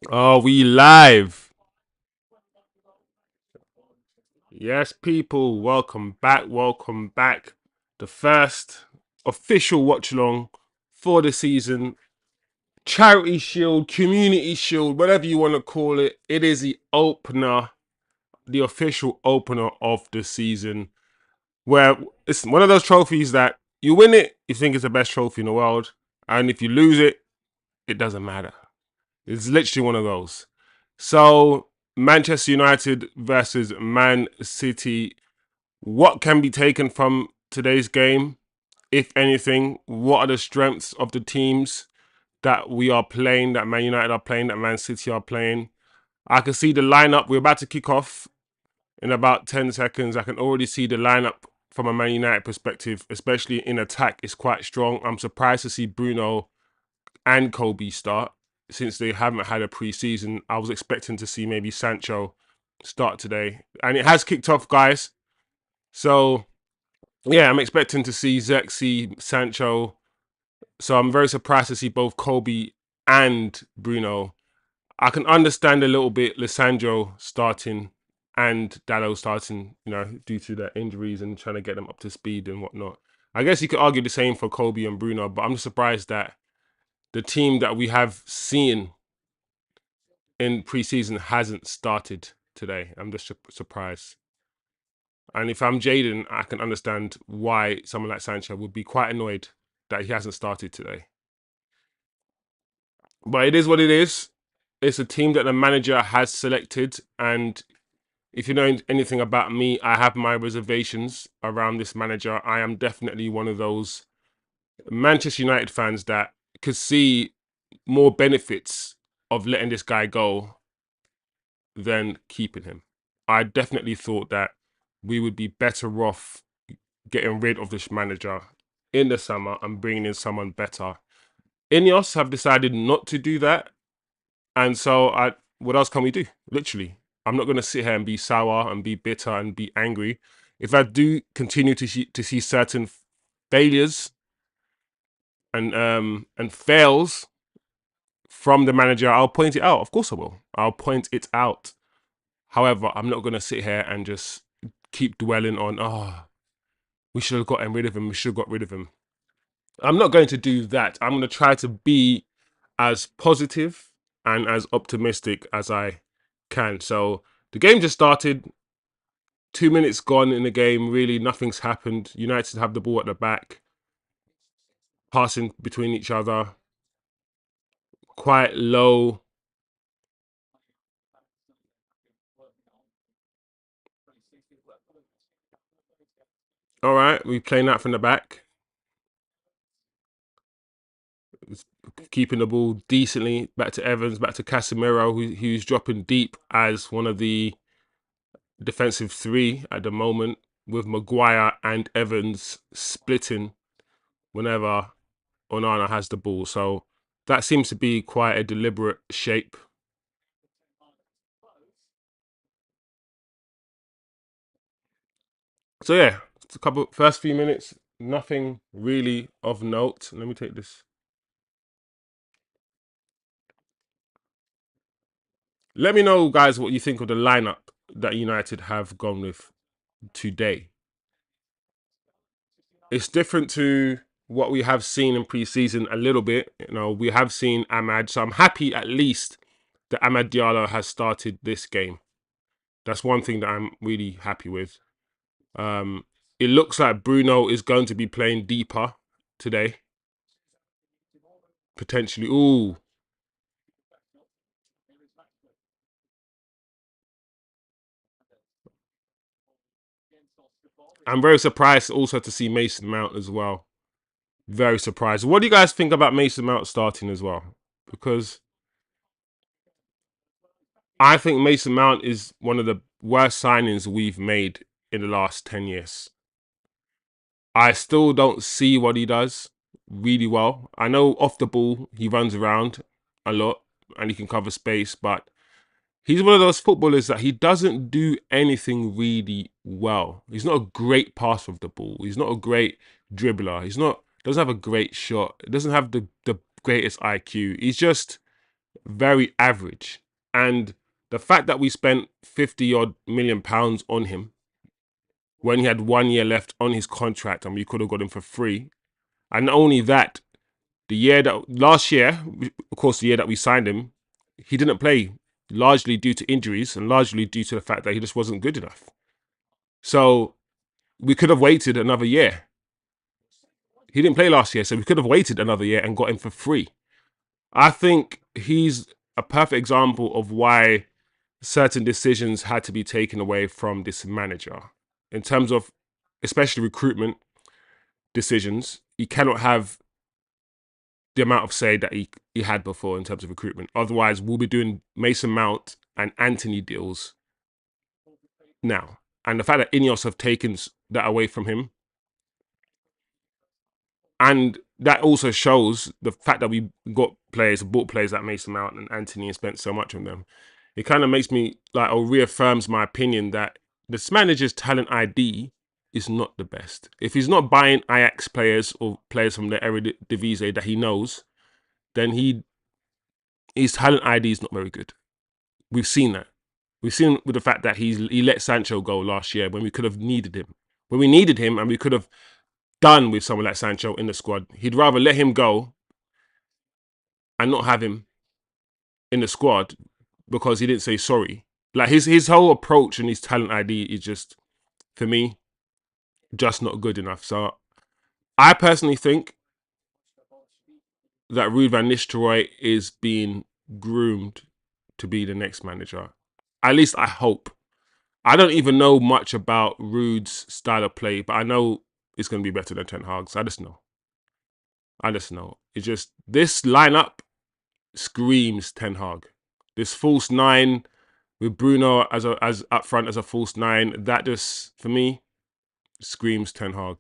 Are we live? Yes, people. Welcome back. Welcome back. The first official watch along for the season. Charity Shield, Community Shield, whatever you want to call it. It is the opener, the official opener of the season. Where it's one of those trophies that you win it, you think it's the best trophy in the world. And if you lose it, it doesn't matter. It's literally one of those. So, Manchester United versus Man City. What can be taken from today's game, if anything? What are the strengths of the teams that we are playing, that Man United are playing, that Man City are playing? I can see the lineup. We're about to kick off in about 10 seconds. I can already see the lineup from a Man United perspective, especially in attack, is quite strong. I'm surprised to see Bruno and Kobe start since they haven't had a pre-season. I was expecting to see maybe Sancho start today, and it has kicked off, guys. So yeah, I'm expecting to see zirkzee, Sancho. So I'm very surprised to see both Kobe and Bruno. I can understand a little bit Lissandro starting and Dalot starting, due to their injuries and trying to get them up to speed and whatnot. I guess you could argue the same for Kobe and Bruno, but I'm just surprised that the team that we have seen in preseason hasn't started today. I'm just surprised. And if I'm Jaden, I can understand why someone like Sancho would be quite annoyed that he hasn't started today. But it is what it is. It's a team that the manager has selected. And if you know anything about me, I have my reservations around this manager. I am definitely one of those Manchester United fans that could see more benefits of letting this guy go than keeping him. I definitely thought that we would be better off getting rid of this manager in the summer and bringing in someone better. Ineos have decided not to do that, and so what else can we do? Literally, I'm not going to sit here and be sour and be bitter and be angry. If I do continue to see certain failures and fails from the manager, I'll point it out. Of course, I will. I'll point it out. However, I'm not going to sit here and just keep dwelling on, we should have gotten rid of him. We should have got rid of him. I'm not going to do that. I'm going to try to be as positive and as optimistic as I can. So the game just started. 2 minutes gone in the game. Really, nothing's happened. United have the ball at the back, passing between each other, quite low. All right, we playing that from the back, keeping the ball decently. Back to Evans, back to CASEMIRO, who's dropping deep as one of the defensive three at the moment, with Maguire and Evans splitting whenever Onana has the ball. So that seems to be quite a deliberate shape. So yeah, it's a couple first few minutes, nothing really of note. Let me take this. Let me know, guys, what you think of the lineup that United have gone with today. It's different to what we have seen in pre-season a little bit. We have seen Ahmad, so I'm happy at least that Ahmad Diallo has started this game. That's one thing that I'm really happy with. It looks like Bruno is going to be playing deeper today, potentially. Ooh, I'm very surprised also to see Mason Mount as well. Very surprised. What do you guys think about Mason Mount starting as well? Because I think Mason Mount is one of the worst signings we've made in the last 10 years. I still don't see what he does really well. I know off the ball, he runs around a lot and he can cover space, but he's one of those footballers that he doesn't do anything really well. He's not a great passer of the ball. He's not a great dribbler. He's not doesn't have a great shot. He doesn't have the greatest IQ. He's just very average. And the fact that we spent 50 odd million pounds on him when he had 1 year left on his contract and we could have got him for free. And not only that, last year, of course, the year that we signed him, he didn't play largely due to injuries and largely due to the fact that he just wasn't good enough. So we could have waited another year. He didn't play last year, so we could have waited another year and got him for free. I think he's a perfect example of why certain decisions had to be taken away from this manager. In terms of especially recruitment decisions, he cannot have the amount of say that he had before in terms of recruitment. Otherwise, we'll be doing Mason Mount and Antony deals now. And the fact that Ineos have taken that away from him, and that also shows the fact that we bought players like Mason Mount and Antony and spent so much on them. It kind of makes me like, or reaffirms my opinion that this manager's talent ID is not the best. If he's not buying Ajax players or players from the Eredivisie that he knows, then his talent ID is not very good. We've seen that. We've seen with the fact that he let Sancho go last year when we could have needed him. When we needed him and we could have done with someone like Sancho in the squad, he'd rather let him go and not have him in the squad because he didn't say sorry. Like his whole approach and his talent ID is just, for me, just not good enough. So I personally think that Ruud van Nistelrooy is being groomed to be the next manager. At least I hope. I don't even know much about Ruud's style of play, but I know it's going to be better than Ten Hag's. I just know. It's just, this lineup screams Ten Hag. This false nine with Bruno as up front as a false nine, that just, for me, screams Ten Hag.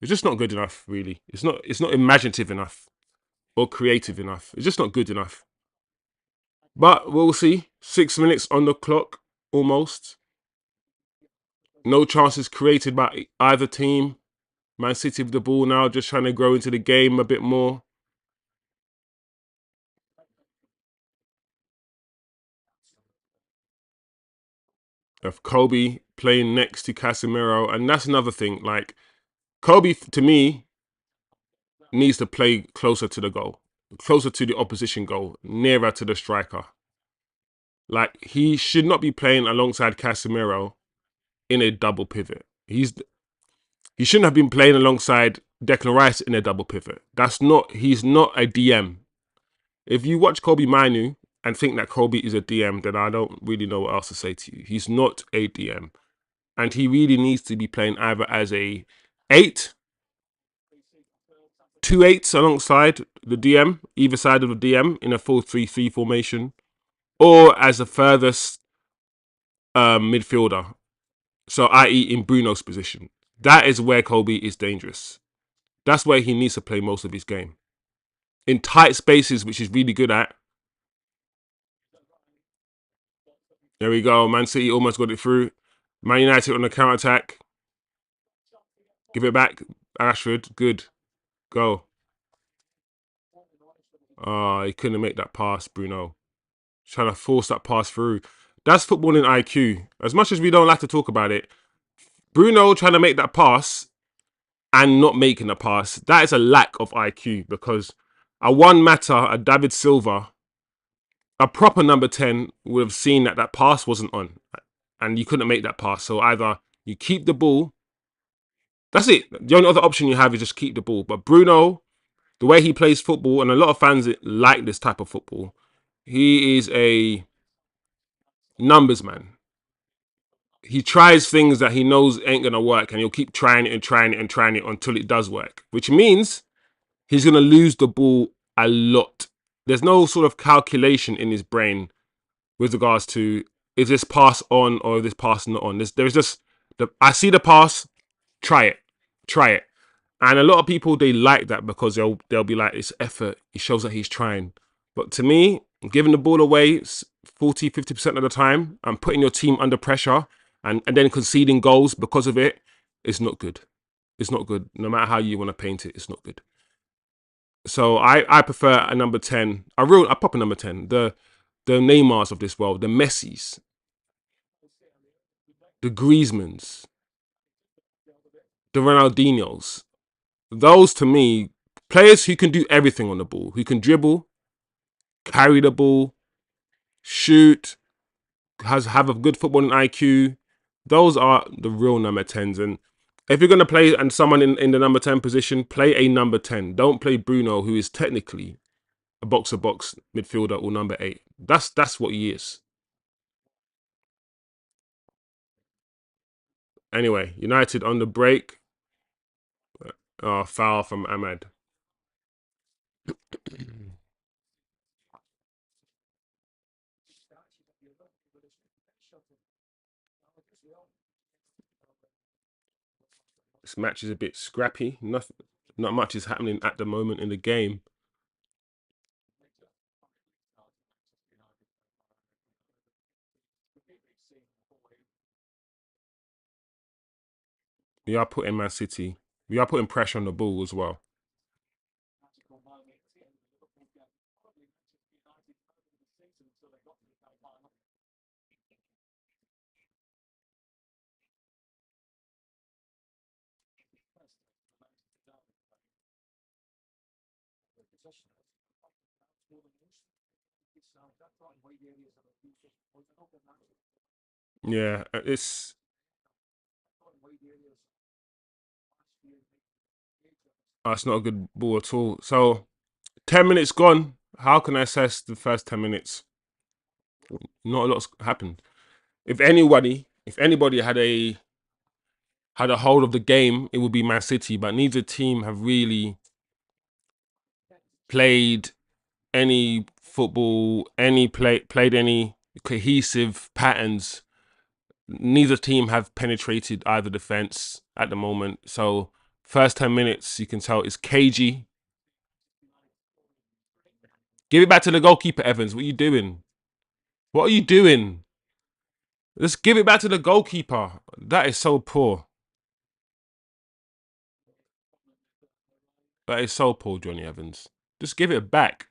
It's just not good enough, really. It's not imaginative enough or creative enough. It's just not good enough. But we'll see. 6 minutes on the clock, almost. No chances created by either team. Man City with the ball now, just trying to grow into the game a bit more. Of Kobe playing next to Casemiro, and that's another thing. Like, Kobe, to me, needs to play closer to the goal, closer to the opposition goal, nearer to the striker. Like, he should not be playing alongside Casemiro in a double pivot. He shouldn't have been playing alongside Declan Rice in a double pivot. He's not a DM. If you watch Kobe Manu and think that Kobe is a DM, then I don't really know what else to say to you. He's not a DM. And he really needs to be playing either as a 8, 2 8s alongside the DM, either side of the DM in a 4-3-3 formation, or as a furthest midfielder. So, i.e. in Bruno's position. That is where Kobe is dangerous. That's where he needs to play most of his game. In tight spaces, which he's really good at. There we go. Man City almost got it through. Man United on the counter-attack. Give it back. Rashford. Good. Go. Oh, he couldn't make that pass, Bruno. Trying to force that pass through. That's footballing IQ. As much as we don't like to talk about it, Bruno trying to make that pass and not making a pass, that is a lack of IQ, because a Juan Mata, a David Silva, a proper number 10 would have seen that that pass wasn't on and you couldn't make that pass. So either you keep the ball, that's it. The only other option you have is just keep the ball. But Bruno, the way he plays football, and a lot of fans like this type of football, he is a numbers man. He tries things that he knows ain't going to work, and he'll keep trying it and trying it and trying it until it does work, which means he's going to lose the ball a lot. There's no sort of calculation in his brain with regards to, is this pass on or is this pass not on? There's just, I see the pass, try it. And a lot of people, they like that because they'll be like, it's effort. It shows that he's trying. But to me, giving the ball away 40-50% of the time and putting your team under pressure and then conceding goals because of it, it's not good. It's not good. No matter how you want to paint it, it's not good. So I prefer a number 10. I pop a number 10. The Neymars of this world, the Messis, the Griezmanns, the Ronaldinhos. Those to me, players who can do everything on the ball, who can dribble, carry the ball, shoot, have a good footballing IQ. Those are the real number 10s. And if you're gonna play and someone in the number 10 position, play a number 10. Don't play Bruno, who is technically a box-to-box midfielder or number 8. That's what he is. Anyway, United on the break. Foul from Ahmad. This match is a bit scrappy. Not much is happening at the moment in the game. We are putting Man City. We are putting pressure on the ball as well. Yeah, it's not a good ball at all. So 10 minutes gone. How can I assess the first 10 minutes? Not a lot's happened. If anybody had a hold of the game, it would be Man City. But neither team have really played any football, played any cohesive patterns. Neither team have penetrated either defense at the moment. So first 10 minutes, you can tell it's cagey. Give it back to the goalkeeper, Evans. What are you doing? What are you doing? Just give it back to the goalkeeper. That is so poor. That is so poor, Johnny Evans. Just give it back.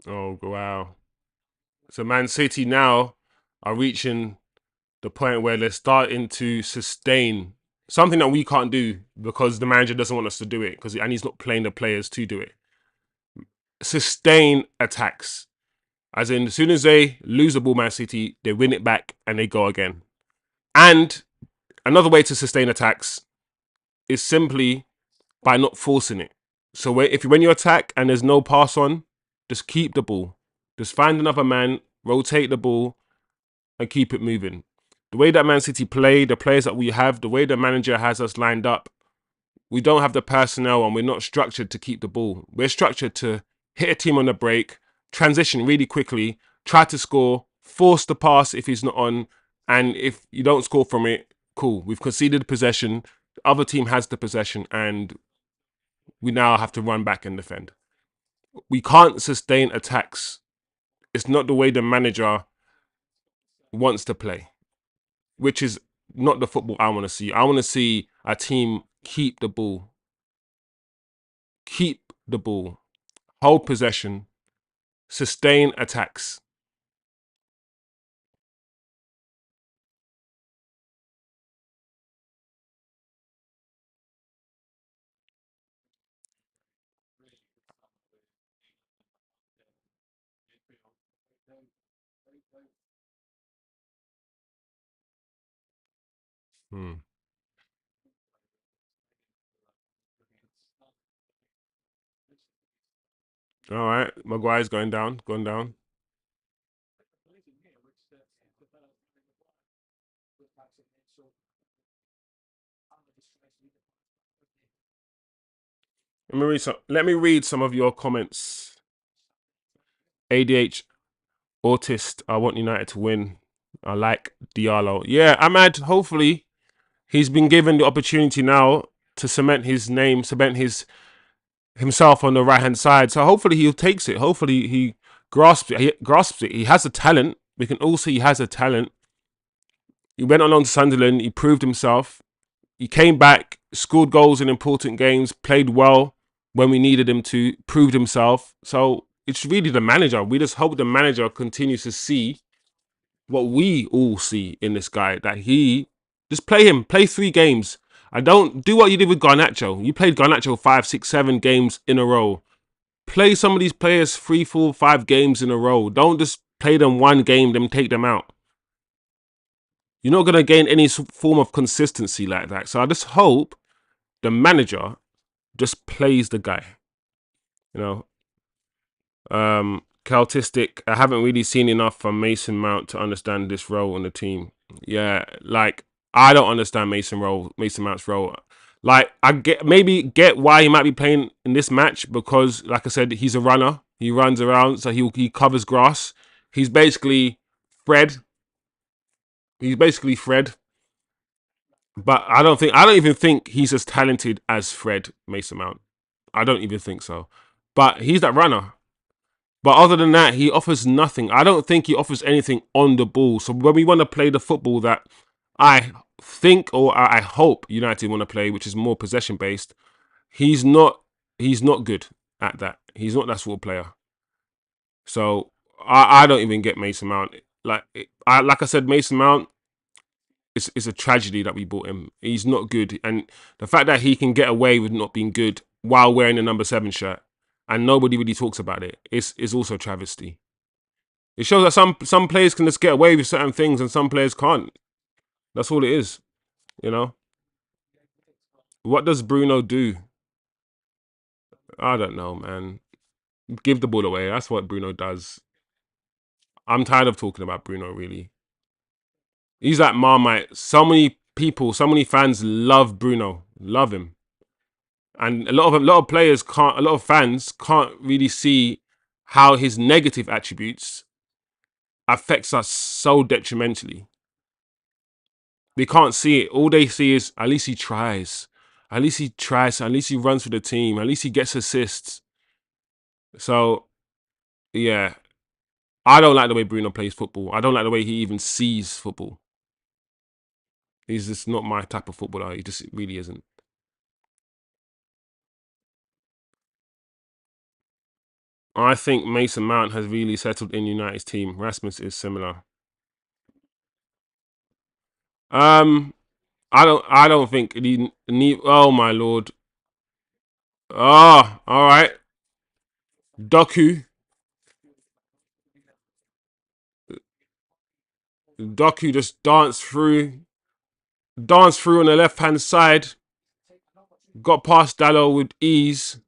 Oh, wow. So Man City now are reaching the point where they're starting to sustain something that we can't do because the manager doesn't want us to do it and he's not playing the players to do it. Sustain attacks. As in, as soon as they lose the ball, Man City, they win it back and they go again. And another way to sustain attacks is simply by not forcing it. So when you attack and there's no pass on, just keep the ball. Just find another man, rotate the ball, and keep it moving. The way that Man City play, the players that we have, the way the manager has us lined up, we don't have the personnel and we're not structured to keep the ball. We're structured to hit a team on the break, transition really quickly, try to score, force the pass if he's not on, and if you don't score from it, cool. We've conceded possession. The other team has the possession, and we now have to run back and defend. We can't sustain attacks. It's not the way the manager wants to play, which is not the football I want to see. I want to see a team keep the ball, hold possession, sustain attacks. Hmm. All right, Maguire's going down, going down. Let me read some of your comments. ADH Autist. I want United to win. I like Diallo. Yeah, Ahmad. Hopefully, he's been given the opportunity now to cement his name, cement himself on the right hand side. So hopefully he takes it. Hopefully he grasps it. He grasps it. He has a talent. We can all see he has a talent. He went along to Sunderland. He proved himself. He came back, scored goals in important games, played well when we needed him to, proved himself. So it's really the manager. We just hope the manager continues to see what we all see in this guy, that he just play him, play 3 games. I don't do what you did with Garnacho. You played Garnacho 5, 6, 7 games in a row. Play some of these players 3, 4, 5 games in a row. Don't just play them 1 game, then take them out. You're not going to gain any form of consistency like that. So I just hope the manager just plays the guy. You know, Celtistic, I haven't really seen enough from Mason Mount to understand this role on the team. Yeah, like I don't understand Mason Mount's role. Like I get why he might be playing in this match because, like I said, he's a runner. He runs around, so he covers grass. He's basically Fred. He's basically Fred. But I don't even think he's as talented as Fred Mason Mount. I don't even think so. But he's that runner. But other than that, he offers nothing. I don't think he offers anything on the ball. So when we want to play the football that I think or I hope United want to play, which is more possession based, he's not good at that. He's not that sort of player. So I don't even get Mason Mount. Like I said, Mason Mount is a tragedy that we bought him. He's not good, and the fact that he can get away with not being good while wearing the number 7 shirt and nobody really talks about it is also a travesty. It shows that some players can just get away with certain things and some players can't. That's all it is, you know. What does Bruno do? I don't know, man. Give the ball away. That's what Bruno does. I'm tired of talking about Bruno, really. He's like Marmite. So many people, so many fans love Bruno, love him, and a lot of players can't. A lot of fans can't really see how his negative attributes affects us so detrimentally. They can't see it. All they see is at least he tries. At least he tries. At least he runs for the team. At least he gets assists. So yeah, I don't like the way Bruno plays football. I don't like the way he even sees football. He's just not my type of footballer. He just really isn't. I think Mason Mount has really settled in United's team. Rasmus is similar. Um, I don't think he need. Oh my lord. Ah, all right. Doku, Doku just danced through on the left hand side. Got past Dalot with ease,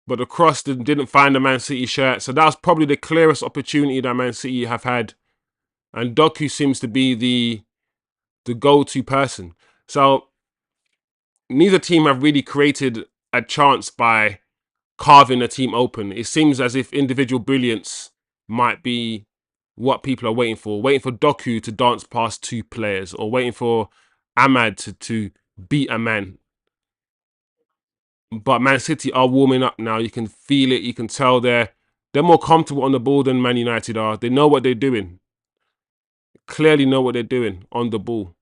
but the cross didn't find the Man City shirt. So that was probably the clearest opportunity that Man City have had. And Doku seems to be the go-to person. So neither team have really created a chance by carving a team open. It seems as if individual brilliance might be what people are waiting for Doku to dance past 2 players, or waiting for Ahmad to beat a man. But Man City are warming up now. You can feel it. You can tell they're more comfortable on the ball than Man United are. They know what they're doing. Clearly know what they're doing on the ball.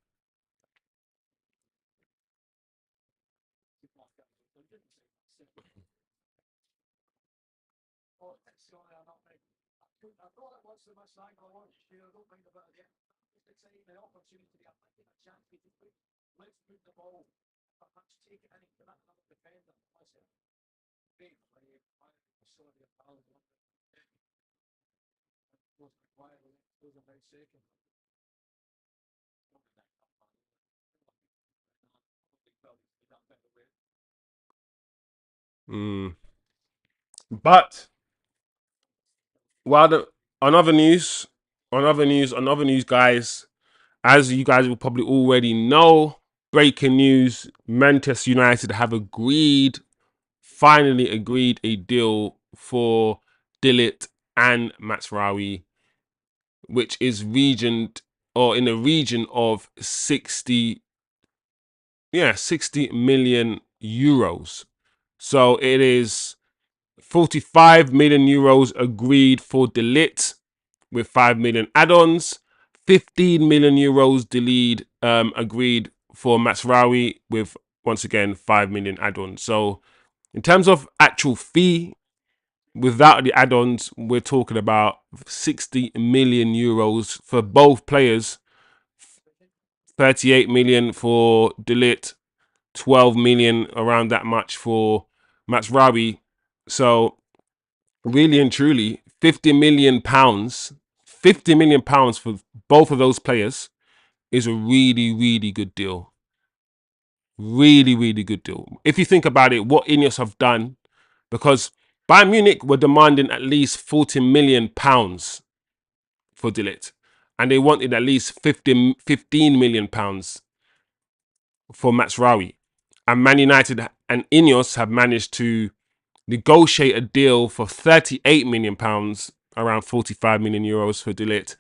Mm. But while on other news, guys, as you guys will probably already know, breaking news: Manchester United have finally agreed a deal for Dalot and Mazraoui, which is in the region of 60 million euros. So it is 45 million euros agreed for Dalot with 5 million add-ons. 15 million euros agreed for Mazraoui with, once again, 5 million add-ons. So in terms of actual fee, without the add-ons, we're talking about 60 million euros for both players. 38 million for Dalot, 12 million, around that much for Mazraoui. So really and truly, £50 million, £50 million for both of those players is a really, really good deal. Really, really good deal. If you think about it, what Ineos have done, because Bayern Munich were demanding at least £40 million for Dalot, and they wanted at least £15 million for Mazraoui. And Man United and Ineos have managed to negotiate a deal for £38 million, around 45 million euros for Dalot,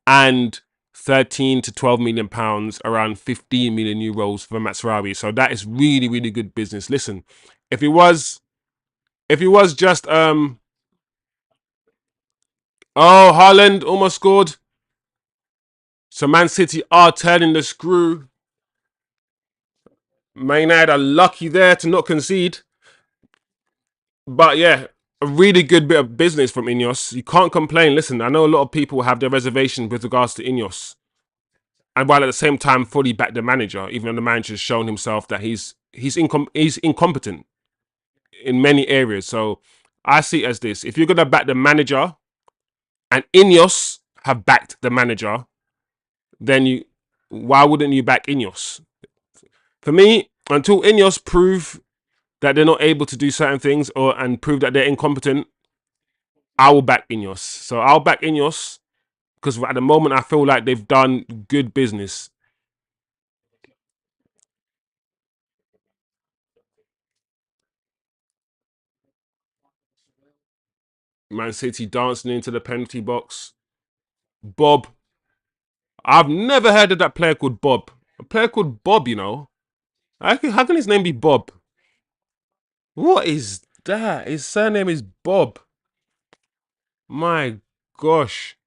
and 13 to 12 million pounds, around 15 million euros for Mazraoui. So that is really, really good business. Listen, if it was just Haaland almost scored. So Man City are turning the screw. Man United are lucky there to not concede. But yeah, a really good bit of business from Ineos. You can't complain. Listen, I know a lot of people have their reservations with regards to Ineos, and while at the same time fully back the manager, even though the manager's shown himself that he's incompetent in many areas. So I see it as this: if you're gonna back the manager, and Ineos have backed the manager, then why wouldn't you back Ineos? For me, until Ineos prove that they're not able to do certain things and prove that they're incompetent, I will back Ineos. So I'll back Ineos because at the moment I feel like they've done good business. Man City dancing into the penalty box. Bob. I've never heard of that player called Bob. A player called Bob, you know. How can his name be Bob? What is that? His surname is Bob. My gosh.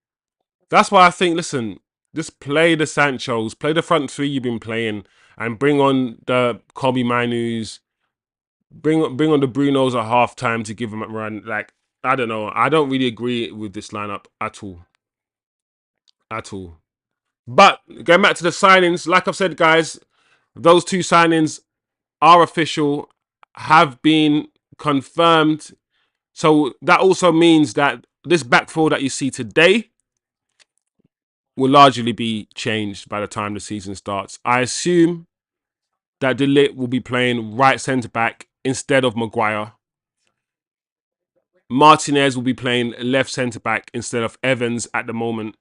That's why I think, listen, just play the Sanchos, play the front three you've been playing, and bring on the Kobe Mainus, bring on the Brunos at halftime to give them a run. Like, I don't know. I don't really agree with this lineup at all. At all. But going back to the signings, like I've said, guys, those two signings are official, have been confirmed. So that also means that this back four that you see today will largely be changed by the time the season starts. I assume that De Ligt will be playing right centre back instead of Maguire. Martinez will be playing left centre back instead of Evans at the moment.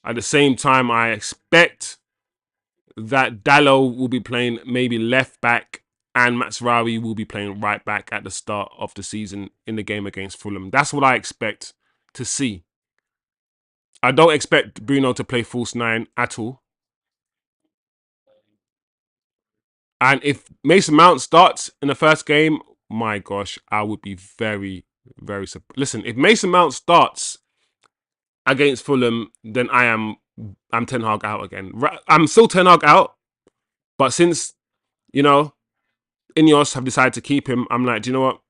At the same time, I expect that Dalot will be playing maybe left back and Mazraoui will be playing right back at the start of the season in the game against Fulham. That's what I expect to see. I don't expect Bruno to play false nine at all. And if Mason Mount starts in the first game, my gosh, I would be very, very surprised. Listen, if Mason Mount starts against Fulham, then I'm Ten Hag out again. I'm still Ten Hag out, but since you know Ineos have decided to keep him, I'm like, do you know what?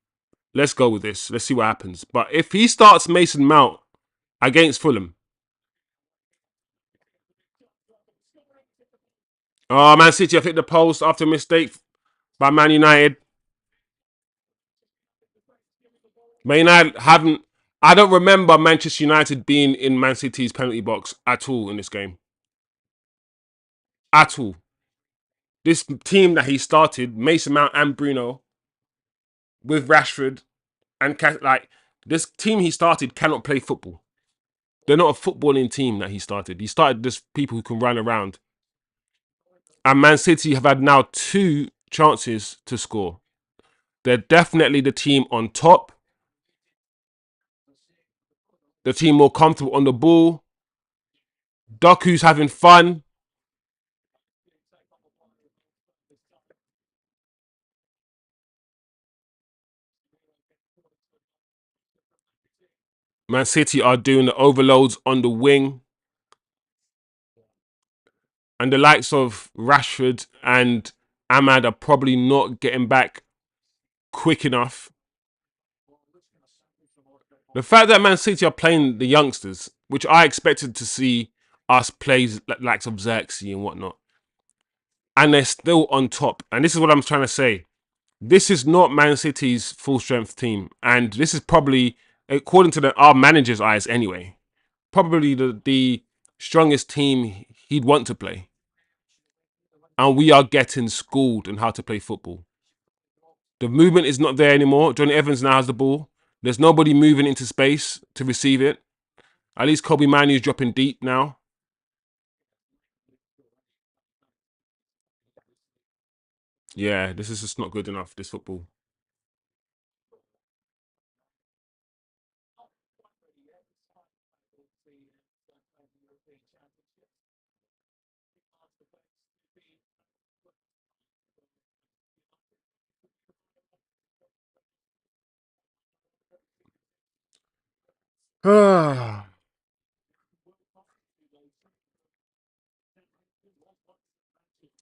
Let's go with this. Let's see what happens. But if he starts Mason Mount against Fulham, oh, Man City have hit the post after a mistake by Man United. Man United haven't. I don't remember Manchester United being in Man City's penalty box at all in this game. At all. This team that he started, Mason Mount and Bruno, with Rashford and like this team he started cannot play football. They're not a footballing team that he started. He started just people who can run around. And Man City have had now 2 chances to score. They're definitely the team on top. The team more comfortable on the ball. Doku's having fun. Man City are doing the overloads on the wing. And the likes of Rashford and Ahmad are probably not getting back quick enough. The fact that Man City are playing the youngsters, which I expected to see us play likes of Zirkzee and whatnot, and they're still on top. And this is what I'm trying to say. This is not Man City's full strength team. And this is probably, according to our manager's eyes anyway, probably the strongest team he'd want to play. And we are getting schooled in how to play football. The movement is not there anymore. Johnny Evans now has the ball. There's nobody moving into space to receive it. At least Kobe Manu's dropping deep now. Yeah, this is just not good enough, this football.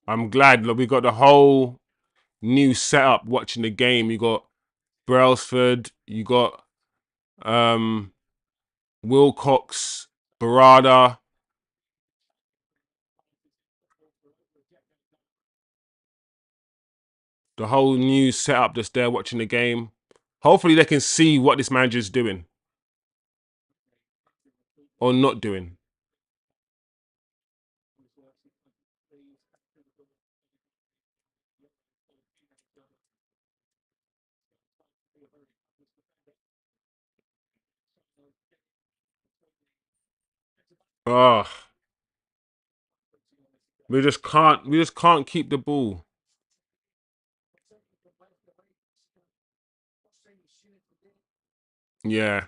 I'm glad that we got the whole new setup watching the game. You got Brailsford, you got Wilcox, Barada. The whole new setup that's there watching the game. Hopefully they can see what this manager's doing or not doing. Oh, we just can't keep the ball. Yeah.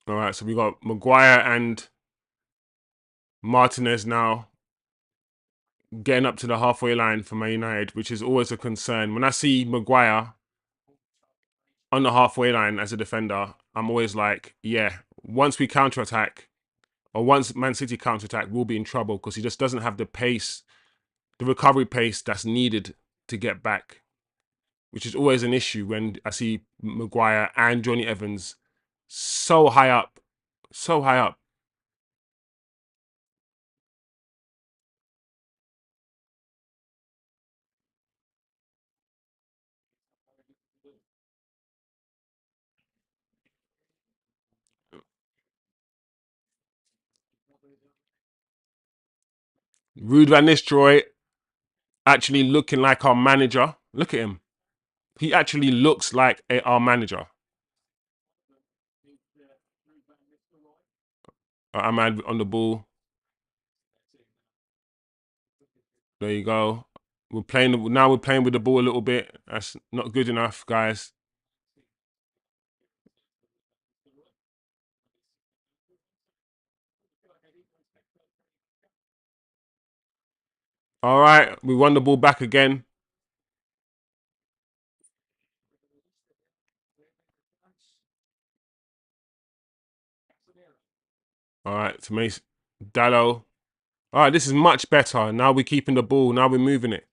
All right, so we got Maguire and Martinez now getting up to the halfway line for Man United, which is always a concern. When I see Maguire on the halfway line as a defender, I'm always like, yeah, once we counter attack, or once Man City counter attack, we'll be in trouble because he just doesn't have the pace, the recovery pace that's needed to get back, which is always an issue when I see Maguire and Johnny Evans so high up, so high up. Ruud van Nistelrooy actually looking like our manager. Look at him. He actually looks like our manager. Ahmad on the ball. There you go. We're playing now. We're playing with the ball a little bit. That's not good enough, guys. All right, we won the ball back again. All right, to Mace Dalot. All right, this is much better. Now we're keeping the ball. Now we're moving it.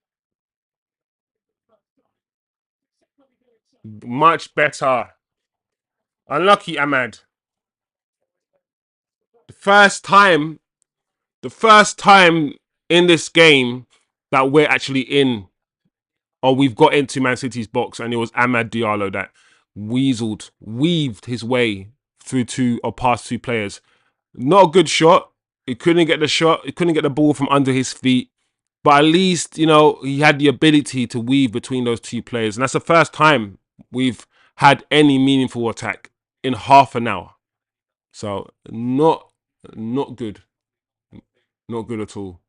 Much better. Unlucky, Ahmad. The first time, the first time in this game that we're actually in, or we've got into Man City's box, and it was Ahmad Diallo that weaved his way through two or past 2 players. Not a good shot. He couldn't get the shot. He couldn't get the ball from under his feet. But at least, he had the ability to weave between those 2 players. And that's the first time we've had any meaningful attack. in half an hour. So not good. Not good at all.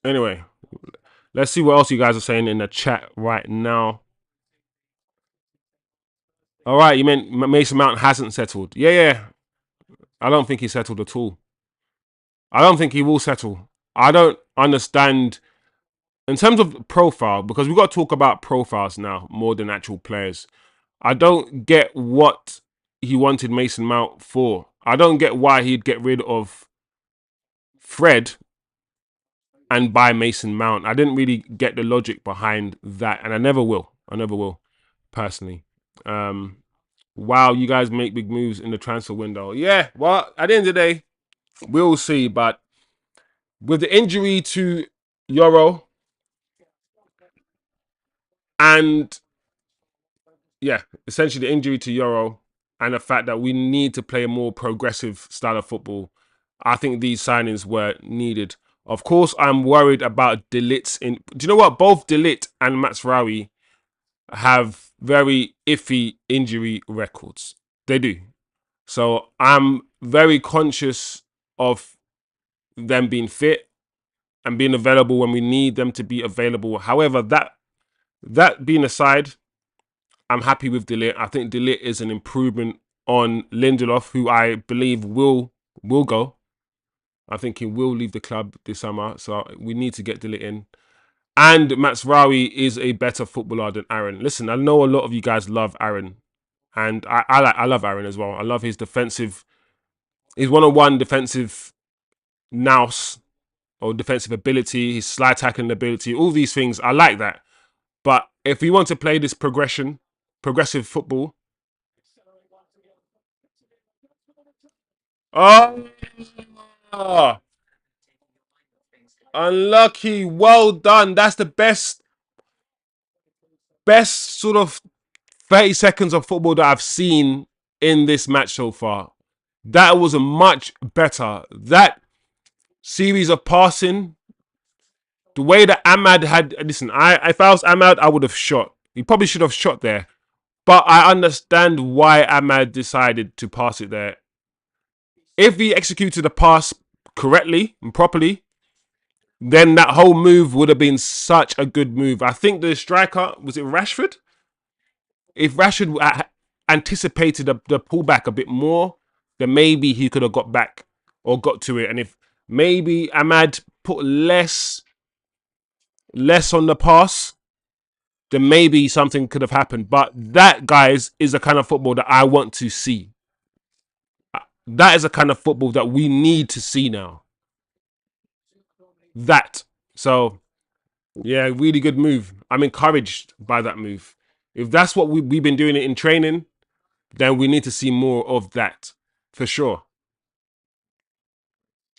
Anyway, let's see what else you guys are saying in the chat right now. All right, you meant Mason Mount hasn't settled. Yeah, yeah. I don't think he settled at all. I don't think he will settle. I don't understand in terms of profile, because we've got to talk about profiles now more than actual players. I don't get what he wanted Mason Mount for. I don't get why he'd get rid of Fred and buy Mason Mount. I didn't really get the logic behind that, and I never will. I never will, personally. Um, wow, you guys make big moves in the transfer window. Yeah, well, at the end of the day, we'll see. But with the injury to Euro and yeah, essentially the injury to Euro and the fact that we need to play a more progressive style of football, I think these signings were needed. Of course, I'm worried about Delit's in. Do you know what? Both Delit and Mazraoui have very iffy injury records. They do. So I'm very conscious of them being fit and being available when we need them to be available. However, that being aside, I'm happy with Delit. I think Delit is an improvement on Lindelof, who I believe will go. I think he will leave the club this summer, so we need to get Delit in. And Mazraoui is a better footballer than Aaron. Listen, I know a lot of you guys love Aaron, and I love Aaron as well. I love his defensive. He's one-on-one defensive nous or defensive ability, his slide tackling ability, all these things. I like that. But if we want to play this progressive football, oh, unlucky. Well done. That's the best sort of 30 seconds of football that I've seen in this match so far. That was a much better. That series of passing, the way that Ahmad had. Listen, if I was Ahmad, I would have shot. He probably should have shot there. But I understand why Ahmad decided to pass it there. If he executed the pass correctly and properly, then that whole move would have been such a good move. I think the striker, was it Rashford? If Rashford anticipated the pullback a bit more, then maybe he could have got back or got to it. And if maybe Ahmad put less on the pass, then maybe something could have happened. But that, guys, is the kind of football that I want to see. That is a kind of football that we need to see now. That. So, yeah, really good move. I'm encouraged by that move. If that's what we've been doing in training, then we need to see more of that. For sure.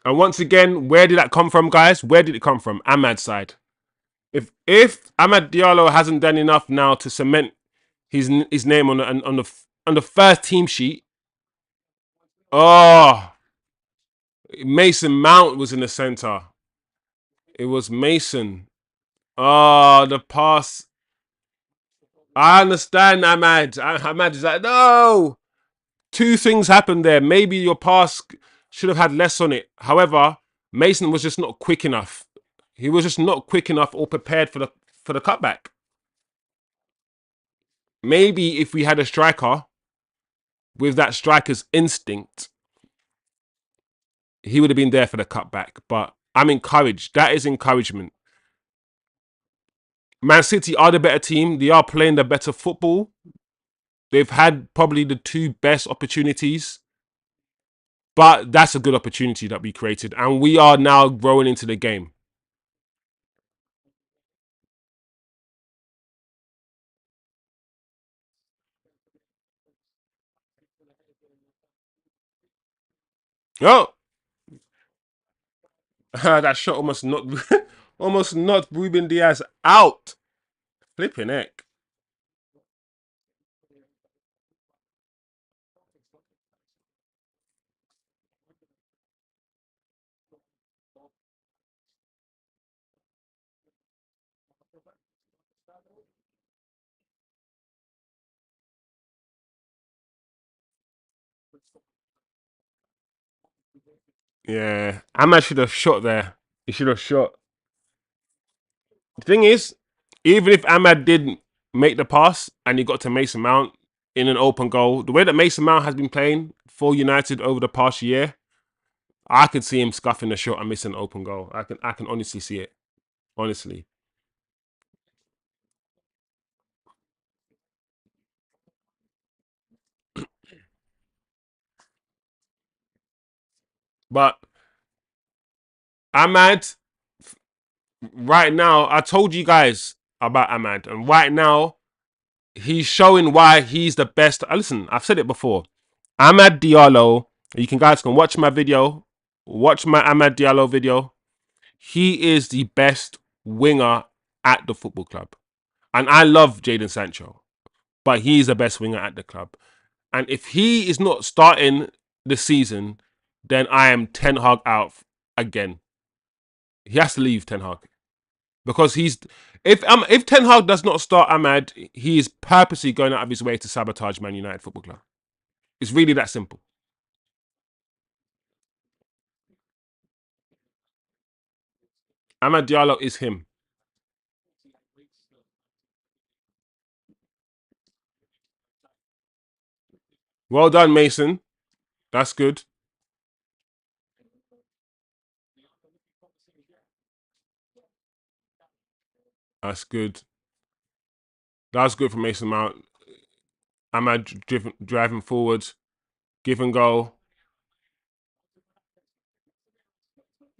And once again, where did that come from, guys? Where did it come from? Ahmad's side. If Ahmad Diallo hasn't done enough now to cement his name on the first team sheet, oh, Mason Mount was in the center. It was Mason. Oh, the pass. I understand, Ahmad. Ahmad is like, no. Two things happened there. Maybe your pass should have had less on it. However, Mason was just not quick enough. He was just not quick enough or prepared for the cutback. Maybe if we had a striker with that striker's instinct, he would have been there for the cutback. But I'm encouraged. That is encouragement. Man City are the better team. They are playing the better football. They've had probably the two best opportunities. But that's a good opportunity that we created. And we are now growing into the game. Oh, that shot almost knocked Ruben Diaz out. Flipping heck. Yeah, Ahmad should have shot there. He should have shot. The thing is, even if Ahmad did make the pass and he got to Mason Mount in an open goal, the way that Mason Mount has been playing for United over the past year, I could see him scuffing the shot and missing an open goal. I can honestly see it. Honestly. But Ahmad, right now, I told you guys about Ahmad, and right now, he's showing why he's the best. Listen, I've said it before. Ahmad Diallo, you guys can watch my video, watch my Ahmad Diallo video. He is the best winger at the football club. And I love Jadon Sancho, but he's the best winger at the club. And if he is not starting the season, then I am Ten Hag out again. He has to leave Ten Hag because if Ten Hag does not start Ahmad, he is purposely going out of his way to sabotage Man United Football Club. It's really that simple. Ahmad Diallo is him. Well done, Mason. That's good. That's good. That's good for Mason Mount. Ahmad driving forward, give and go.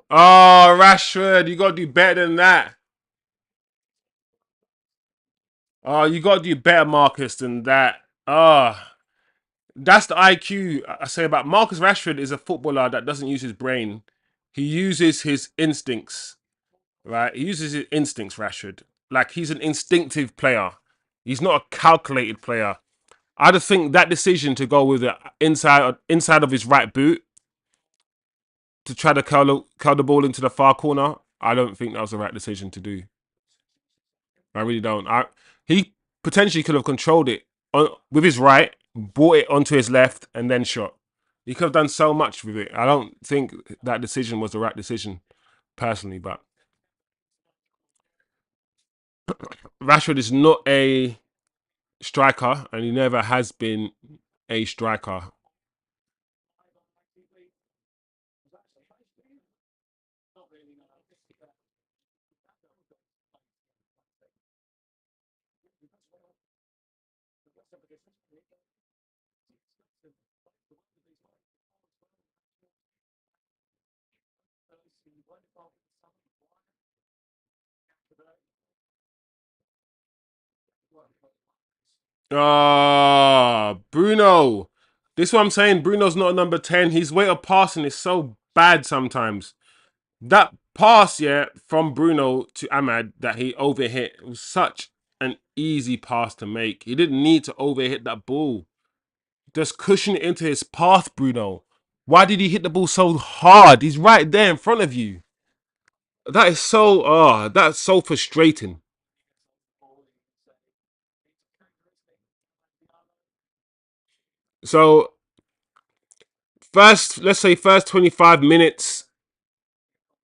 Oh, Rashford, you got to do better than that. Oh, you got to do better, Marcus, than that. Oh, that's the IQ I say about Marcus Rashford is a footballer that doesn't use his brain. He uses his instincts, right? He uses his instincts, Rashford. Like he's an instinctive player. He's not a calculated player. I just think that decision to go with the inside of his right boot to try to curl the ball into the far corner, I don't think that was the right decision to do. I really don't. He potentially could have controlled it with his right, brought it onto his left, and then shot. He could have done so much with it. I don't think that decision was the right decision, personally. But Rashford is not a striker, and he never has been a striker. Ah, Bruno. This is what I'm saying. Bruno's not a number 10. His way of passing is so bad sometimes. That pass, yeah, from Bruno to Ahmad that he overhit, it was such an easy pass to make. He didn't need to overhit that ball. Just cushion it into his path, Bruno. Why did he hit the ball so hard? He's right there in front of you. That's so frustrating. So let's say first 25 minutes,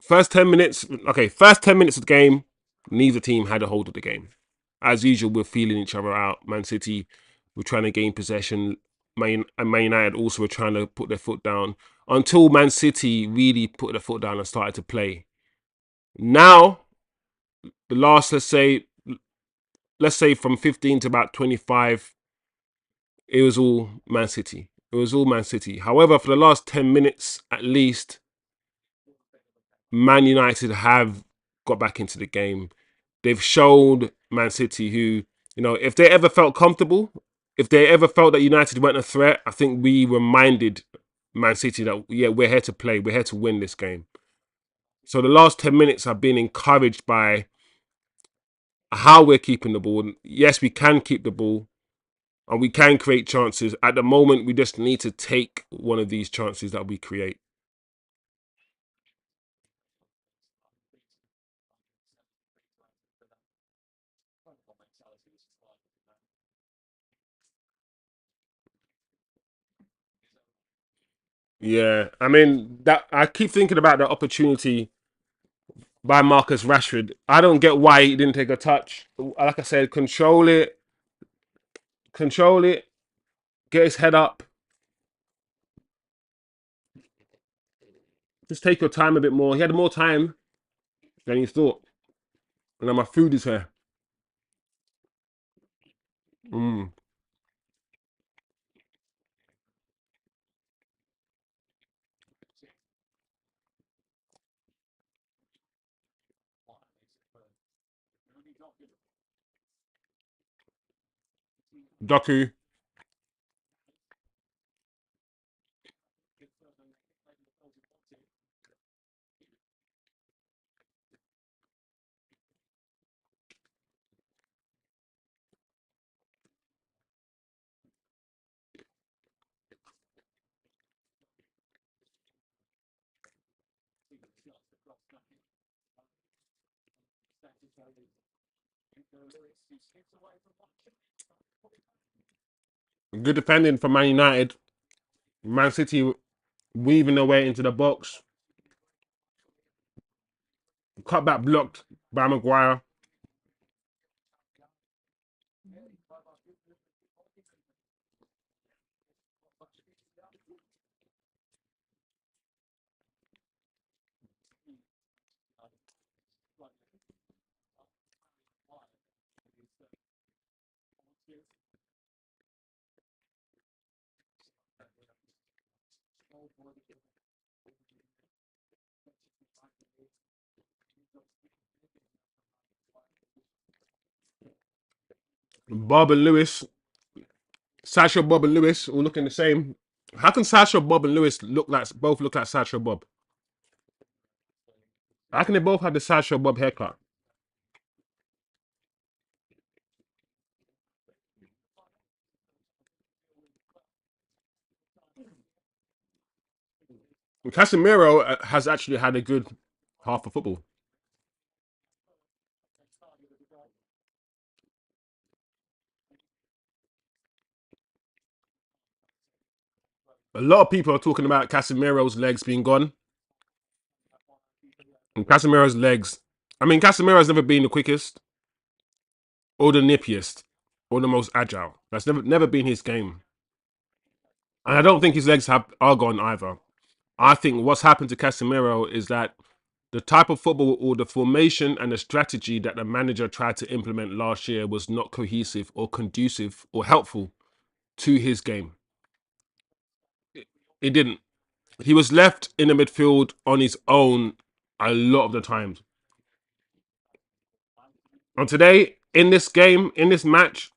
first 10 minutes, okay, first 10 minutes of the game, neither team had a hold of the game. As usual, we're feeling each other out. Man City were trying to gain possession. Man United also were trying to put their foot down until Man City really put their foot down and started to play. Now, the last, let's say from 15 to about 25, it was all Man City. It was all Man City. However, for the last 10 minutes at least, Man United have got back into the game. They've showed Man City who, if they ever felt comfortable, if they ever felt that United weren't a threat, I think we reminded Man City that, yeah, we're here to play, we're here to win this game. So the last 10 minutes have been encouraged by how we're keeping the ball. Yes, we can keep the ball and we can create chances. At the moment, we just need to take one of these chances that we create. Yeah, I mean that I keep thinking about the opportunity by Marcus Rashford. I don't get why he didn't take a touch. Like I said, control it, get his head up, just take your time a bit more. He had more time than he thought. And now my food is here. Mm. Doku, good defending for Man United. Man City weaving their way into the box. Cutback blocked by Maguire. Bob and Lewis, Sasha, Bob and Lewis, all looking the same. How can Sasha, Bob and Lewis both look like Sasha Bob? How can they both have the Sasha Bob haircut? Casemiro has actually had a good half of football. A lot of people are talking about Casemiro's legs being gone. And Casemiro's legs, I mean, Casemiro's never been the quickest or the nippiest or the most agile. That's never been his game. And I don't think his legs are gone either. I think what's happened to Casemiro is that the type of football or the formation and the strategy that the manager tried to implement last year was not cohesive or conducive or helpful to his game. It didn't. He was left in the midfield on his own a lot of the times. And today, in this game, in this match,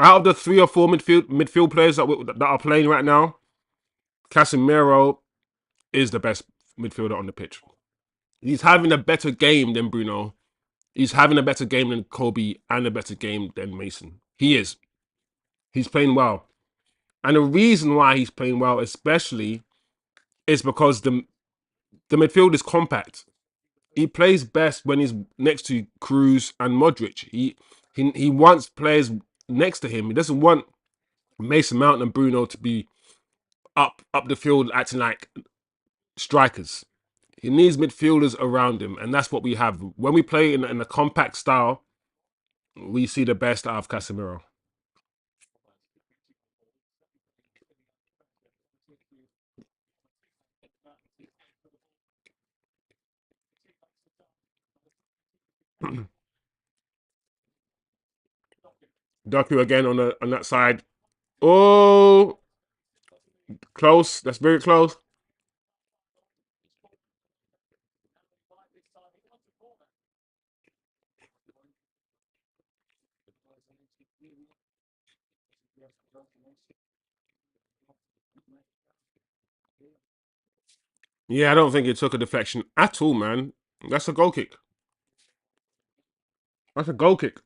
out of the 3 or 4 midfield players that are playing right now, Casemiro is the best midfielder on the pitch. He's having a better game than Bruno. He's having a better game than Kobe and a better game than Mason. He is. He's playing well. And the reason why he's playing well, especially, is because the midfield is compact. He plays best when he's next to Cruz and Modric. He wants players next to him. He doesn't want Mason Mount and Bruno to be up the field acting like strikers. He needs midfielders around him, and that's what we have. When we play in a compact style, we see the best out of Casemiro. Doku again on that side. Oh, close. That's very close. Yeah, I don't think it took a deflection at all, man. That's a goal kick. That's a goal kick.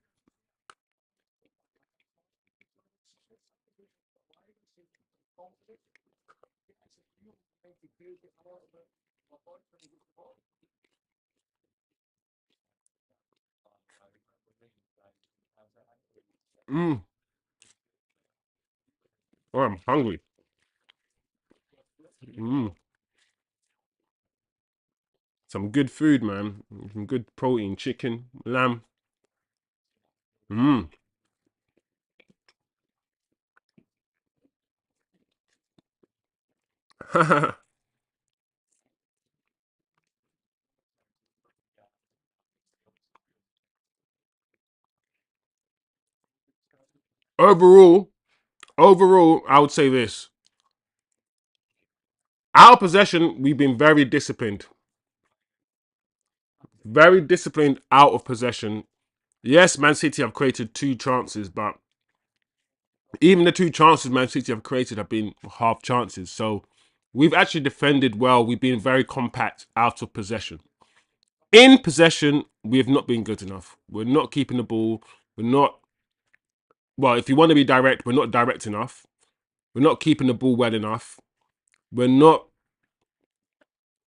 Mm. Oh, I'm hungry. Mm. Some good food, man. Some good protein, chicken, lamb. Mm. overall, overall, I would say this: our possession, we've been very disciplined out of possession. Yes, Man City have created 2 chances, but even the 2 chances Man City have created have been half chances. So we've actually defended well. We've been very compact out of possession. In possession, we have not been good enough. We're not keeping the ball. We're not, well, if you want to be direct, we're not direct enough. We're not keeping the ball well enough. We're not,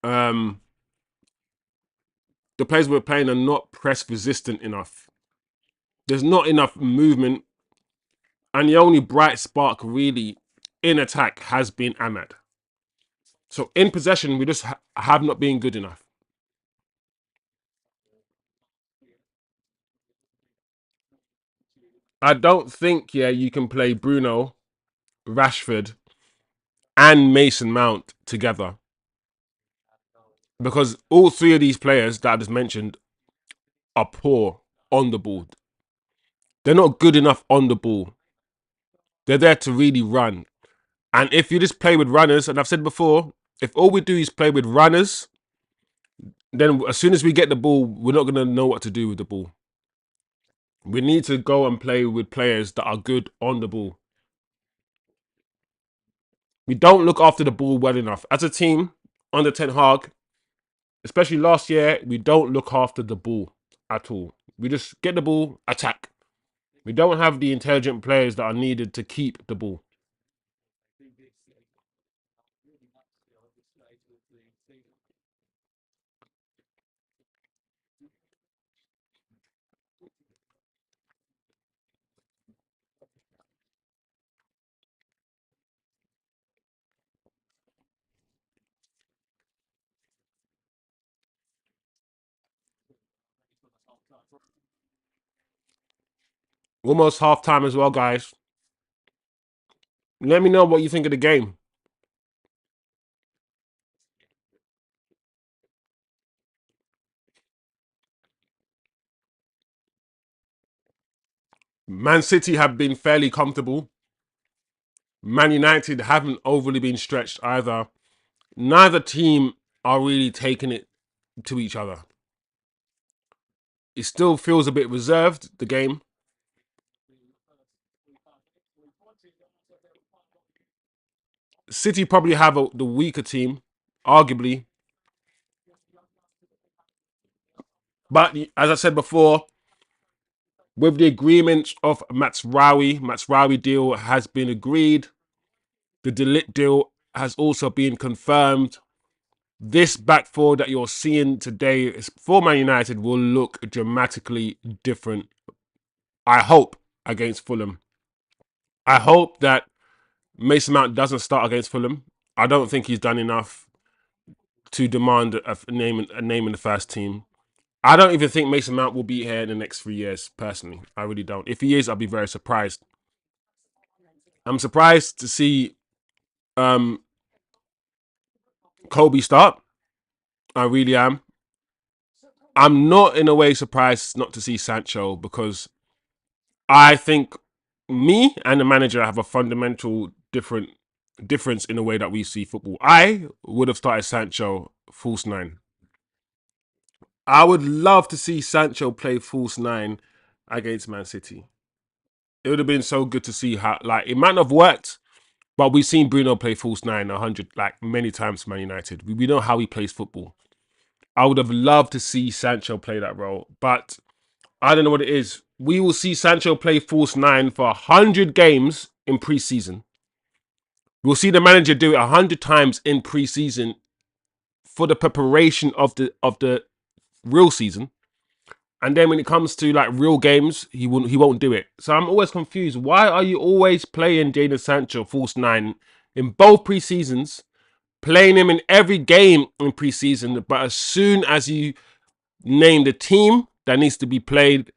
um, the players we're playing are not press resistant enough. There's not enough movement. And the only bright spark really in attack has been Ahmad. So in possession, we just have not been good enough. I don't think, yeah, you can play Bruno, Rashford, and Mason Mount together because all 3 of these players that I just mentioned are poor on the ball. They're not good enough on the ball. They're there to really run. And if you just play with runners, and I've said before, if all we do is play with runners, then as soon as we get the ball, we're not going to know what to do with the ball. We need to go and play with players that are good on the ball. We don't look after the ball well enough. As a team, under Ten Hag, especially last year, we don't look after the ball at all. We just get the ball, attack. We don't have the intelligent players that are needed to keep the ball. Almost half time as well, guys. Let me know what you think of the game. Man City have been fairly comfortable. Man United haven't overly been stretched either. Neither team are really taking it to each other. It still feels a bit reserved, the game. City probably have the weaker team, arguably. But as I said before, with the agreement of Mazraoui deal has been agreed. The dalot deal has also been confirmed. This back four that you're seeing today for Man United will look dramatically different. I hope against Fulham. I hope that Mason Mount doesn't start against Fulham. I don't think he's done enough to demand a name in the first team. I don't even think Mason Mount will be here in the next 3 years, personally. I really don't. If he is, I'll be very surprised. I'm surprised to see um, Kobe start. I really am. I'm not in a way surprised not to see Sancho because I think me and the manager have a fundamental difference in the way that we see football. I would have started Sancho false nine. I would love to see Sancho play false nine against Man City. It would have been so good to see how, like, it might not have worked, but we've seen Bruno play false nine 100, like, many times for Man United. We know how he plays football. I would have loved to see Sancho play that role, but I don't know what it is. We will see Sancho play false nine for 100 games in pre-season. We'll see the manager do it 100 times in pre-season for the preparation of the real season. And then when it comes to like real games, he won't do it. So I'm always confused. Why are you always playing Jadon Sancho false nine in both pre-seasons playing him in every game in preseason. But as soon as you name the team that needs to be playing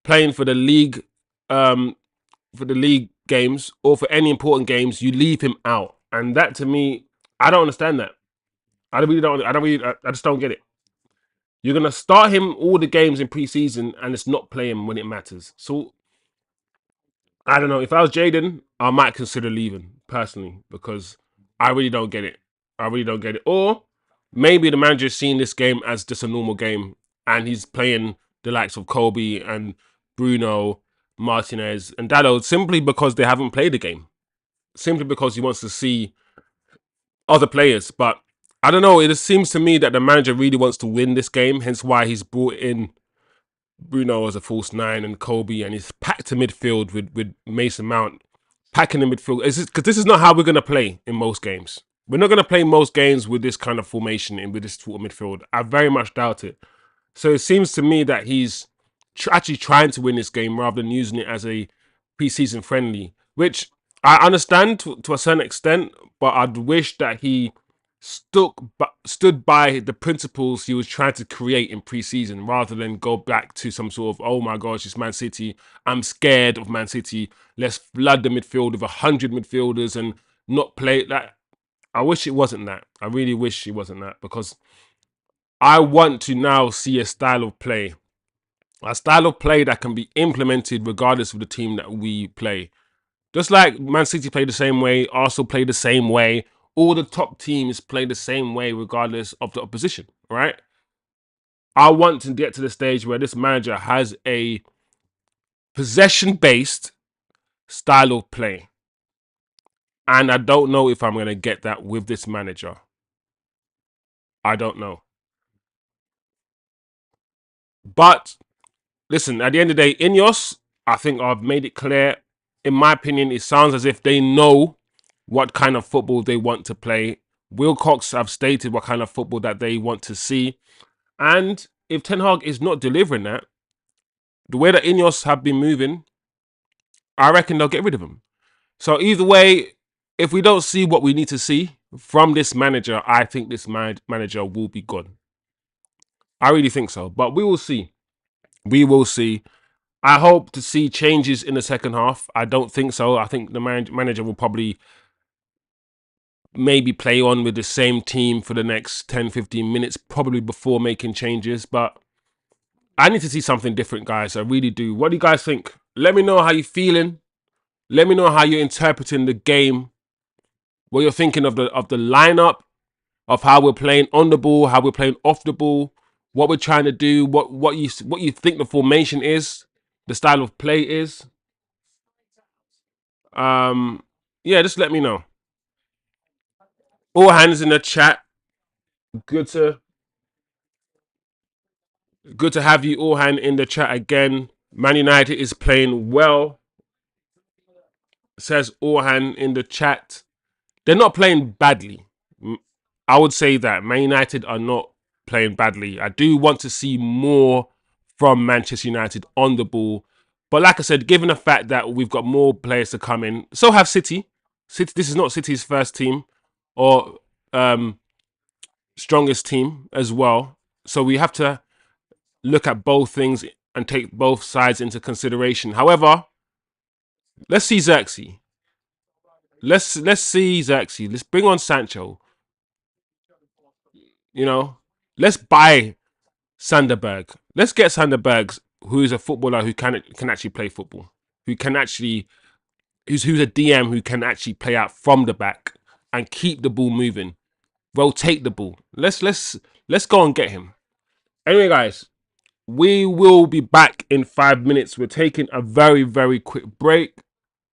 um, for the league games or for any important games, you leave him out. And that to me, I don't understand that. I just don't get it. You're gonna start him all the games in preseason and it's not play him when it matters. So I don't know. If I was Jaden, I might consider leaving personally because I really don't get it. I really don't get it. Or maybe the manager's seeing this game as just a normal game and he's playing the likes of Kobe and Bruno, Martinez, and Dalot simply because they haven't played the game. Simply because he wants to see other players. But I don't know. It just seems to me that the manager really wants to win this game, hence why he's brought in Bruno as a false nine and Kobe, and he's packed to midfield with Mason Mount packing the midfield. Because this is not how we're going to play in most games. We're not going to play most games with this kind of formation and with this sort of midfield. I very much doubt it. So it seems to me that he's actually trying to win this game rather than using it as a preseason friendly, which I understand to a certain extent, but I'd wish that he stood by the principles he was trying to create in preseason rather than go back to some sort of, oh my gosh, it's Man City. I'm scared of Man City. Let's flood the midfield with 100 midfielders and not play that. I wish it wasn't that. I really wish it wasn't that because I want to now see a style of play that can be implemented regardless of the team that we play. Just like Man City play the same way, Arsenal play the same way, all the top teams play the same way regardless of the opposition, right? I want to get to the stage where this manager has a possession-based style of play. And I don't know if I'm going to get that with this manager. I don't know. But listen, at the end of the day, Ineos, I think I've made it clear. In my opinion, it sounds as if they know what kind of football they want to play. Wilcox have stated what kind of football that they want to see. And if Ten Hag is not delivering that, the way that Ineos have been moving, I reckon they'll get rid of him. So either way, if we don't see what we need to see from this manager, I think this manager will be gone. I really think so. But we will see. We will see. I hope to see changes in the second half. I don't think so. I think the manager will probably maybe play on with the same team for the next 10-15 minutes, probably before making changes. But I need to see something different, guys. I really do. What do you guys think? Let me know how you're feeling. Let me know how you're interpreting the game. What you're thinking of the lineup, of how we're playing on the ball, how we're playing off the ball, what we're trying to do, what you think the formation is, the style of play is. Yeah, just let me know. All hands in the chat. Good to have you all hand in the chat again. Man United is playing well. Says Orhan in the chat. They're not playing badly. I would say that Man United are not playing badly. I do want to see more from Manchester United on the ball. But like I said, given the fact that we've got more players to come in, so have City. This is not City's first team or strongest team as well. So we have to look at both things and take both sides into consideration. However, let's see zirkzee. Let's see zirkzee. Let's bring on Sancho. You know, let's buy Sanderberg. Let's get Sanderberg, who is a footballer who can actually play football, who can actually who's a DM who can actually play out from the back and keep the ball moving, rotate the ball. Let's go and get him. Anyway, guys, we will be back in 5 minutes. We're taking a very quick break,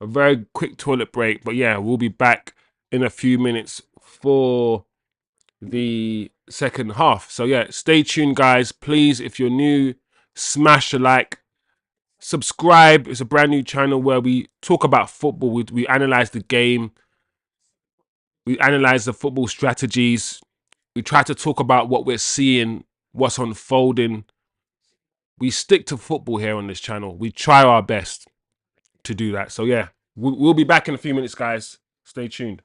a very quick toilet break. But yeah, we'll be back in a few minutes for the second half. So yeah, stay tuned, guys. Please, if you're new, smash a like, subscribe. It's a brand new channel where we talk about football. We analyze the game. We analyze the football strategies. We try to talk about what we're seeing, what's unfolding. We stick to football here on this channel. We try our best to do that. So yeah, we'll be back in a few minutes, guys. Stay tuned.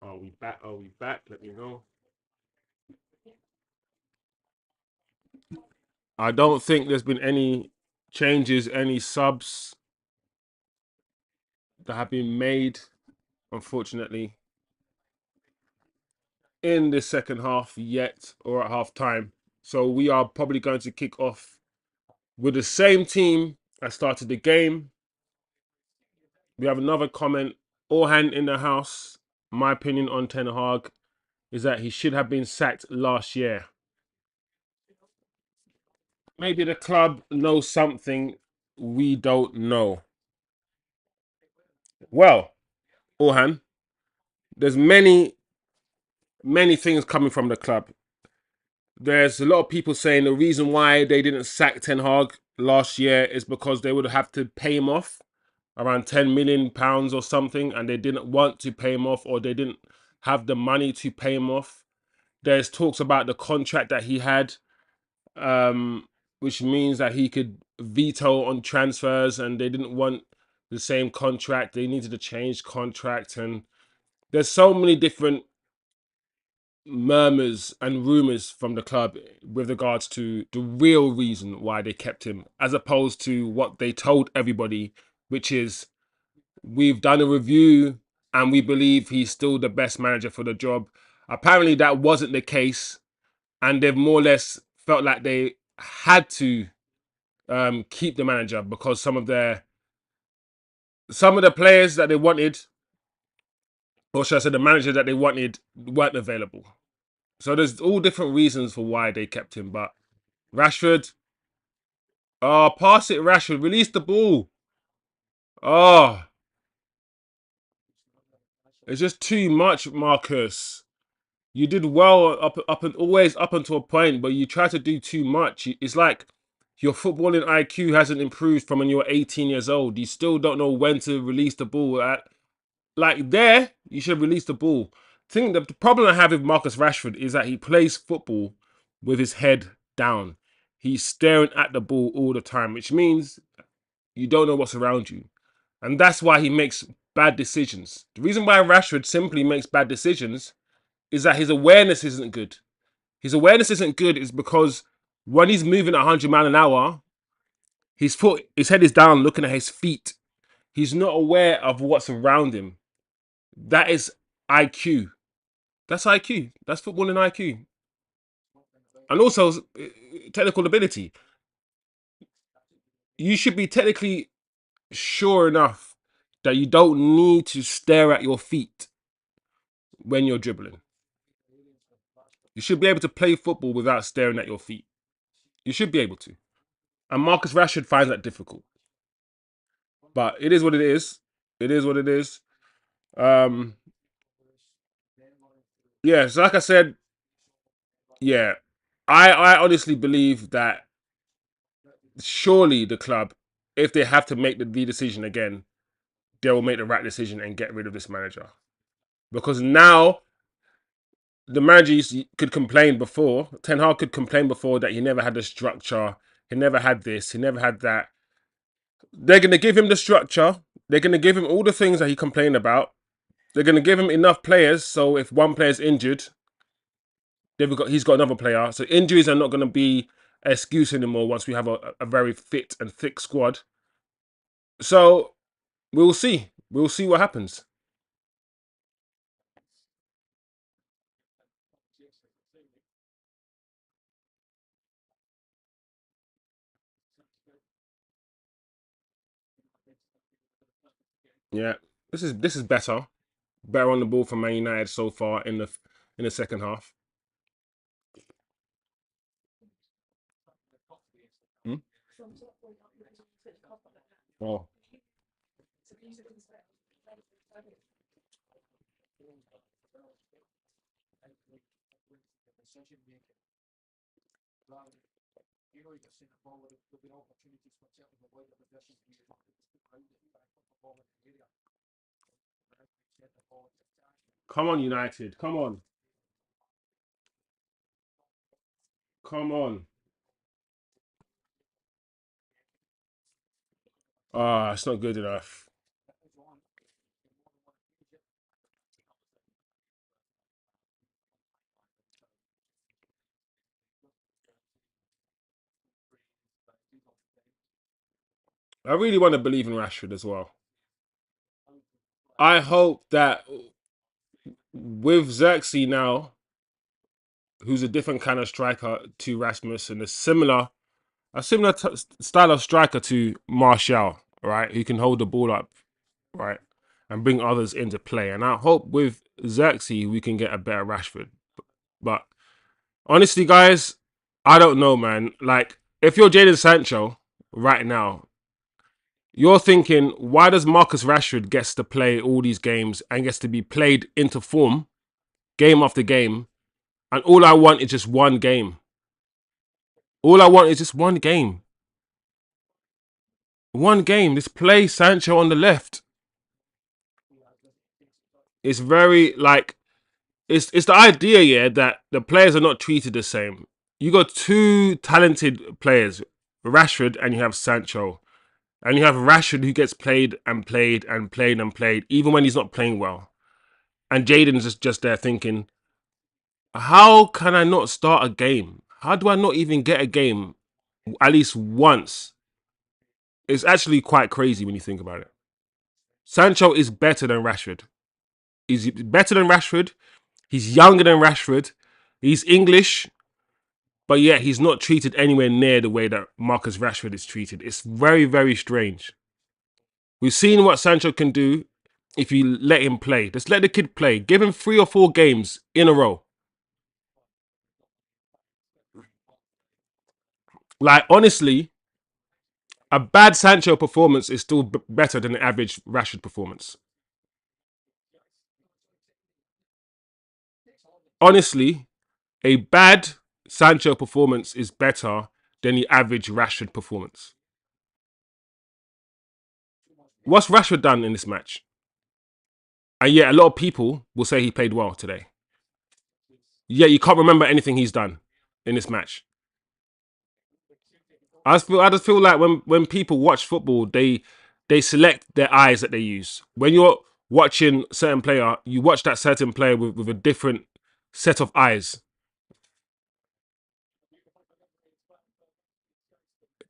Are we back? Are we back? Let me know. I don't think there's been any changes, any subs that have been made, unfortunately, in the second half yet or at half time. So we are probably going to kick off with the same team that started the game. We have another comment. Orhan in the house. My opinion on Ten Hag is that he should have been sacked last year. Maybe the club knows something we don't know. Well, Orhan, there's many things coming from the club. There's a lot of people saying the reason why they didn't sack Ten Hag last year is because they would have to pay him off around £10 million or something, and they didn't want to pay him off, or they didn't have the money to pay him off. There's talks about the contract that he had, which means that he could veto on transfers, and they didn't want the same contract. They needed to change contract, and there's so many different murmurs and rumors from the club with regards to the real reason why they kept him, as opposed to what they told everybody, which is we've done a review and we believe he's still the best manager for the job. Apparently that wasn't the case, and they've more or less felt like they had to keep the manager because some of the players that they wanted, or should I say the manager that they wanted, weren't available. So there's all different reasons for why they kept him. But Rashford, oh, pass it, Rashford, release the ball. Oh, it's just too much, Marcus. You did well up and always up until a point, but you try to do too much. It's like your footballing IQ hasn't improved from when you were 18 years old. You still don't know when to release the ball. Like there, you should release the ball. I think the problem I have with Marcus Rashford is that he plays football with his head down. He's staring at the ball all the time, which means you don't know what's around you. And that's why he makes bad decisions. The reason why Rashford simply makes bad decisions is that his awareness isn't good. His awareness isn't good is because when he's moving at 100 miles an hour, his head is down looking at his feet. He's not aware of what's around him. That is IQ. That's IQ. That's footballing IQ. And also technical ability. You should be technically sure enough that you don't need to stare at your feet when you're dribbling. You should be able to play football without staring at your feet. You should be able to. And Marcus Rashford finds that difficult. But it is what it is. It is what it is. Um, yeah, so like I said, yeah, I honestly believe that surely the club, if they have to make the decision again, they will make the right decision and get rid of this manager. Because now the manager could complain before, Ten Hag could complain before that he never had the structure, he never had this, he never had that. They're going to give him the structure, they're going to give him all the things that he complained about, they're going to give him enough players, so if one player's injured, he's got another player. So injuries are not going to be an excuse anymore once we have a very fit and thick squad. So we'll see. We'll see what happens. Yeah, this is better. Better on the ball for Man United so far in the second half. Hmm? Oh, come on, United. Come on. Come on. Ah, it's not good enough. I really want to believe in Rashford as well. I hope that with Zirkzee now, who's a different kind of striker to Rasmus and a similar style of striker to Martial, right? Who can hold the ball up, right, and bring others into play. And I hope with Zirkzee we can get a better Rashford. But honestly, guys, I don't know, man. Like, if you're Jadon Sancho right now, you're thinking, why does Marcus Rashford gets to play all these games and gets to be played into form game after game, and all I want is just one game. All I want is just one game. One game. Just play Sancho on the left. It's very like it's the idea, yeah, that the players are not treated the same. You got two talented players, Rashford and you have Sancho. And you have Rashford who gets played and played and played and played, even when he's not playing well. And Jaden's just there thinking, how can I not start a game? How do I not even get a game at least once? It's actually quite crazy when you think about it. Sancho is better than Rashford. He's better than Rashford. He's younger than Rashford. He's English, but yet he's not treated anywhere near the way that Marcus Rashford is treated. It's very, very strange. We've seen what Sancho can do if you let him play. Just let the kid play. Give him 3 or 4 games in a row. Like, honestly, a bad Sancho performance is still better than an average Rashford performance. Honestly, a bad Sancho performance is better than the average Rashford performance. What's Rashford done in this match? And yet, a lot of people will say he played well today. Yet, you can't remember anything he's done in this match. I just feel like when people watch football, they select their eyes that they use. When you're watching a certain player, you watch that certain player with a different set of eyes.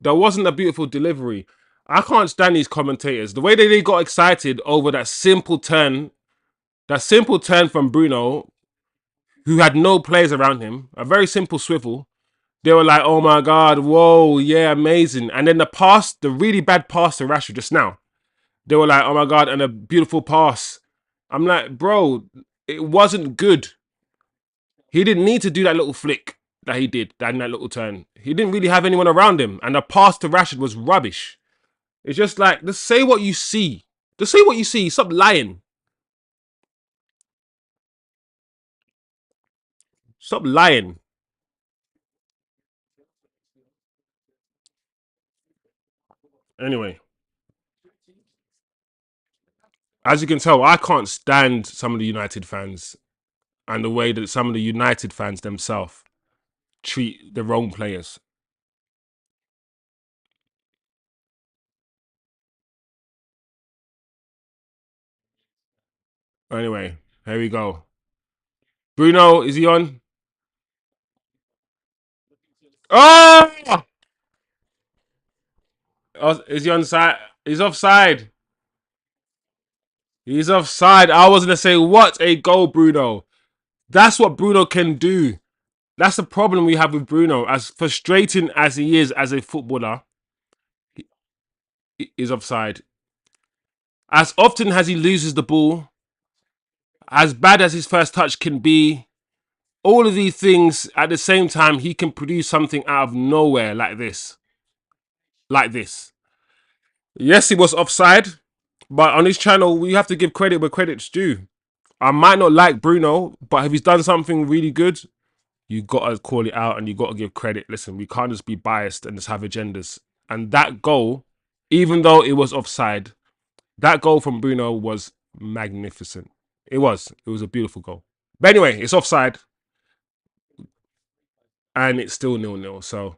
There wasn't a beautiful delivery. I can't stand these commentators. The way that they got excited over that simple turn from Bruno, who had no players around him, a very simple swivel. They were like, "Oh my god, whoa, yeah, amazing!" And then the pass, the really bad pass to Rashford just now. They were like, "Oh my god," and a beautiful pass. I'm like, bro, it wasn't good. He didn't need to do that little flick that he did, that little turn. He didn't really have anyone around him, and the pass to Rashford was rubbish. It's just like, just say what you see. Just say what you see. Stop lying. Stop lying. Anyway, as you can tell, I can't stand some of the United fans and the way that some of the United fans themselves treat the wrong players. Anyway, here we go. Bruno, is he on? Oh! Oh, is he on side? He's offside. He's offside. I was going to say, what a goal, Bruno. That's what Bruno can do. That's the problem we have with Bruno. As frustrating as he is as a footballer, he is offside. As often as he loses the ball, as bad as his first touch can be, all of these things at the same time, he can produce something out of nowhere like this. Like this. Yes, he was offside, but on his channel, we have to give credit where credit's due. I might not like Bruno, but if he's done something really good, you gotta call it out and you gotta give credit. Listen, we can't just be biased and just have agendas. And that goal, even though it was offside, that goal from Bruno was magnificent. It was. It was a beautiful goal. But anyway, it's offside and it's still 0-0. So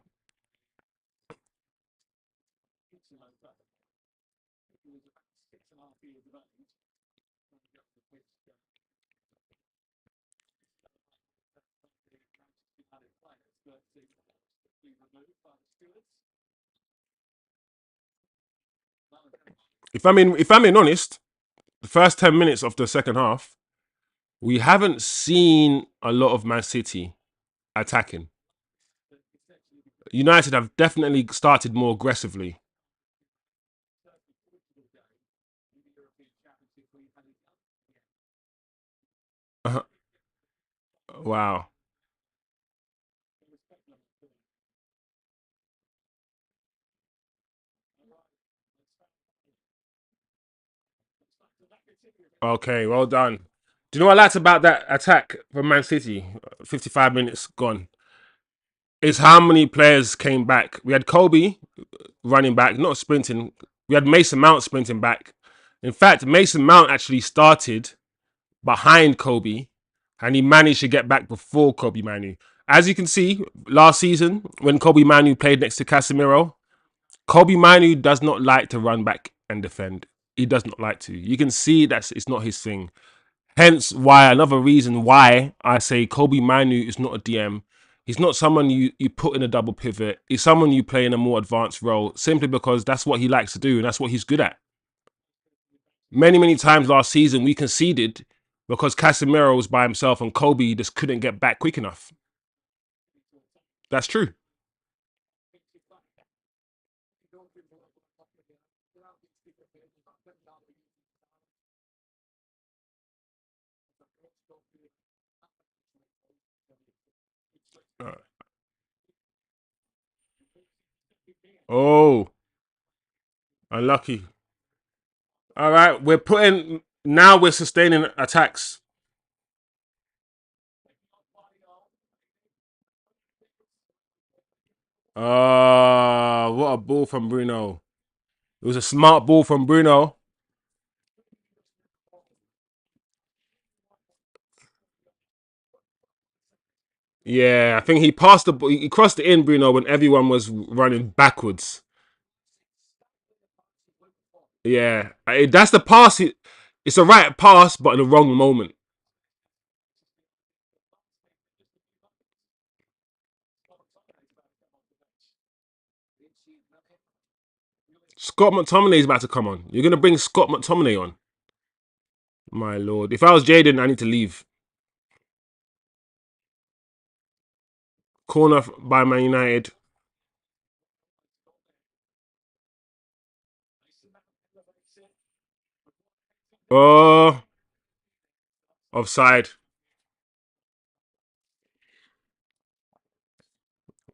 If I'm being honest, the first 10 minutes of the second half, we haven't seen a lot of Man City attacking. United have definitely started more aggressively. Uh, wow. Okay, well done. Do you know what I liked about that attack from Man City? 55 minutes gone. Is how many players came back. We had Kobe running back, not sprinting. We had Mason Mount sprinting back. In fact, Mason Mount actually started behind Kobe and he managed to get back before Kobe Manu. As you can see, last season, when Kobe Manu played next to Casemiro, Kobe Manu does not like to run back and defend. He does not like to. You can see that it's not his thing. Hence why another reason why I say Kobe Manu is not a DM. He's not someone you put in a double pivot. He's someone you play in a more advanced role simply because that's what he likes to do and that's what he's good at. Many times last season we conceded because Casemiro was by himself and Kobe just couldn't get back quick enough. That's true. Uh, oh, unlucky. All right, we're sustaining attacks. What a ball from Bruno. It was a smart ball from Bruno. Yeah, I think he passed the ball. He crossed it in, Bruno, when everyone was running backwards. Yeah, that's the pass. It's a right pass, but in the wrong moment. Scott McTominay is about to come on. You're gonna bring Scott McTominay on, my lord. If I was Jaden, I need to leave. Corner by Man United. Oh, offside.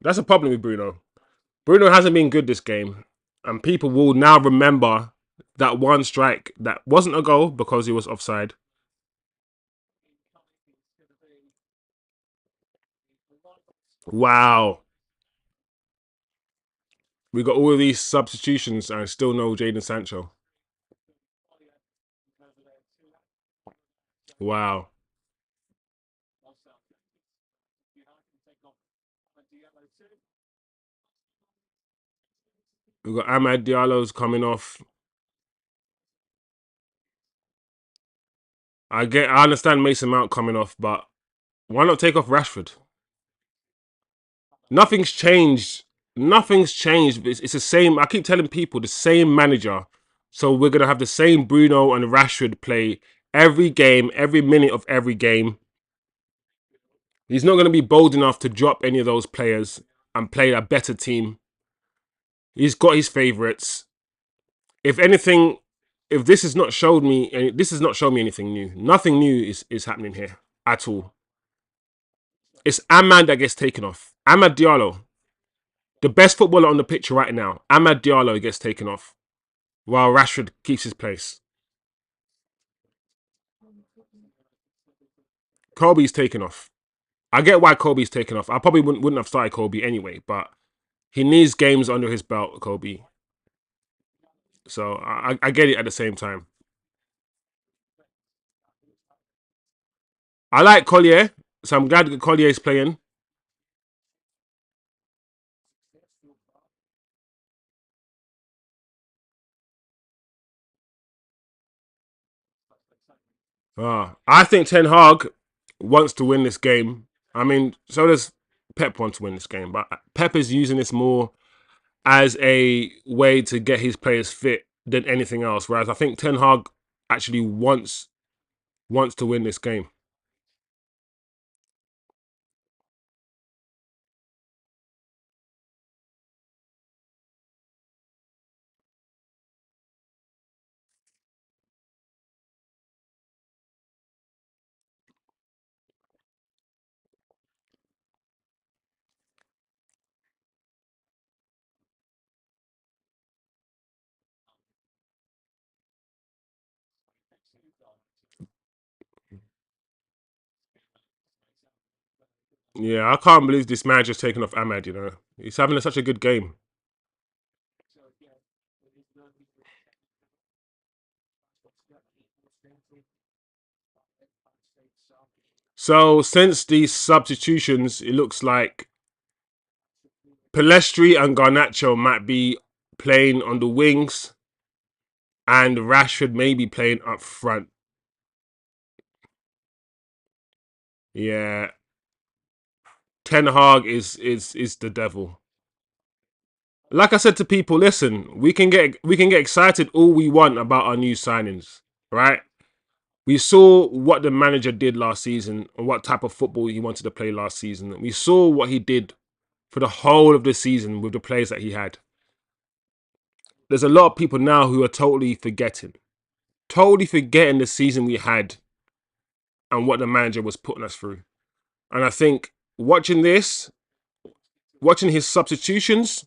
That's a problem with Bruno. Bruno hasn't been good this game, and people will now remember that one strike that wasn't a goal because he was offside. Wow. We got all of these substitutions and still no Jaden Sancho. Wow. We got Ahmad Diallo's coming off. I understand Mason Mount coming off, but why not take off Rashford? Nothing's changed. Nothing's changed. It's the same. I keep telling people the same manager. So we're gonna have the same Bruno and Rashford play every game, every minute of every game. He's not gonna be bold enough to drop any of those players and play a better team. He's got his favourites. If anything, if this has not showed me, this has not shown me anything new. Nothing new is happening here at all. It's Ahmad that gets taken off. Ahmad Diallo, the best footballer on the pitch right now. Ahmad Diallo gets taken off while Rashford keeps his place. Kobe's taken off. I get why Kobe's taken off. I probably wouldn't have started Kobe anyway, but he needs games under his belt, Kobe. So I get it at the same time. I like Collier, so I'm glad that Collier's playing. I think Ten Hag wants to win this game. I mean, so does Pep want to win this game, but Pep is using this more as a way to get his players fit than anything else. Whereas I think Ten Hag actually wants to win this game. Yeah, I can't believe this manager's taken off Ahmad, you know. He's having such a good game. So since these substitutions, it looks like Pelestri and Garnacho might be playing on the wings, and Rashford may be playing up front. Yeah, Ten Hag is the devil. Like I said to people, listen, we can get excited all we want about our new signings, right? We saw what the manager did last season and what type of football he wanted to play last season. We saw what he did for the whole of the season with the players that he had. There's a lot of people now who are totally forgetting the season we had and what the manager was putting us through. And I think watching this, watching his substitutions,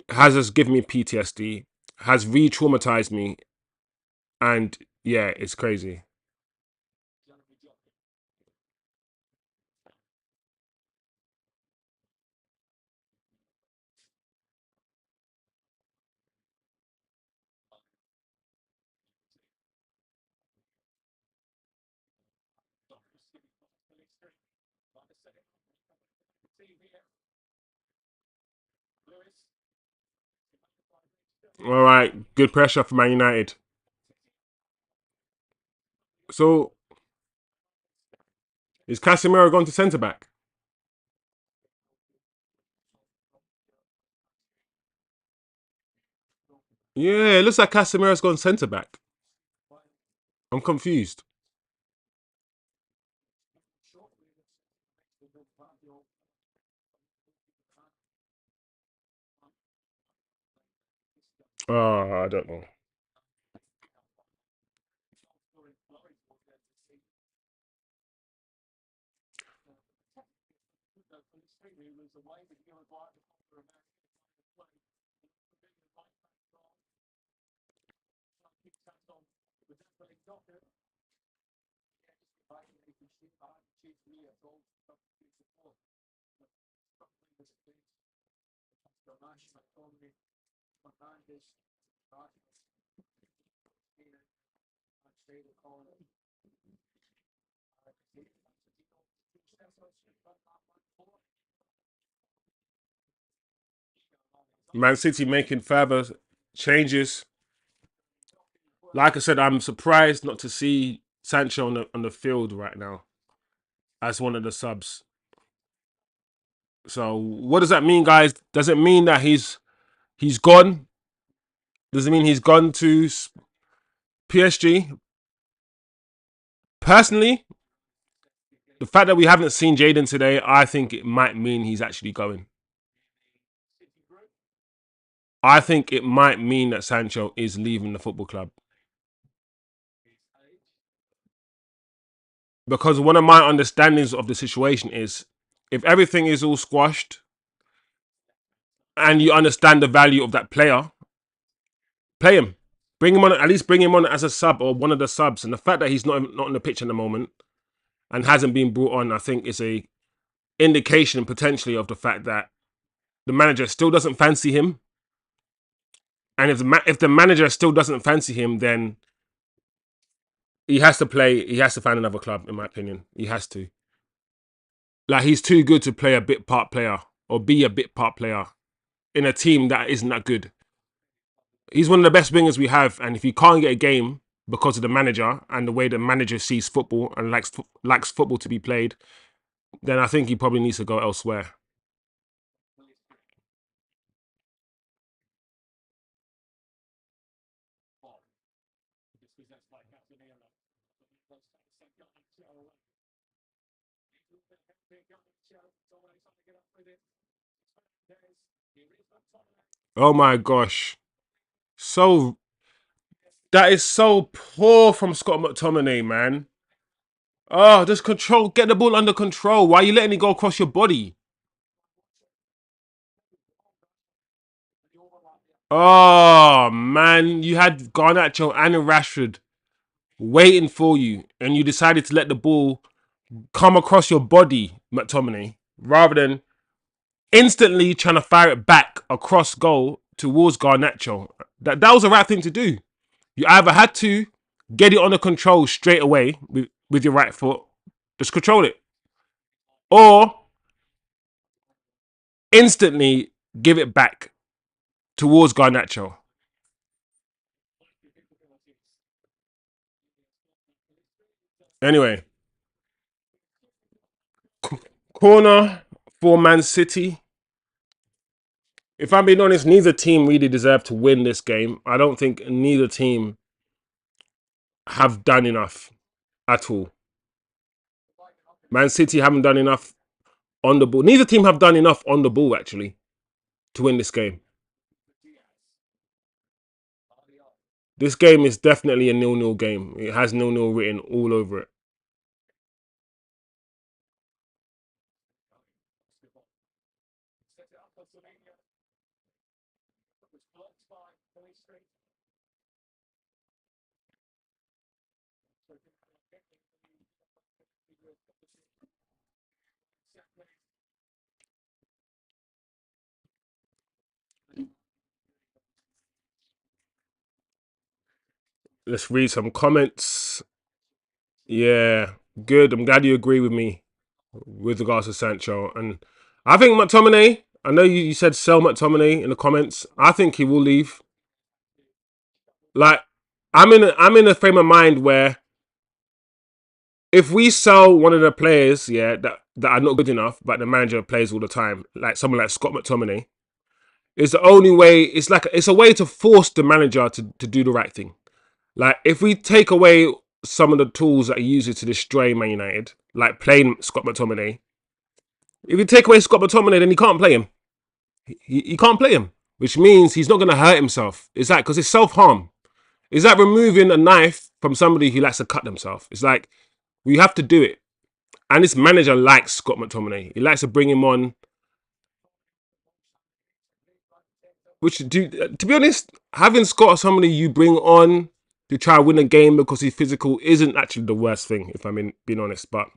has just given me PTSD, has re-traumatized me, and yeah, it's crazy. All right, good pressure for Man United. So is Casemiro going to centre back? Yeah, it looks like Casemiro's gone centre back. I'm confused. Oh, I don't know. Man City making further changes. Like I said, I'm surprised not to see Sancho on the field right now as one of the subs. So what does that mean, guys? Does it mean that he's gone? Does it mean he's gone to PSG? Personally, the fact that we haven't seen Jaden today, I think it might mean he's actually going. I think it might mean that Sancho is leaving the football club. Because one of my understandings of the situation is if everything is all squashed and you understand the value of that player, play him. Bring him on, at least bring him on as a sub or one of the subs. And the fact that he's not on the pitch at the moment and hasn't been brought on, I think is a indication potentially of the fact that the manager still doesn't fancy him. And if the manager still doesn't fancy him, then he has to play. He has to find another club, in my opinion. He has to. Like he's too good to play a bit part player or be a bit part player in a team that isn't that good. He's one of the best wingers we have, and if he can't get a game because of the manager and the way the manager sees football and likes football to be played, then I think he probably needs to go elsewhere. Oh my gosh. So that is so poor from Scott McTominay, man. Oh, just control, get the ball under control. Why are you letting it go across your body? Oh man, you had Garnacho and Rashford waiting for you, and you decided to let the ball come across your body, McTominay, rather than instantly trying to fire it back across goal towards Garnacho. That was the right thing to do. You either had to get it under control straight away with your right foot, just control it, or instantly give it back towards Garnacho. Anyway, corner for Man City. If I'm being honest, neither team really deserved to win this game. I don't think neither team have done enough at all. Man City haven't done enough on the ball. Neither team have done enough on the ball, actually, to win this game. This game is definitely a 0-0 game. It has 0-0 written all over it. Let's read some comments. Yeah, good. I'm glad you agree with me with regards to Sancho. And I think McTominay, I know you said sell McTominay in the comments. I think he will leave. Like, I'm in a frame of mind where if we sell one of the players, yeah, that are not good enough, but the manager plays all the time, like someone like Scott McTominay, it's the only way. It's a way to force the manager to do the right thing. Like if we take away some of the tools that he uses to destroy Man United, like playing Scott McTominay, if you take away Scott McTominay, then you can't play him. He can't play him, which means he's not going to hurt himself. It's like because it's self harm. It's like removing a knife from somebody who likes to cut themselves. It's like we have to do it. And this manager likes Scott McTominay. He likes to bring him on. To be honest, having Scott as somebody you bring on to try to win a game because he's physical isn't actually the worst thing, if I'm being honest. But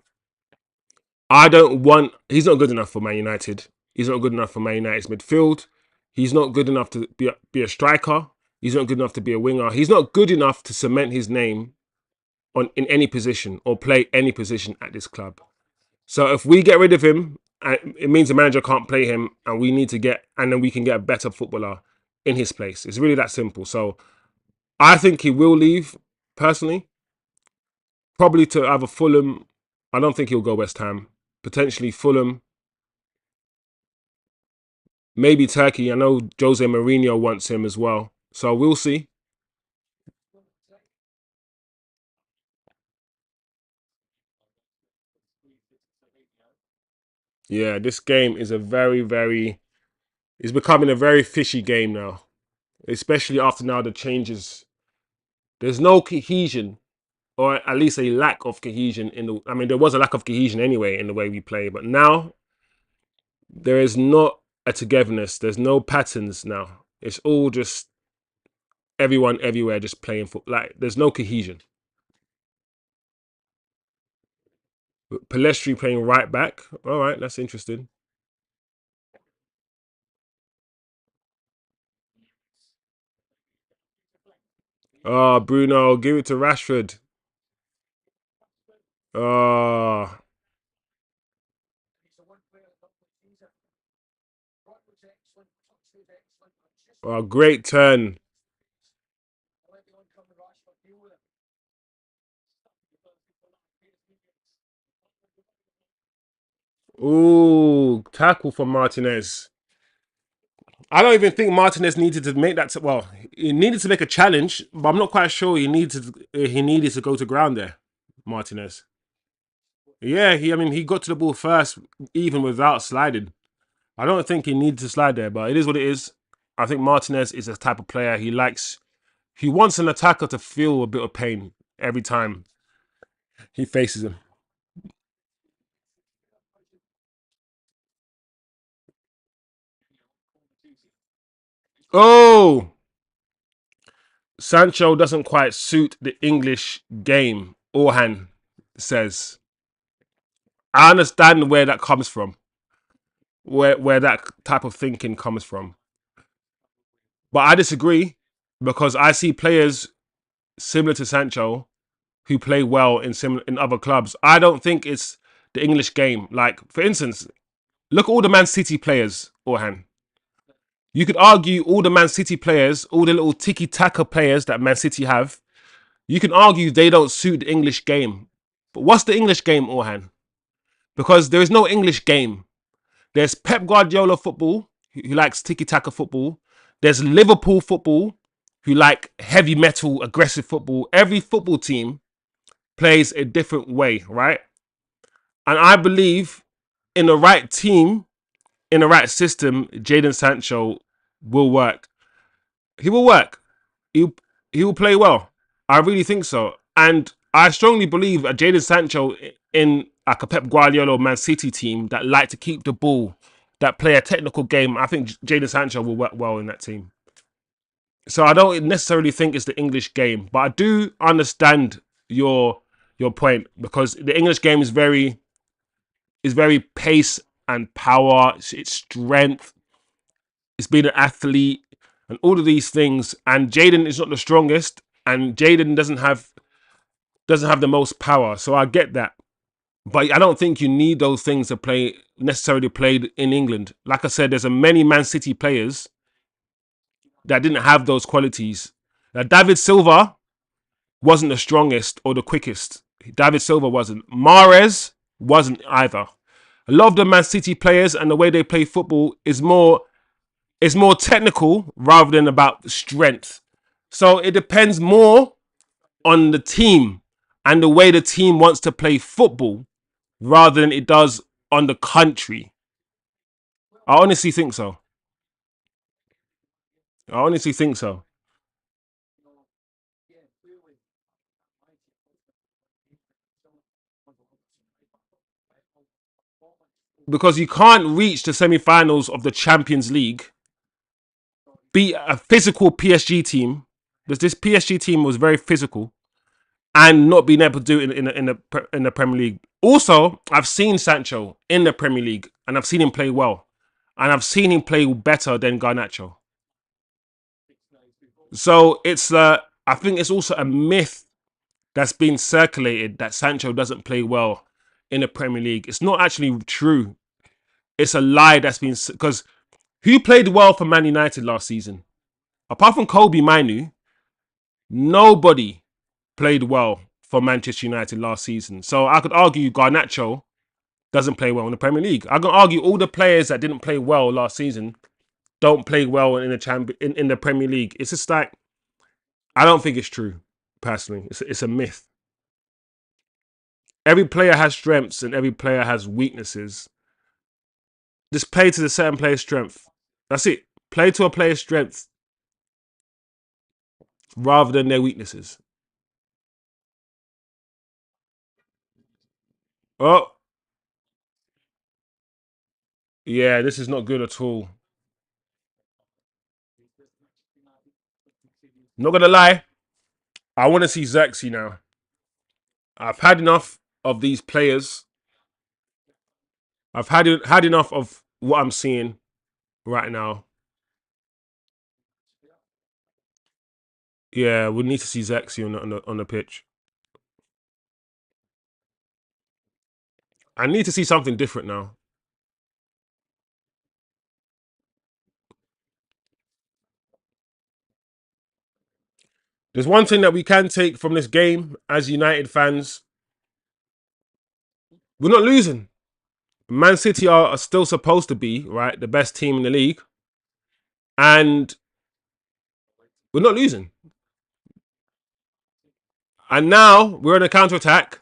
I don't want. He's not good enough for Man United. He's not good enough for Man United's midfield. He's not good enough to be a striker. He's not good enough to be a winger. He's not good enough to cement his name in any position or play any position at this club. So if we get rid of him, it means the manager can't play him, and we need to and then we can get a better footballer in his place. It's really that simple. So I think he will leave personally, probably to either Fulham. I don't think he'll go West Ham. Potentially Fulham, maybe Turkey. I know Jose Mourinho wants him as well. So we'll see. Yeah, this game is it's becoming a very fishy game now, especially after now the changes. There's no cohesion, or at least a lack of cohesion in the. I mean, there was a lack of cohesion anyway in the way we play, but now there is not a togetherness. There's no patterns now. It's all just everyone everywhere just playing for. Like there's no cohesion. Palestri playing right back. All right, that's interesting. Oh, Bruno, give it to Rashford. Oh, oh great turn. Ooh, tackle from Martinez. I don't even think Martinez needed to make that. Well, he needed to make a challenge, but I'm not quite sure he needed to go to ground there, Martinez. Yeah, I mean, he got to the ball first, even without sliding. I don't think he needs to slide there, but it is what it is. I think Martinez is a type of player he wants an attacker to feel a bit of pain every time he faces him. Oh, Sancho doesn't quite suit the English game, Orhan says. I understand where that comes from, where that type of thinking comes from. But I disagree because I see players similar to Sancho who play well in other clubs. I don't think it's the English game. Like, for instance, look at all the Man City players, Orhan. You could argue all the Man City players, all the little tiki-taka players that Man City have, you can argue they don't suit the English game. But what's the English game, Orhan? Because there is no English game. There's Pep Guardiola football, who likes tiki-taka football. There's Liverpool football, who like heavy metal, aggressive football. Every football team plays a different way, right? And I believe in the right team, in the right system, Jadon Sancho will work. He will work. He he will play well. I really think so. And I strongly believe that Jadon Sancho in like a Pep Guardiola Man City team that like to keep the ball, that play a technical game, I think Jadon Sancho will work well in that team. So I don't necessarily think it's the English game, but I do understand your point because the English game is very pace and power, it's strength, it's being an athlete, and all of these things. And Jadon is not the strongest, and Jadon doesn't have the most power. So I get that, but I don't think you need those things to play necessarily played in England. Like I said, there's a many Man City players that didn't have those qualities. Now, David Silva wasn't the strongest or the quickest. David Silva wasn't. Mahrez wasn't either. A lot of the Man City players and the way they play football is more technical rather than about strength. So it depends more on the team and the way the team wants to play football rather than it does on the country. I honestly think so. I honestly think so. Because you can't reach the semi-finals of the Champions League, beat a physical PSG team. This PSG team was very physical, and not being able to do it in the Premier League. Also, I've seen Sancho in the Premier League, and I've seen him play well, and I've seen him play better than Garnacho. So I think it's also a myth that's been circulated that Sancho doesn't play well in the Premier League. It's not actually true. It's a lie that's been because who played well for Man United last season? Apart from Kobe Minu, nobody played well for Manchester United last season. So I could argue Garnacho doesn't play well in the Premier League. I can argue all the players that didn't play well last season don't play well in the Premier League. It's just like I don't think it's true. Personally, it's a myth. Every player has strengths and every player has weaknesses. Just play to the certain player's strength. That's it. Play to a player's strength rather than their weaknesses. Oh, yeah, this is not good at all. Not gonna lie, I want to see Zirkzee now. I've had enough of these players. I've had enough of what I'm seeing right now. Yeah, we need to see Zirkzee on the pitch. I need to see something different now. There's one thing that we can take from this game as United fans. We're not losing. Man City are still supposed to be, right, the best team in the league. And we're not losing. And now we're on a counter attack.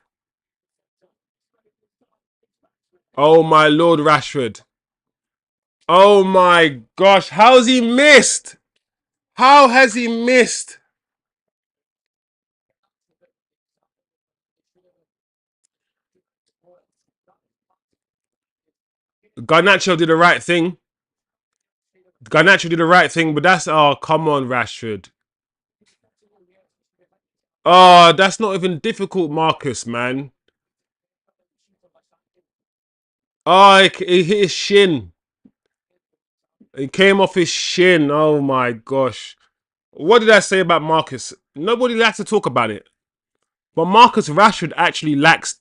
Oh my Lord, Rashford. Oh my gosh, how's he missed? How has he missed? Garnacho did the right thing. Garnacho did the right thing, but that's, oh, come on, Rashford. Oh, that's not even difficult, Marcus, man. Oh, he hit his shin. It came off his shin. Oh my gosh. What did I say about Marcus? Nobody likes to talk about it. But Marcus Rashford actually lacks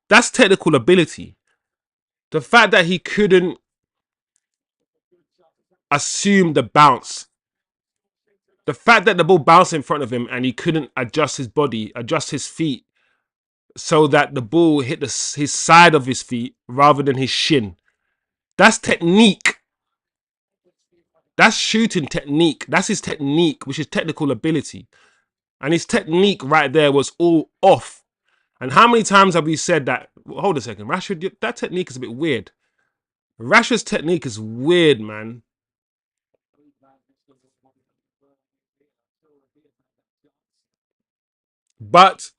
that's technical ability. The fact that he couldn't assume the bounce. The fact that the ball bounced in front of him and he couldn't adjust his body, adjust his feet so that the ball hit his side of his feet rather than his shin. That's technique. That's shooting technique. That's his technique, which is technical ability. And his technique right there was all off. And how many times have we said that? Hold a second, Rashford, that technique is a bit weird. Rashford's technique is weird, man. But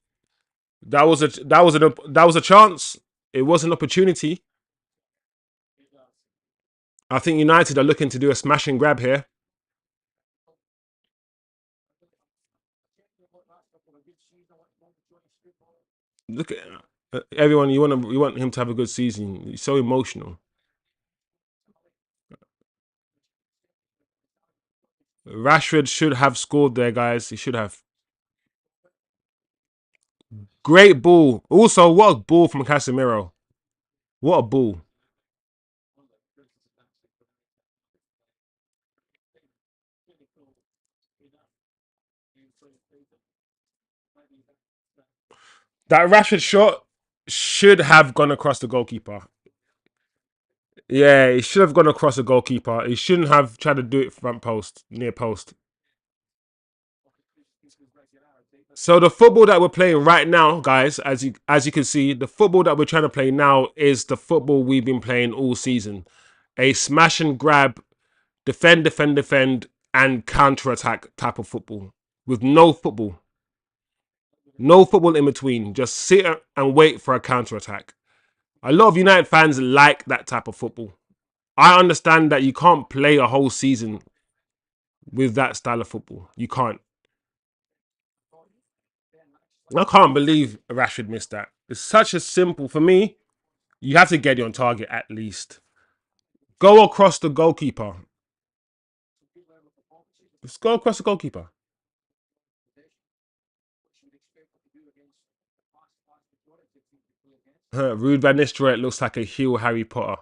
that was a chance. It was an opportunity. I think United are looking to do a smash and grab here. Look at everyone. You want him to have a good season. He's so emotional. Rashford should have scored there, guys. He should have. Great ball. Also, what a ball from Casemiro. What a ball. That Rashford shot should have gone across the goalkeeper. Yeah, he should have gone across the goalkeeper. He shouldn't have tried to do it front post, near post. So the football that we're playing right now, guys, as you can see, the football that we're trying to play now is the football we've been playing all season. A smash and grab, defend, defend, defend, and counter attack type of football. With no football. No football in between. Just sit and wait for a counter attack. A lot of United fans like that type of football. I understand that you can't play a whole season with that style of football. You can't. I can't believe Rashford missed that. It's such a simple, for me, you have to get it on target at least. Go across the goalkeeper. Just go across the goalkeeper. Rude Van Nistelrooy looks like a heel Harry Potter.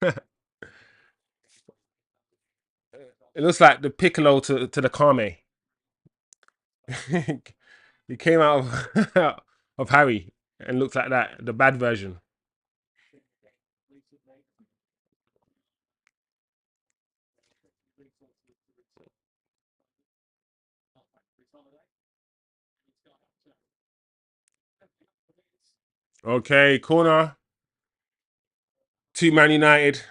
It looks like the Piccolo to the Kame. He came out of Harry and looked like that, the bad version. Okay, corner to Man United.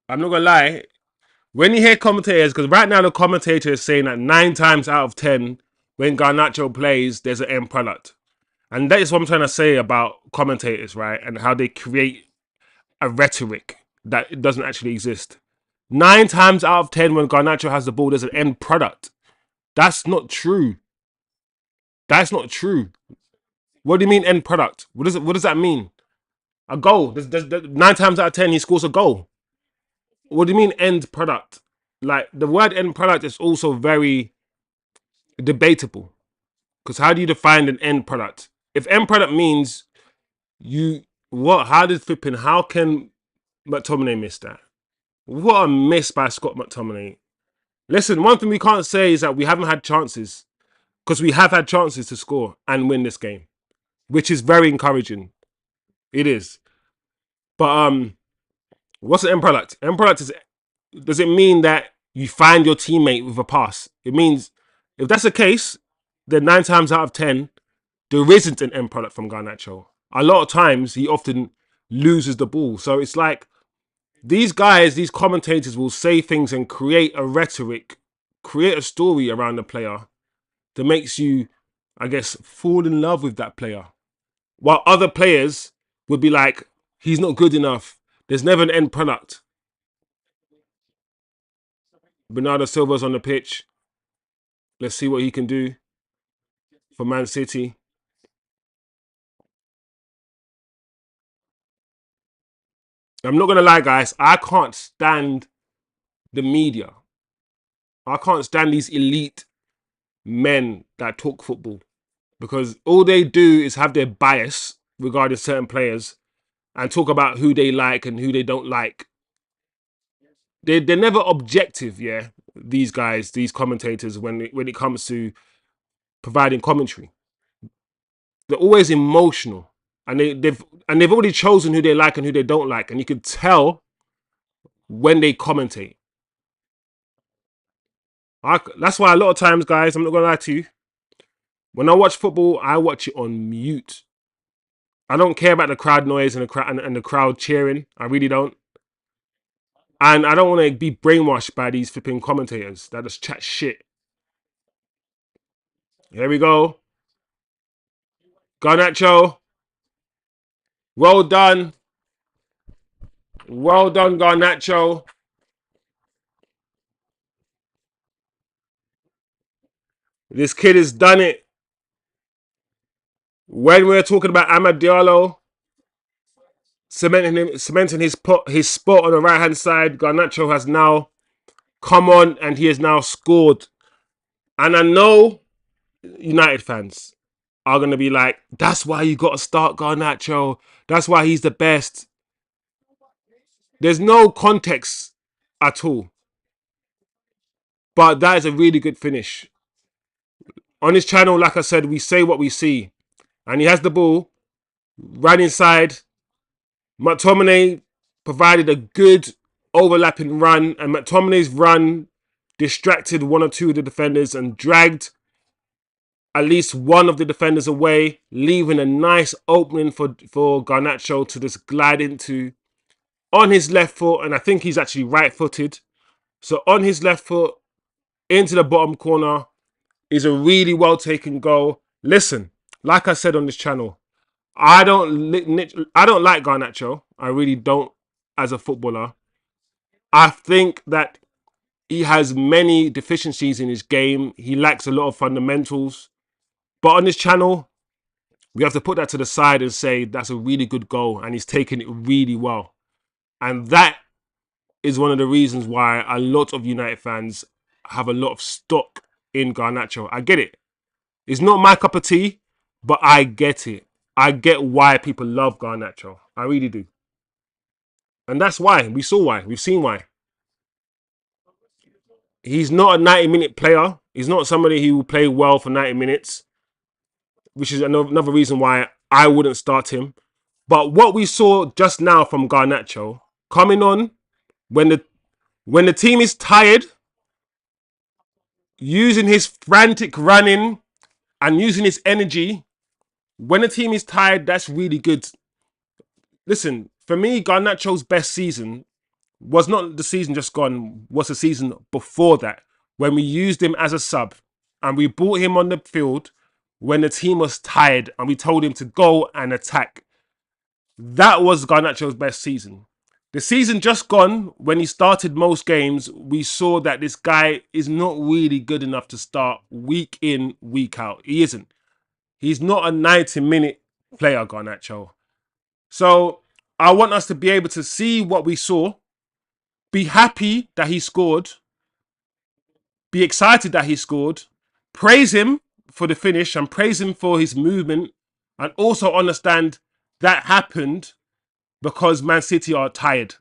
I'm not gonna lie. When you hear commentators, because right now the commentator is saying that 9 times out of 10, when Garnacho plays, there's an end product. And that is what I'm trying to say about commentators, right? And how they create a rhetoric that doesn't actually exist. 9 times out of 10, when Garnacho has the ball, there's an end product. That's not true. That's not true. What do you mean end product? What does that mean? A goal. 9 times out of 10, he scores a goal. What do you mean end product? Like the word end product is also very debatable. Because how do you define an end product? If end product means you what? How did flipping? How can McTominay miss that? What a miss by Scott McTominay. Listen, one thing we can't say is that we haven't had chances because we have had chances to score and win this game, which is very encouraging. It is. But what's the end product? End product is, does it mean that you find your teammate with a pass? It means if that's the case, then 9 times out of 10, there isn't an end product from Garnacho. A lot of times, he often loses the ball. So it's like these guys, these commentators will say things and create a rhetoric, create a story around the player that makes you, I guess, fall in love with that player. While other players would be like, he's not good enough. There's never an end product. Bernardo Silva's on the pitch. Let's see what he can do for Man City. I'm not going to lie, guys. I can't stand the media. I can't stand these elite men that talk football, because all they do is have their bias regarding certain players and talk about who they like and who they don't like. They're never objective, yeah, these guys, these commentators, when it comes to providing commentary. They're always emotional, and they've already chosen who they like and who they don't like, and you can tell when they commentate. That's why a lot of times, guys, I'm not gonna lie to you, when I watch football, I watch it on mute. I don't care about the crowd noise and the crowd cheering. I really don't. And I don't want to be brainwashed by these flipping commentators that just chat shit. Here we go. Garnacho. Well done. Well done, Garnacho. This kid has done it. When we're talking about Amad Diallo cementing his spot on the right hand side, Garnacho has now come on and he has now scored. And I know United fans are going to be like, that's why you got to start Garnacho. That's why he's the best. There's no context at all. But that is a really good finish. On his channel, like I said, we say what we see. And he has the ball, right inside. McTominay provided a good overlapping run. And McTominay's run distracted one or two of the defenders and dragged at least one of the defenders away, leaving a nice opening for Garnacho to just glide into on his left foot. And I think he's actually right-footed. So on his left foot, into the bottom corner, is a really well-taken goal. Listen, like I said on this channel, I don't like Garnacho. I really don't as a footballer. I think that he has many deficiencies in his game. He lacks a lot of fundamentals. But on this channel, we have to put that to the side and say that's a really good goal and he's taken it really well. And that is one of the reasons why a lot of United fans have a lot of stock in Garnacho. I get it. It's not my cup of tea, but I get it. I get why people love Garnacho. I really do. And that's why. We saw why. We've seen why. He's not a 90-minute player. He's not somebody who will play well for 90 minutes, which is another reason why I wouldn't start him. But what we saw just now from Garnacho, coming on when the team is tired, using his frantic running and using his energy, when the team is tired, that's really good. Listen, for me, Garnacho's best season was not the season just gone, was the season before that, when we used him as a sub and we brought him on the field when the team was tired and we told him to go and attack. That was Garnacho's best season. The season just gone, when he started most games, we saw that this guy is not really good enough to start week in, week out. He isn't. He's not a 90-minute player, Garnacho. So I want us to be able to see what we saw, be happy that he scored, be excited that he scored, praise him for the finish and praise him for his movement, and also understand that happened because Man City are tired.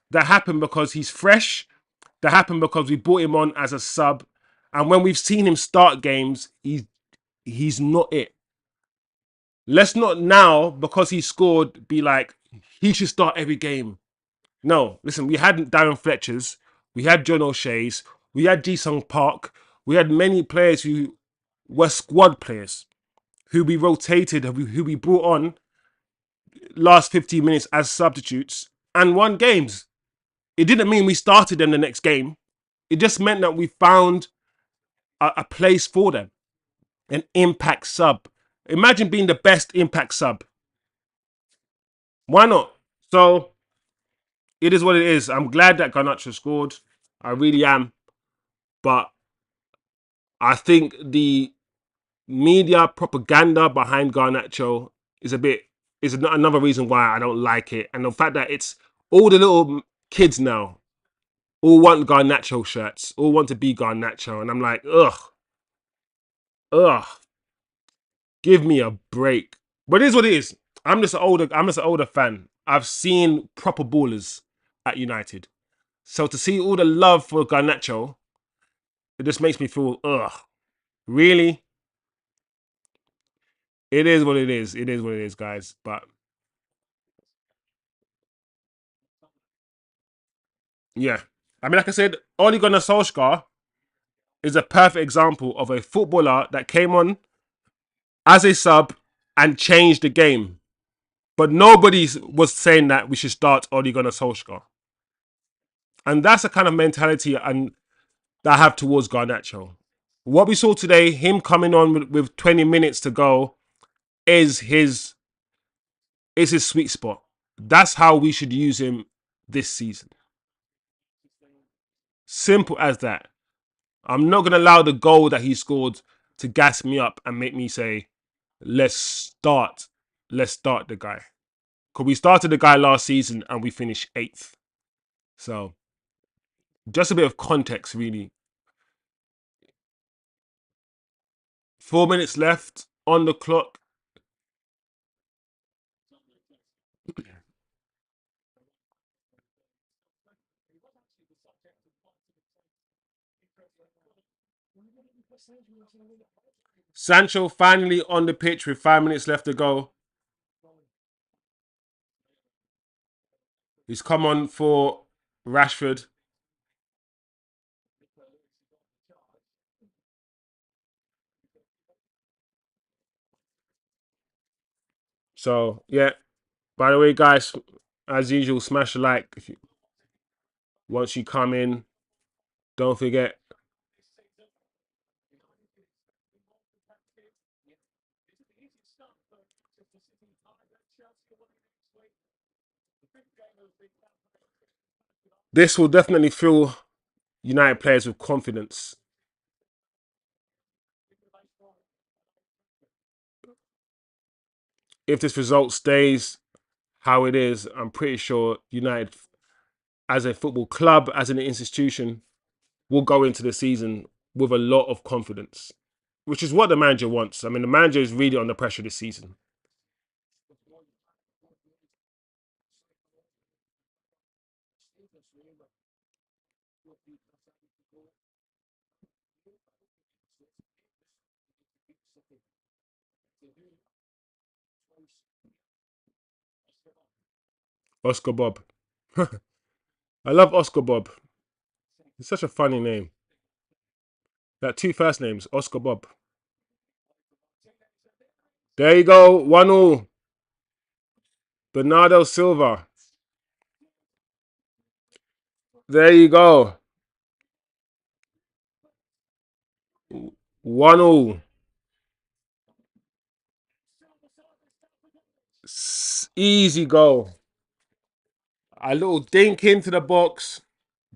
That happened because he's fresh. That happened because we brought him on as a sub. And when we've seen him start games, he's not it. Let's not now, because he scored, be like, he should start every game. No, listen, we had Darren Fletcher's, we had John O'Shea's, we had Ji-Sung Park, we had many players who were squad players who we rotated, who we brought on last 15 minutes as substitutes and won games. It didn't mean we started them the next game. It just meant that we found a place for them, an impact sub. Imagine being the best impact sub. Why not? So it is what it is. I'm glad that Garnacho scored. I really am. But I think the media propaganda behind Garnacho is another reason why I don't like it. And the fact that it's all the little kids now all want Garnacho shirts, all want to be Garnacho. And I'm like, ugh, give me a break. But it is what it is. I'm just an older fan. I've seen proper ballers at United. So to see all the love for Garnacho, it just makes me feel, ugh, really? It is what it is. It is what it is, guys. But yeah. I mean, like I said, Ole Gunnar Solskjaer is a perfect example of a footballer that came on as a sub and changed the game. But nobody was saying that we should start Ole Gunnar Solskjaer. And that's the kind of mentality that I have towards Garnacho. What we saw today, him coming on with 20 minutes to go, is his sweet spot. That's how we should use him this season. Simple as that. I'm not going to allow the goal that he scored to gas me up and make me say, let's start. Let's start the guy. Because we started the guy last season and we finished 8th. So, just a bit of context, really. 4 minutes left on the clock. Sancho finally on the pitch with 5 minutes left to go. He's come on for Rashford. So, yeah. By the way, guys, as usual, smash a like once you come in. Don't forget. This will definitely fill United players with confidence. If this result stays how it is, I'm pretty sure United, as a football club, as an institution, will go into the season with a lot of confidence, which is what the manager wants. I mean, the manager is really under pressure this season. Oscar Bob. I love Oscar Bob. It's such a funny name. That two first names, Oscar Bob. There you go, 1-1. Bernardo Silva. There you go. 1-1. Easy goal. A little dink into the box.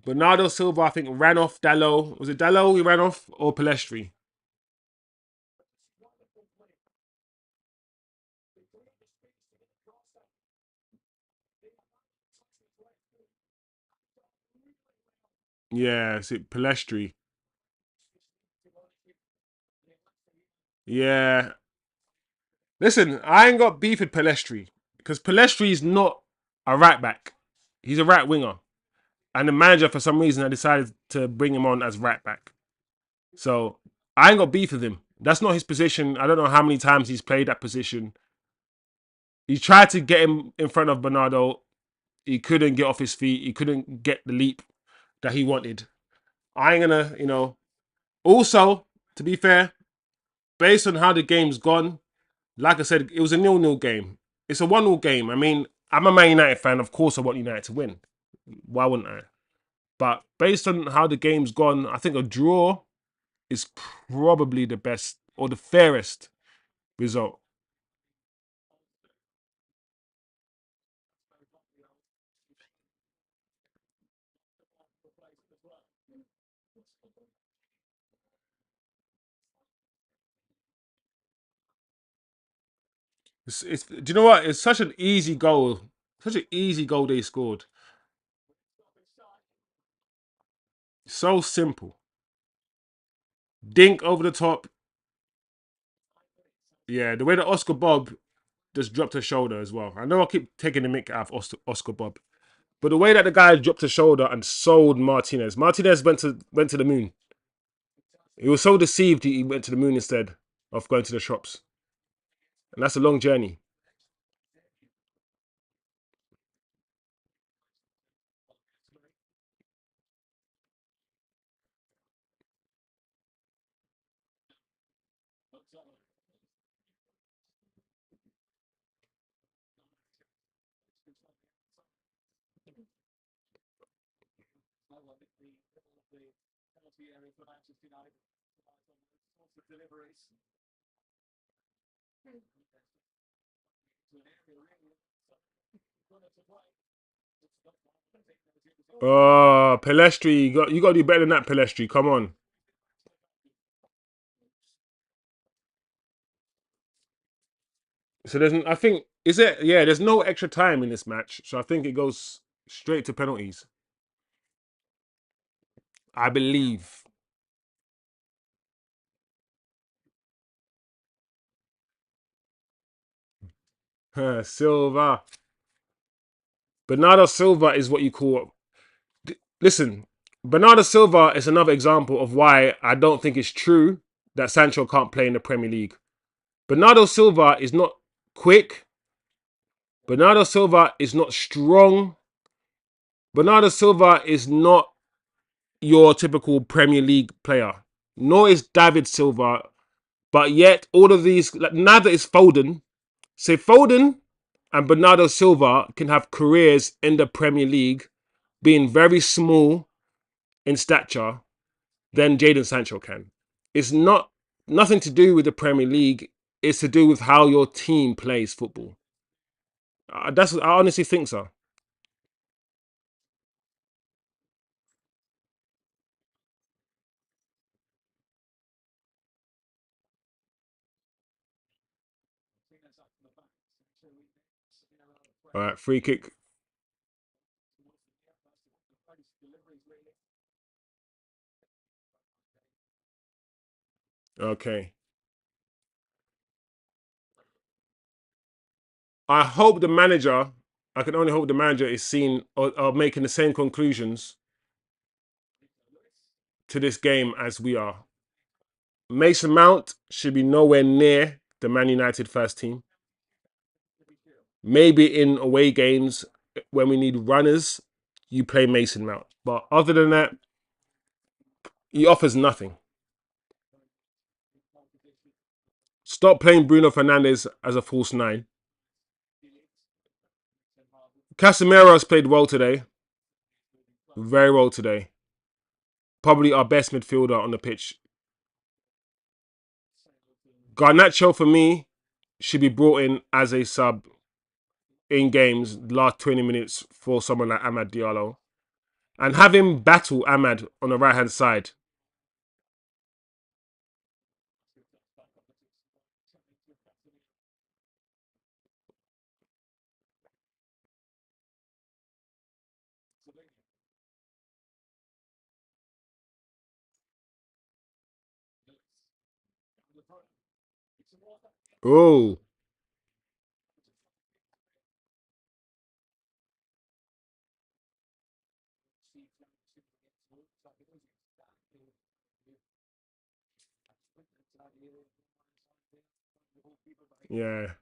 Bernardo Silva, I think, ran off Dalot. Was it Dalot he ran off or Palestri? Yeah, is it Palestri? Yeah. Listen, I ain't got beef with Palestri because Palestri is not a right back. He's a right winger. And the manager, for some reason, I decided to bring him on as right back. So I ain't got beef with him. That's not his position. I don't know how many times he's played that position. He tried to get him in front of Bernardo. He couldn't get off his feet. He couldn't get the leap that he wanted. I ain't gonna. Also, to be fair, based on how the game's gone, like I said, it was a 0-0 game. It's a 1-0 game. I mean, I'm a Man United fan. Of course, I want United to win. Why wouldn't I? But based on how the game's gone, I think a draw is probably the best or the fairest result. Do you know what? It's such an easy goal. Such an easy goal they scored. So simple. Dink over the top. Yeah, the way that Oscar Bob just dropped her shoulder as well. I know I keep taking the mick out of Oscar Bob, but the way that the guy dropped his shoulder and sold Martinez. Martinez went to the moon. He was so deceived he went to the moon instead of going to the shops, and that's a long journey. Oh, Pelestri, you got to do better than that, Pelestri. Come on. So I think, is it? Yeah, there's no extra time in this match, so I think it goes straight to penalties. I believe. Silva. Bernardo Silva is what you call. Listen, Bernardo Silva is another example of why I don't think it's true that Sancho can't play in the Premier League. Bernardo Silva is not quick. Bernardo Silva is not strong. Bernardo Silva is not your typical Premier League player. Nor is David Silva. But yet, all of these, like, neither is Foden. Say Foden and Bernardo Silva can have careers in the Premier League being very small in stature than Jadon Sancho can. It's not nothing to do with the Premier League. It's to do with how your team plays football. I honestly think so. All right, free kick. Okay. I hope the manager. I can only hope the manager is seeing or making the same conclusions to this game as we are. Mason Mount should be nowhere near the Man United first team. Maybe in away games when we need runners, you play Mason Mount. But other than that, he offers nothing. Stop playing Bruno Fernandes as a false nine. Casemiro has played well today. Very well today. Probably our best midfielder on the pitch. Garnacho, for me, should be brought in as a sub in games, last 20 minutes for someone like Amad Diallo. And have him battle Ahmad on the right hand side. Oh, yeah.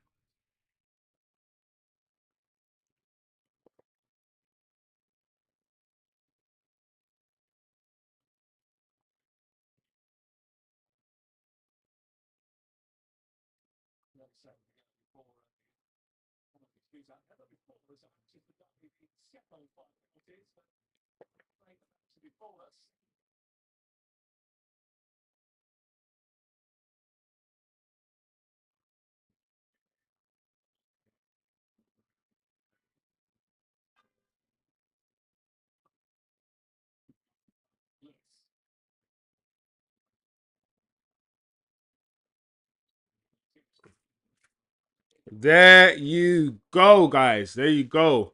There you go, guys. There you go.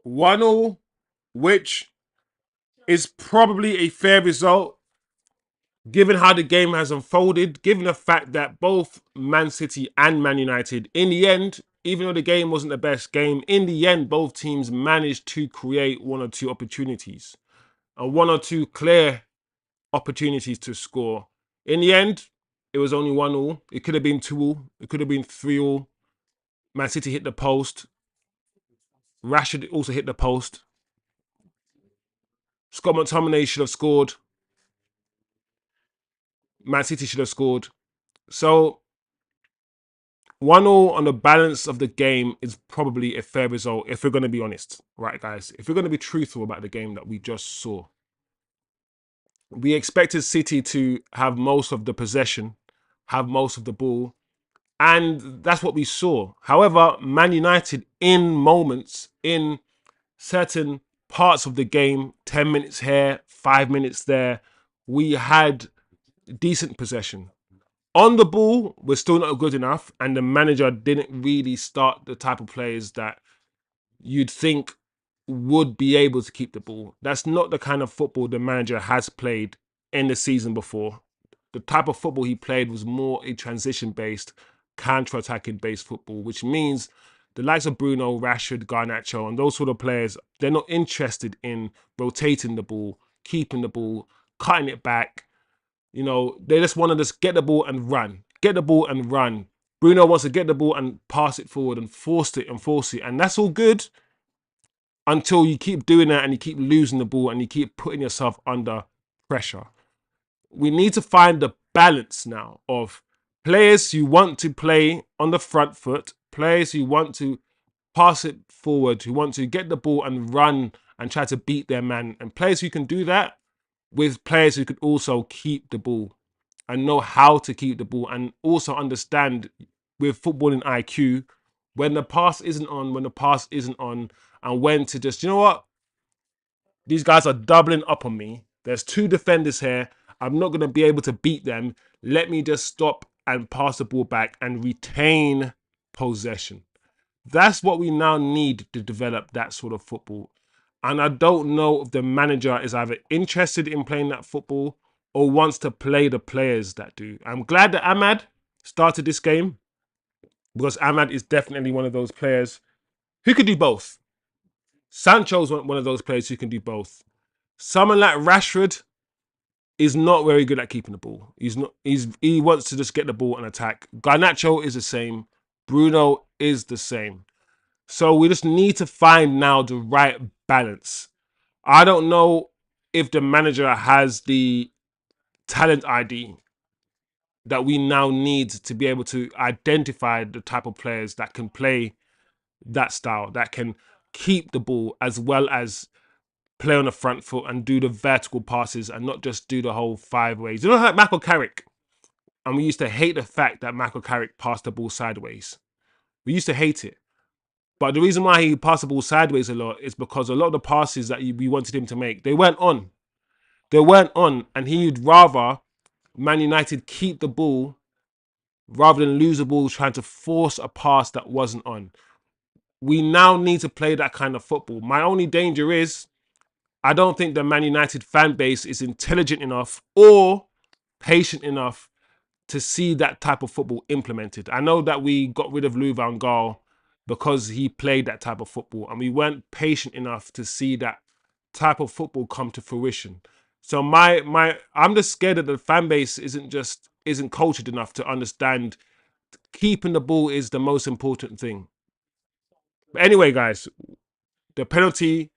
1-1, which is probably a fair result given how the game has unfolded, given the fact that both Man City and Man United, in the end, even though the game wasn't the best game, in the end, both teams managed to create one or two opportunities and one or two clear opportunities to score. In the end, it was only 1-1. It could have been 2-2. It could have been 3-3. Man City hit the post. Rashford also hit the post. Scott McTominay should have scored. Man City should have scored. So 1-1 on the balance of the game is probably a fair result if we're going to be honest, right, guys? If we're going to be truthful about the game that we just saw. We expected City to have most of the possession, have most of the ball, and that's what we saw. However, Man United in moments, in certain parts of the game, 10 minutes here, 5 minutes there, we had decent possession. On the ball, we're still not good enough, and the manager didn't really start the type of players that you'd think would be able to keep the ball. That's not the kind of football the manager has played in the season before. The type of football he played was more a transition-based, counter-attacking based football, which means the likes of Bruno, Rashford, Garnacho, and those sort of players, they're not interested in rotating the ball, keeping the ball, cutting it back. You know, they just want to just get the ball and run. Get the ball and run. Bruno wants to get the ball and pass it forward and force it and force it. And that's all good until you keep doing that and you keep losing the ball and you keep putting yourself under pressure. We need to find the balance now of players who want to play on the front foot, players who want to pass it forward, who want to get the ball and run and try to beat their man, and players who can do that with players who could also keep the ball and know how to keep the ball and also understand with footballing IQ when the pass isn't on, when the pass isn't on, and when to just, you know what? These guys are doubling up on me. There's two defenders here. I'm not going to be able to beat them. Let me just stop and pass the ball back and retain possession. That's what we now need to develop that sort of football. And I don't know if the manager is either interested in playing that football or wants to play the players that do. I'm glad that Ahmad started this game because Ahmad is definitely one of those players who could do both. Sancho's one of those players who can do both. Someone like Rashford is not very good at keeping the ball. He wants to just get the ball and attack. Garnacho is the same. Bruno is the same. So we just need to find now the right balance. I don't know if the manager has the talent ID that we now need to be able to identify the type of players that can play that style, that can keep the ball as well as play on the front foot and do the vertical passes and not just do the whole 5 ways. You know, like Michael Carrick, and we used to hate the fact that Michael Carrick passed the ball sideways. We used to hate it. But the reason why he passed the ball sideways a lot is because a lot of the passes that we wanted him to make, they weren't on. They weren't on, and he'd rather Man United keep the ball rather than lose the ball trying to force a pass that wasn't on. We now need to play that kind of football. My only danger is I don't think the Man United fan base is intelligent enough or patient enough to see that type of football implemented. I know that we got rid of Lou Van Gaal because he played that type of football, and we weren't patient enough to see that type of football come to fruition. So I'm just scared that the fan base isn't cultured enough to understand keeping the ball is the most important thing. But anyway, guys, the penalties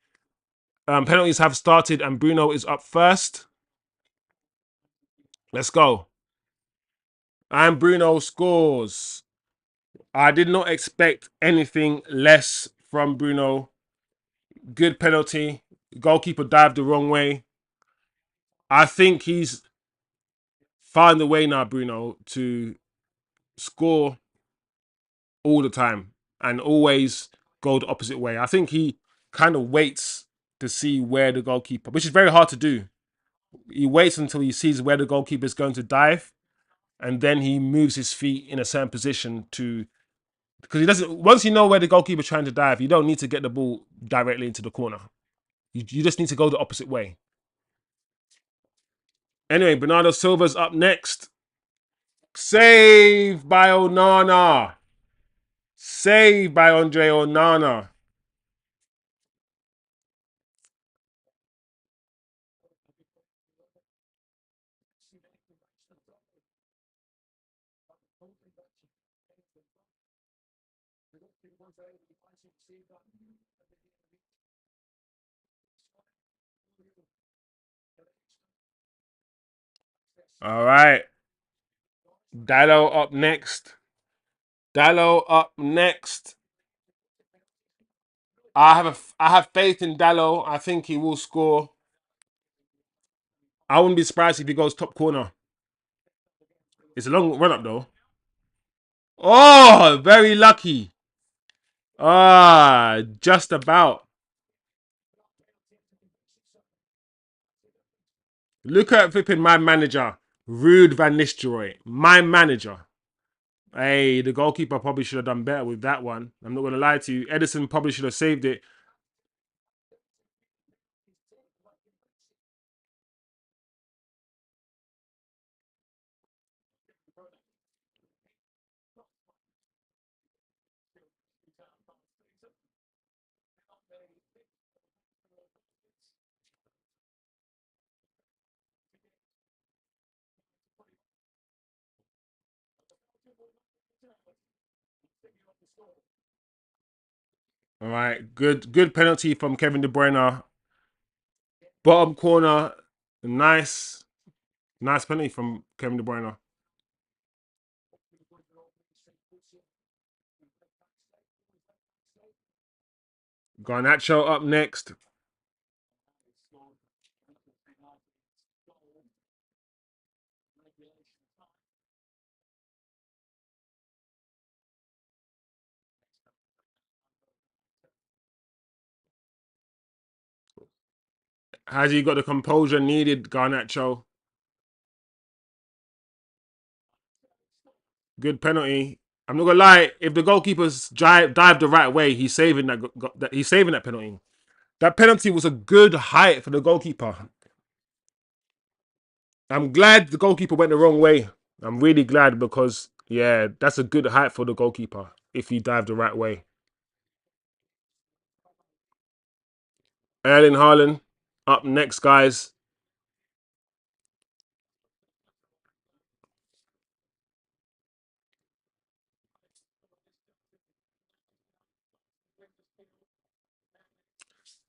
have started, and Bruno is up first. Let's go. And Bruno scores. I did not expect anything less from Bruno. Good penalty. Goalkeeper dived the wrong way. I think he's found a way now, Bruno, to score all the time and always go the opposite way. I think he kind of waits to see where the goalkeeper, which is very hard to do. He waits until he sees where the goalkeeper is going to dive, and then he moves his feet in a certain position to, because he doesn't. Once you know where the goalkeeper is trying to dive, you don't need to get the ball directly into the corner. You just need to go the opposite way. Anyway, Bernardo Silva's up next. Saved by Onana. Saved by Andre Onana. All right. Dalot up next. Dalot up next. I have faith in Dalot. I think he will score. I wouldn't be surprised if he goes top corner. It's a long run up though. Oh, very lucky. Ah, just about. Look at flipping my manager, Rude Van Nistelrooy. My manager. Hey, the goalkeeper probably should have done better with that one. I'm not going to lie to you. Edison probably should have saved it. All right, good penalty from Kevin De Bruyne. Bottom corner, nice penalty from Kevin De Bruyne. Garnacho up next. Has he got the composure needed, Garnacho? Good penalty. I'm not gonna lie. If the goalkeeper's dive the right way, he's saving that. He's saving that penalty. That penalty was a good height for the goalkeeper. I'm glad the goalkeeper went the wrong way. I'm really glad because yeah, that's a good height for the goalkeeper if he dived the right way. Erling Haaland up next, guys.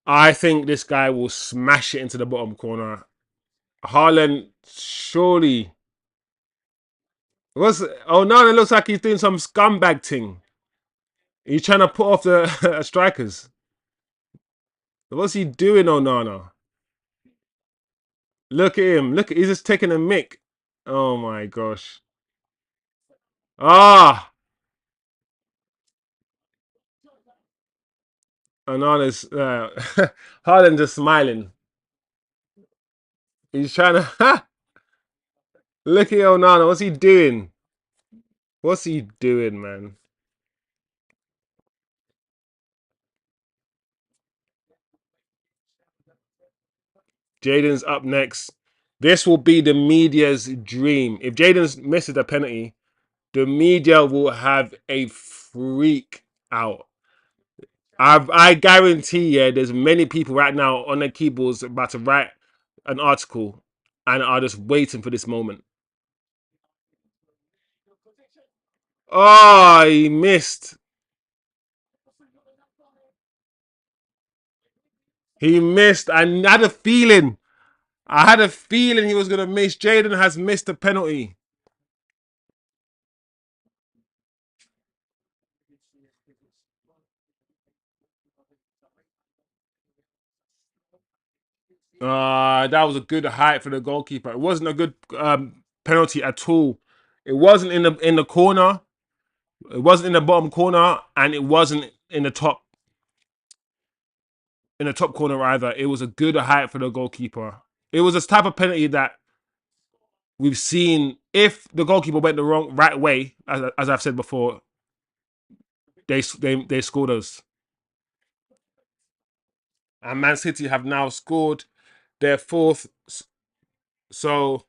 I think this guy will smash it into the bottom corner. Haaland, surely. Oh no, it looks like he's doing some scumbag thing. He's trying to put off the strikers. What's he doing, Onana? Look at him. He's just taking a mick. Oh my gosh. Ah, Onana's Haaland just smiling. He's trying to look at Onana. What's he doing? What's he doing, man? Jaden's up next. This will be the media's dream. If Jaden misses the penalty, the media will have a freak out. I guarantee, yeah, there's many people right now on their keyboards about to write an article and are just waiting for this moment. Oh, he missed. He missed. I had a feeling. I had a feeling he was going to miss. Jaden has missed a penalty. That was a good height for the goalkeeper. It wasn't a good penalty at all. It wasn't in the corner. It wasn't in the bottom corner, and it wasn't in the top corner either. It was a good height for the goalkeeper. It was this type of penalty that we've seen. If the goalkeeper went the right way, as I've said before, they scored us. And Man City have now scored their fourth. So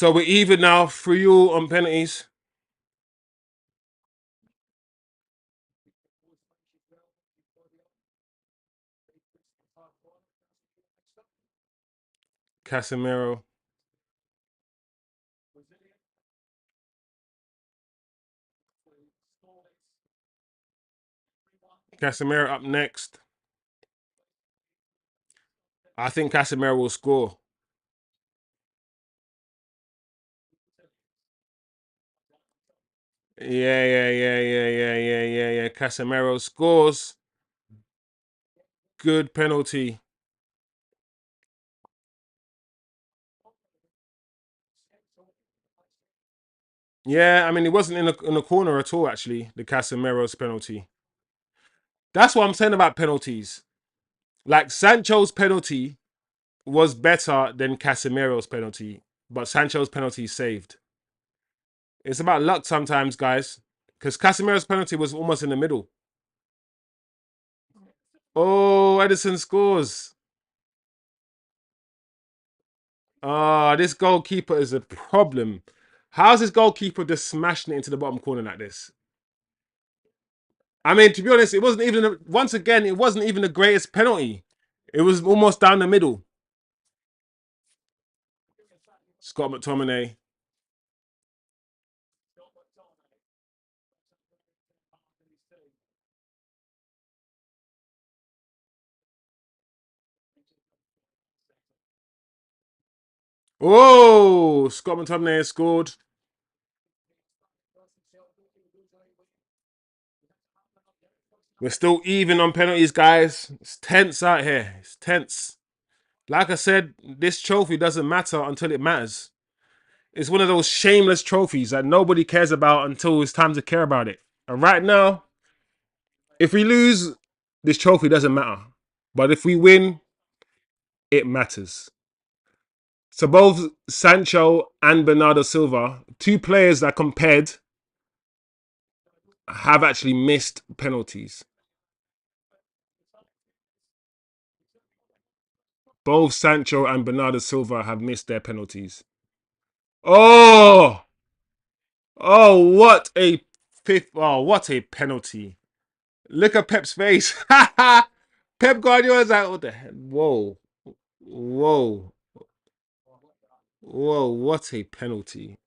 we're even now 3-3 on penalties. CASEMIRO. CASEMIRO up next. I think CASEMIRO will score. Yeah. CASEMIRO scores. Good penalty. Yeah, I mean, it wasn't in the corner at all, actually, the CASEMIRO's penalty. That's what I'm saying about penalties. Like, Sancho's penalty was better than CASEMIRO's penalty, but Sancho's penalty saved. It's about luck sometimes, guys, because CASEMIRO's penalty was almost in the middle. Oh, Edison scores. This goalkeeper is a problem. How's this goalkeeper just smashing it into the bottom corner like this? I mean, to be honest, it wasn't even, once again, it wasn't even the greatest penalty. It was almost down the middle. Scott McTominay. Oh, Scott McTominay has scored. We're still even on penalties, guys. It's tense out here. It's tense. Like I said, this trophy doesn't matter until it matters. It's one of those shameless trophies that nobody cares about until it's time to care about it. And right now, if we lose, this trophy doesn't matter. But if we win, it matters. So both Sancho and Bernardo Silva, two players that compared, have actually missed penalties. Both Sancho and Bernardo Silva have missed their penalties. Oh, what a fifth! Oh, what a penalty! Look at Pep's face. Pep Guardiola's like, what the hell? Whoa, what a penalty!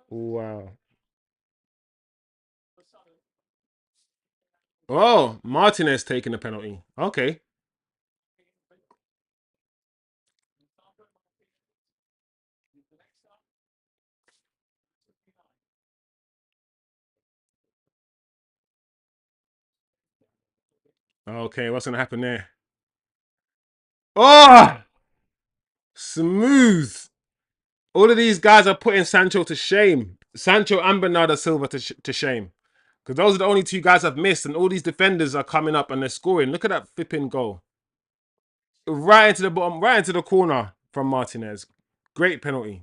Wow. Oh, Martinez taking a penalty. Okay. Okay, what's gonna happen there? Oh, smooth. All of these guys are putting Sancho to shame. Sancho and Bernardo Silva to shame. Because those are the only two guys I've missed, and all these defenders are coming up and they're scoring. Look at that flipping goal. Right into the bottom, right into the corner from Martinez. Great penalty.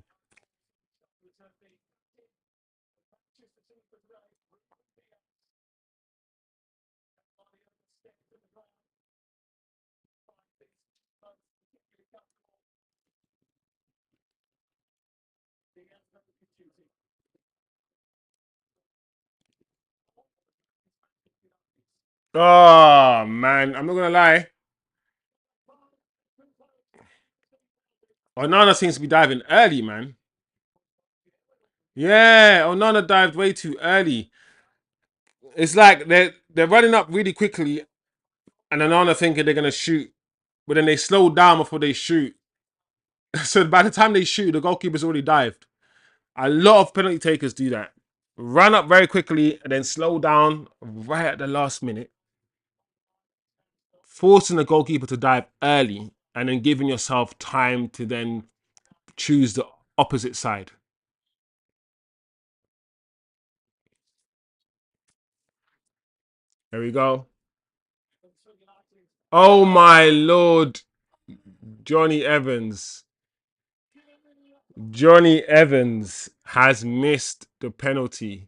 Oh, man. I'm not going to lie. Onana seems to be diving early, man. Yeah, Onana dived way too early. It's like they're running up really quickly, and Onana thinking they're going to shoot, but then they slow down before they shoot. So by the time they shoot, the goalkeeper's already dived. A lot of penalty takers do that. run up very quickly and then slow down right at the last minute, forcing the goalkeeper to dive early and then giving yourself time to then choose the opposite side. There we go. Oh my lord, Johnny Evans. Johnny Evans has missed the penalty.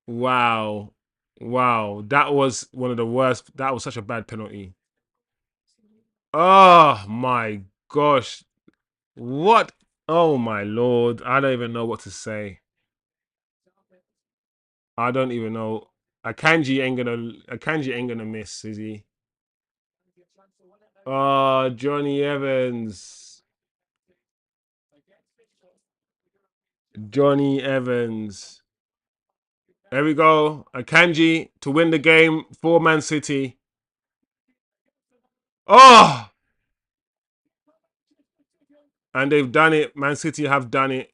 Wow. Wow. That was one of the worst. That was such a bad penalty. Oh my gosh. What? Oh my lord. I don't even know what to say. I don't even know. Akanji ain't gonna miss, is he? Oh, Johnny Evans. Johnny Evans. There we go. Akanji to win the game for Man City. Oh! And they've done it. Man City have done it.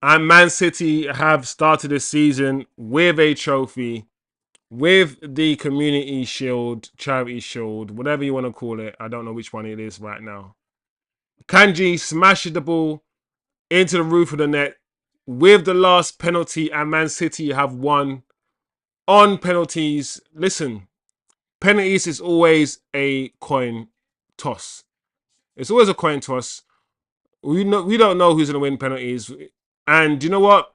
And Man City have started the season with a trophy, with the Community Shield, Charity Shield, whatever you want to call it. I don't know which one it is right now. Kanji smashes the ball into the roof of the net with the last penalty, and Man City have won on penalties. Listen, penalties is always a coin toss. It's always a coin toss. We don't know who's gonna win penalties. And you know what?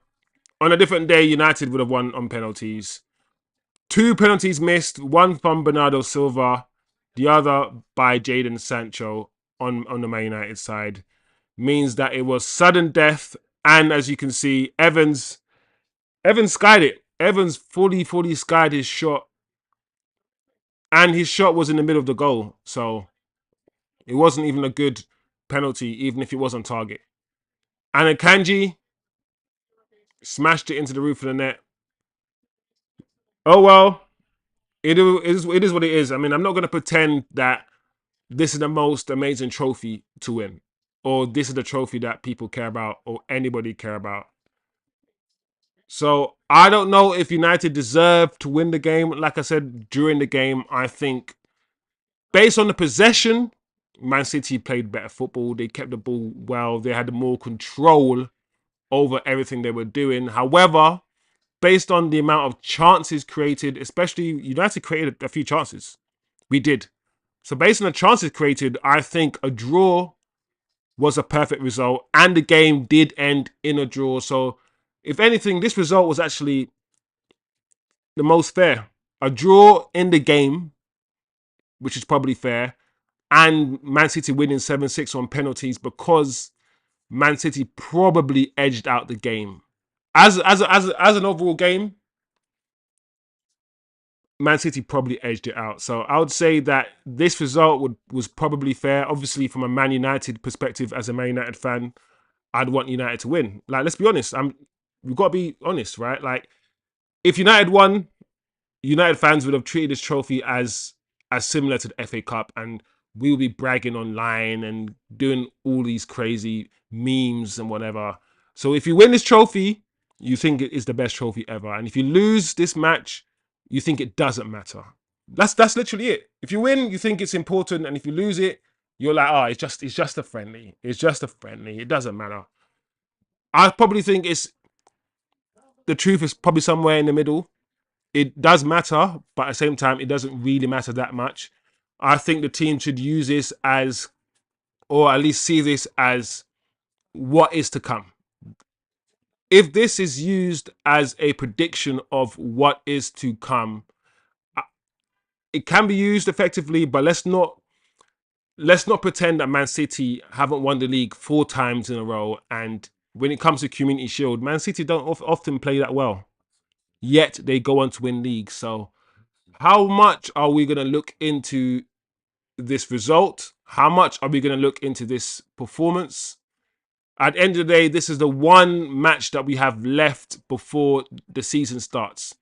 On a different day, United would have won on penalties. 2 penalties missed, one from Bernardo Silva, the other by Jadon Sancho on the Man United side. Means that it was sudden death, and as you can see, Evans skied it. Evans fully skied his shot, and his shot was in the middle of the goal, so it wasn't even a good penalty, even if it was on target. And Akanji smashed it into the roof of the net. Oh well, it is what it is. I mean, I'm not going to pretend that this is the most amazing trophy to win, or this is the trophy that people care about, or anybody care about. So I don't know if United deserve to win the game. Like I said during the game, I think based on the possession, Man City played better football. They kept the ball well. They had more control over everything they were doing. However, based on the amount of chances created, especially United created a few chances. We did. So based on the chances created, I think a draw was a perfect result, and the game did end in a draw. So if anything, this result was actually the most fair. A draw in the game, which is probably fair, and Man City winning 7-6 on penalties because Man City probably edged out the game. As an overall game, Man City probably edged it out. So I would say that this result was probably fair. Obviously, from a Man United perspective, as a Man United fan, I'd want United to win. Like, let's be honest. We've got to be honest, right? Like, if United won, United fans would have treated this trophy as similar to the FA Cup, and we will be bragging online and doing all these crazy memes and whatever. So if you win this trophy, you think it is the best trophy ever, and if you lose this match, you think it doesn't matter. That's literally it. If you win, you think it's important, and if you lose it, you're like, oh, it's just a friendly. It's just a friendly. It doesn't matter. I probably think the truth is probably somewhere in the middle. It does matter, but at the same time, it doesn't really matter that much. I think the team should use this as, or at least see this as, what is to come. If this is used as a prediction of what is to come, it can be used effectively, but let's not pretend that Man City haven't won the league 4 times in a row. And when it comes to Community Shield, Man City don't often play that well. Yet they go on to win leagues. So how much are we going to look into this result? How much are we going to look into this performance? At the end of the day, this is the one match that we have left before the season starts.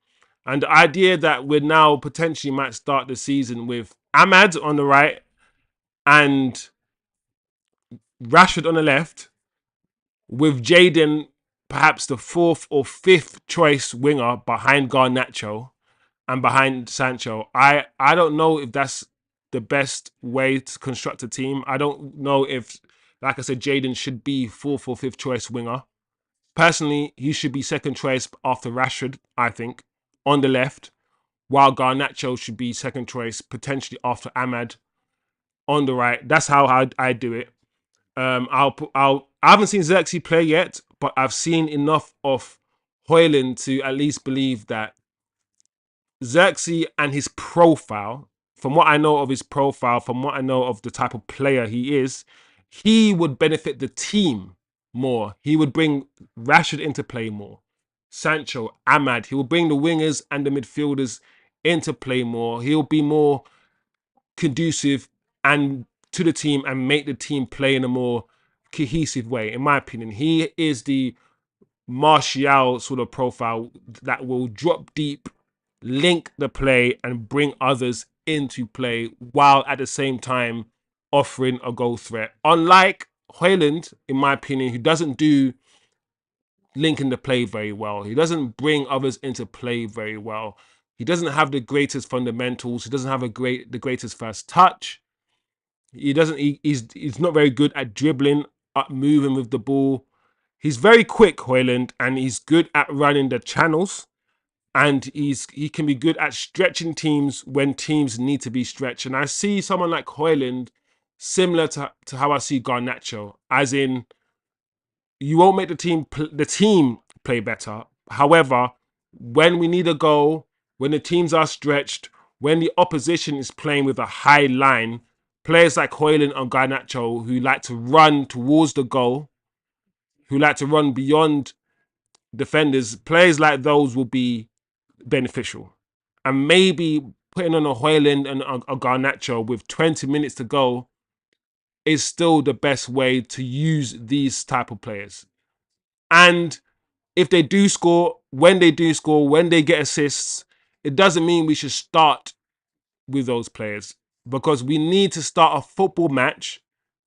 And the idea that we're now potentially might start the season with Ahmad on the right and Rashford on the left, with Jaden perhaps the fourth or fifth choice winger behind Garnacho and behind Sancho. I don't know if that's the best way to construct a team. I don't know if, like I said, Jaden should be fourth or fifth choice winger. Personally, he should be second choice after Rashford, I think, on the left, while Garnacho should be second choice, potentially after Ahmad on the right. That's how I do it. I haven't seen Zirkzee play yet, but I've seen enough of Hojlund to at least believe that Zirkzee and his profile, from what I know of his profile, from what I know of the type of player he is, he would benefit the team more. He would bring Rashford into play more. Sancho, Ahmad, he will bring the wingers and the midfielders into play more. He'll be more conducive and to the team and make the team play in a more cohesive way. In my opinion, he is the Martial sort of profile that will drop deep, link the play, and bring others into play while at the same time offering a goal threat. Unlike Hojlund, in my opinion, who doesn't do linking the play very well. He doesn't bring others into play very well. He doesn't have the greatest fundamentals. He doesn't have the greatest first touch. He doesn't. He's not very good at dribbling, up moving with the ball. He's very quick, Hojlund, and he's good at running the channels. And he can be good at stretching teams when teams need to be stretched. And I see someone like Hojlund similar to how I see Garnacho, as in you won't make the team play better. However, when we need a goal, when the teams are stretched, when the opposition is playing with a high line, players like Hojlund and Garnacho who like to run towards the goal, who like to run beyond defenders, players like those will be beneficial. And maybe putting on a Hojlund and a Garnacho with 20 minutes to go is still the best way to use these type of players. And if they do score, when they do score, when they get assists, it doesn't mean we should start with those players, because we need to start a football match,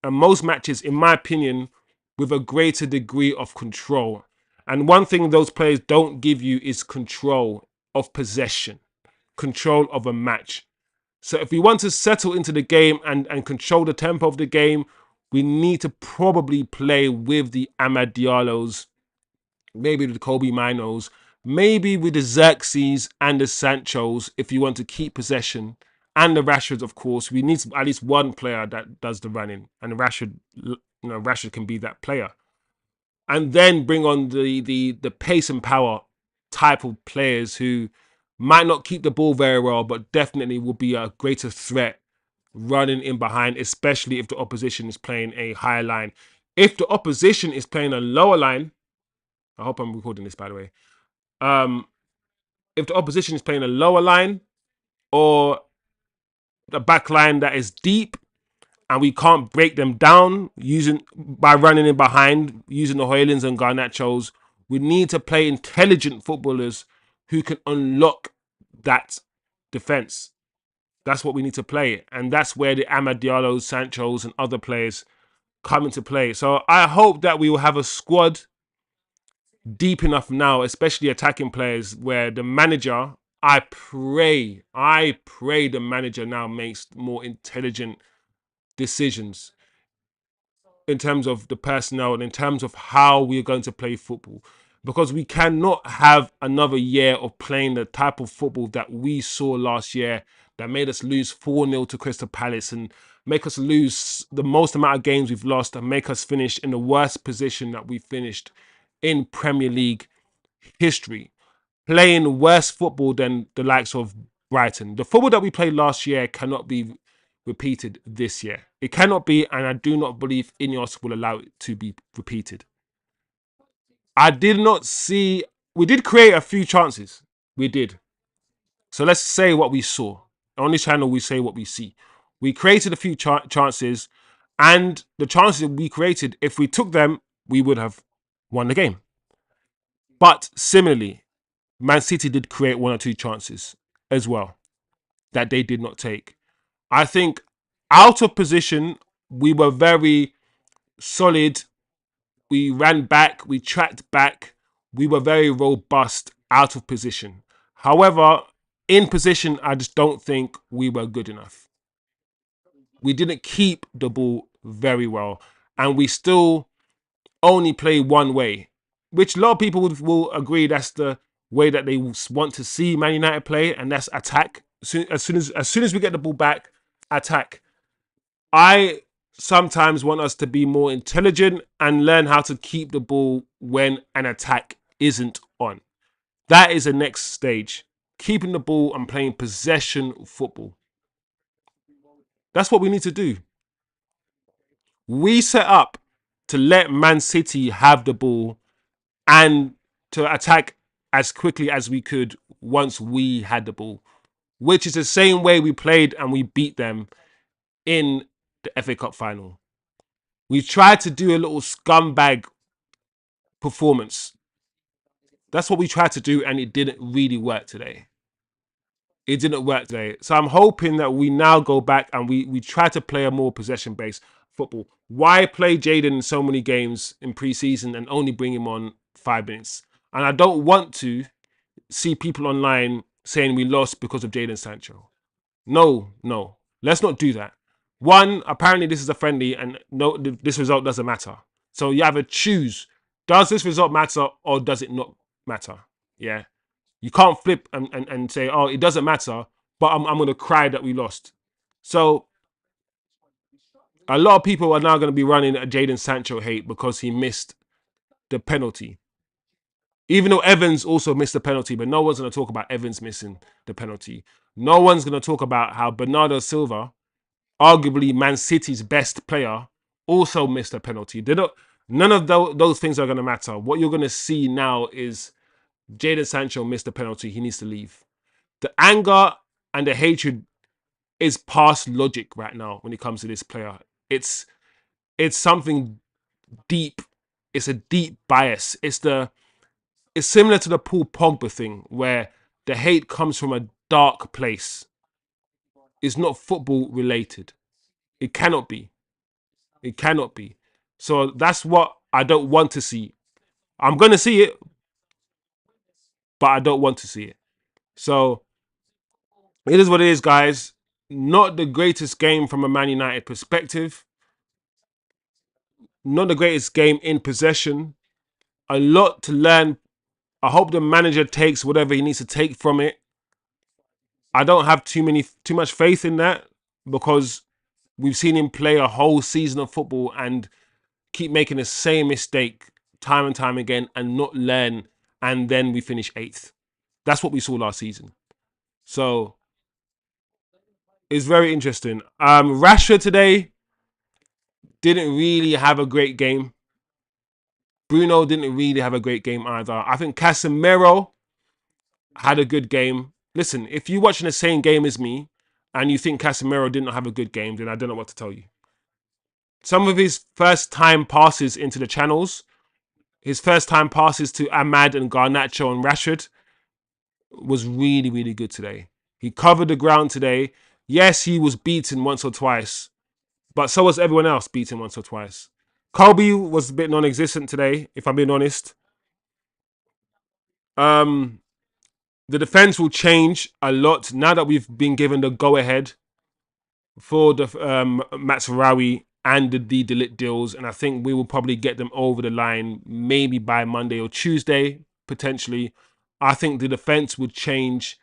and most matches, in my opinion, with a greater degree of control. And one thing those players don't give you is control of possession, control of a match. So if we want to settle into the game and control the tempo of the game, we need to probably play with the Amad Diallos, maybe the Kobe Minos, maybe with the Zirkzees and the Sanchos if you want to keep possession. And the Rashards, of course. We need at least one player that does the running. And Rashard can be that player. And then bring on the pace and power type of players who might not keep the ball very well, but definitely will be a greater threat running in behind, especially if the opposition is playing a higher line. If the opposition is playing a lower line, I hope I'm recording this, by the way. If the opposition is playing a lower line or a back line that is deep and we can't break them down by running in behind, using the Hojlunds and Garnachos, we need to play intelligent footballers who can unlock that defense. That's what we need to play. And that's where the Amad Diallos, Sanchos, and other players come into play. So I hope that we will have a squad deep enough now, especially attacking players, where the manager, I pray the manager now makes more intelligent decisions in terms of the personnel and in terms of how we're going to play football. Because we cannot have another year of playing the type of football that we saw last year that made us lose 4-0 to Crystal Palace and make us lose the most amount of games we've lost and make us finish in the worst position that we finished in Premier League history, playing worse football than the likes of Brighton. The football that we played last year cannot be repeated this year. It cannot be, and I do not believe Ineos will allow it to be repeated. I did not see... We did create a few chances. We did. So let's say what we saw. On this channel, we say what we see. We created a few chances, and the chances that we created, if we took them, we would have won the game. But similarly, Man City did create one or two chances as well that they did not take. I think out of position, we were very solid We ran back, we tracked back, we were very robust out of position. However, in position, I just don't think we were good enough. We didn't keep the ball very well, and we still only play one way, which a lot of people will agree that's the way that they want to see Man United play, and that's attack. As soon as we get the ball back, attack. I sometimes want us to be more intelligent and learn how to keep the ball when an attack isn't on. That is the next stage. Keeping the ball and playing possession football. That's what we need to do. We set up to let Man City have the ball and to attack as quickly as we could once we had the ball, which is the same way we played and we beat them in the FA Cup final. We tried to do a little scumbag performance. That's what we tried to do, and it didn't really work today. It didn't work today. So I'm hoping that we now go back and we try to play a more possession-based football. Why play Jaden in so many games in pre-season and only bring him on 5 minutes? And I don't want to see people online saying we lost because of Jaden Sancho. No, no. Let's not do that. One, apparently this is a friendly and no, this result doesn't matter. So you either choose, does this result matter or does it not matter? Yeah. You can't flip and say, oh, it doesn't matter, but I'm going to cry that we lost. So a lot of people are now going to be running a Jaden Sancho hate because he missed the penalty. Even though Evans also missed the penalty, but no one's going to talk about Evans missing the penalty. No one's going to talk about how Bernardo Silva, arguably Man City's best player, also missed a penalty. None of those things are going to matter. What you're going to see now is Jadon Sancho missed a penalty. He needs to leave. The anger and the hatred is past logic right now when it comes to this player. It's something deep. It's a deep bias. It's similar to the Paul Pogba thing where the hate comes from a dark place. It's not football related. It cannot be. It cannot be. So that's what I don't want to see. I'm going to see it, but I don't want to see it. So it is what it is, guys. Not the greatest game from a Man United perspective. Not the greatest game in possession. A lot to learn. I hope the manager takes whatever he needs to take from it. I don't have too much faith in that because we've seen him play a whole season of football and keep making the same mistake time and time again and not learn, and then we finish 8th. That's what we saw last season. So it's very interesting. Rashford today didn't really have a great game. Bruno didn't really have a great game either. I think Casemiro had a good game. Listen, if you're watching the same game as me and you think Casemiro didn't have a good game, then I don't know what to tell you. Some of his first time passes into the channels, his first time passes to Ahmad and Garnacho and Rashford was really, really good today. He covered the ground today. Yes, he was beaten once or twice, but so was everyone else beaten once or twice. Kobe was a bit non-existent today, if I'm being honest. The defense will change a lot now that we've been given the go-ahead for the Mazraoui and the Ligt deals, and I think we will probably get them over the line maybe by Monday or Tuesday, potentially. I think the defense would change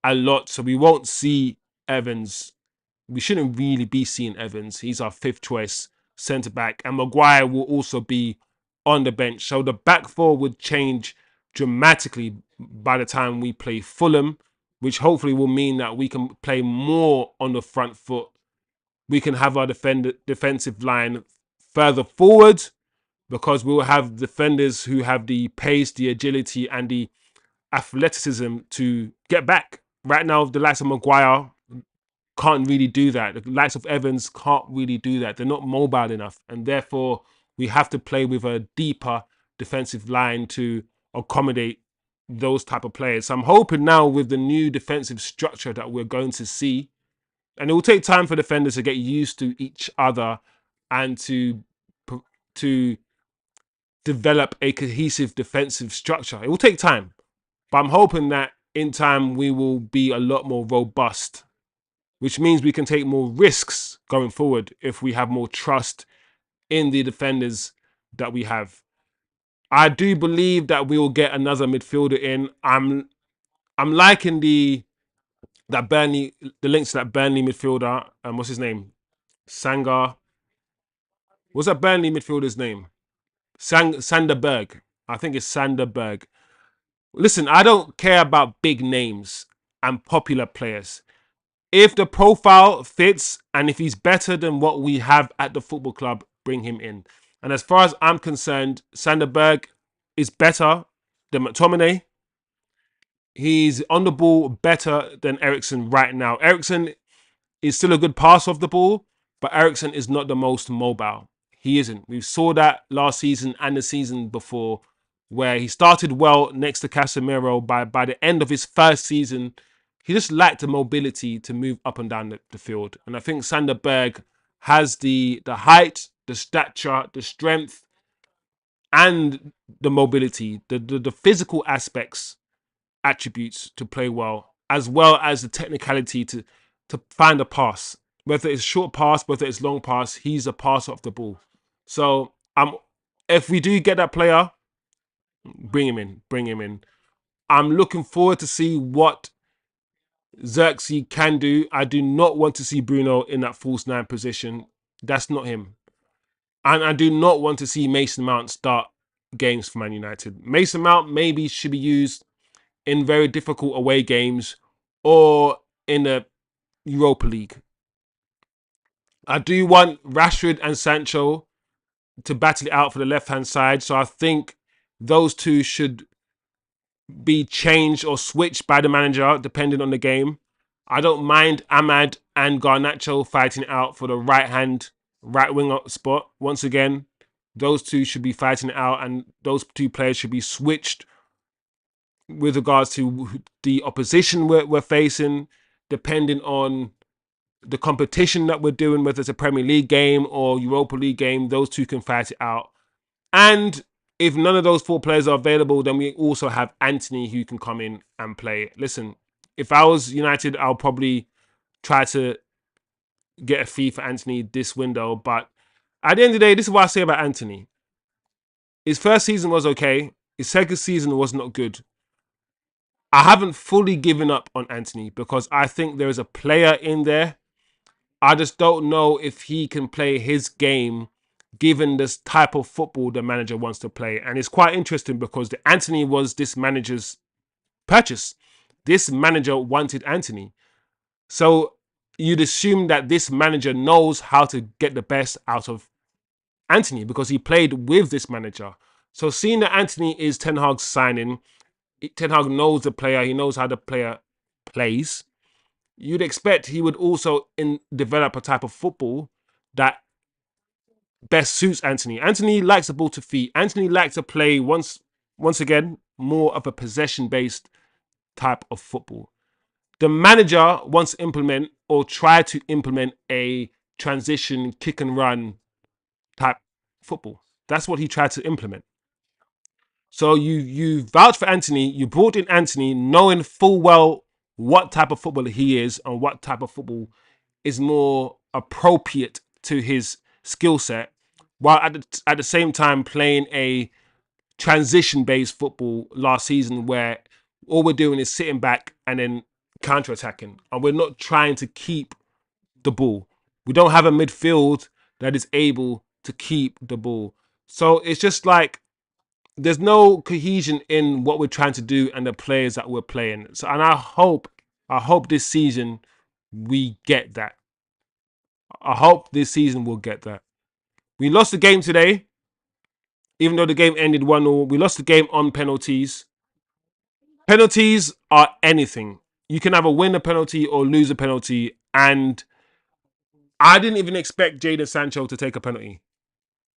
a lot, so we won't see Evans. We shouldn't really be seeing Evans. He's our 5th choice centre-back, and Maguire will also be on the bench. So the back four would change dramatically by the time we play Fulham, which hopefully will mean that we can play more on the front foot. We can have our defensive line further forward because we'll have defenders who have the pace, the agility, and the athleticism to get back. Right now, the likes of Maguire can't really do that. The likes of Evans can't really do that. They're not mobile enough, and therefore we have to play with a deeper defensive line to accommodate those type of players. So I'm hoping now with the new defensive structure that we're going to see, and it will take time for defenders to get used to each other and to develop a cohesive defensive structure. It will take time, but I'm hoping that in time we will be a lot more robust, which means we can take more risks going forward if we have more trust in the defenders that we have. I do believe that we will get another midfielder in. I'm liking the links to that Burnley midfielder. What's his name? Sanga. What's that Burnley midfielder's name? Sanderberg. I think it's Sanderberg. Listen, I don't care about big names and popular players. If the profile fits and if he's better than what we have at the football club, bring him in. And as far as I'm concerned, Sanderberg is better than McTominay. He's on the ball better than Eriksen right now. Eriksen is still a good passer of the ball, but Eriksen is not the most mobile. He isn't. We saw that last season and the season before, where he started well next to CASEMIRO. By the end of his first season, he just lacked the mobility to move up and down the field. And I think Sanderberg has the height, the stature, the strength, and the mobility, the physical aspects, attributes to play well as the technicality to find a pass. Whether it's short pass, whether it's long pass, he's a passer of the ball. So if we do get that player, bring him in. Bring him in. I'm looking forward to see what Zirkzee can do. I do not want to see Bruno in that false nine position. That's not him. And I do not want to see Mason Mount start games for Man United. Mason Mount maybe should be used in very difficult away games or in the Europa League. I do want Rashford and Sancho to battle it out for the left-hand side. So I think those two should be changed or switched by the manager, depending on the game. I don't mind Ahmad and Garnacho fighting it out for the right winger spot. Once again, those two should be fighting it out, and those two players should be switched with regards to the opposition we're facing, depending on the competition that we're doing, whether it's a Premier League game or Europa League game. Those two can fight it out. And if none of those four players are available, then we also have Antony who can come in and play. Listen, if I was United, I'll probably try to get a fee for Antony this window. But at the end of the day, this is what I say about Antony. His first season was okay. His second season was not good. I haven't fully given up on Antony because I think there is a player in there. I just don't know if he can play his game given this type of football the manager wants to play. And it's quite interesting because the Antony was this manager's purchase. This manager wanted Antony. So you'd assume that this manager knows how to get the best out of Antony because he played with this manager. So seeing that Antony is Ten Hag's signing, Ten Hag knows the player, he knows how the player plays. You'd expect he would also develop a type of football that best suits Antony. Antony likes the ball to feet. Antony likes to play, once again, more of a possession-based type of football. The manager wants to implement or try to implement a transition, kick and run type football. That's what he tried to implement. So you vouch for Antony, you brought in Antony knowing full well what type of footballer he is and what type of football is more appropriate to his skill set, while at the same time playing a transition-based football last season where all we're doing is sitting back and then counter-attacking. And we're not trying to keep the ball. We don't have a midfield that is able to keep the ball. So it's just like there's no cohesion in what we're trying to do and the players that we're playing. So, and I hope this season we get that. I hope this season we'll get that. We lost the game today, even though the game ended 1-0. We lost the game on penalties. Penalties are anything. You can either win a penalty or lose a penalty. And I didn't even expect Jadon Sancho to take a penalty.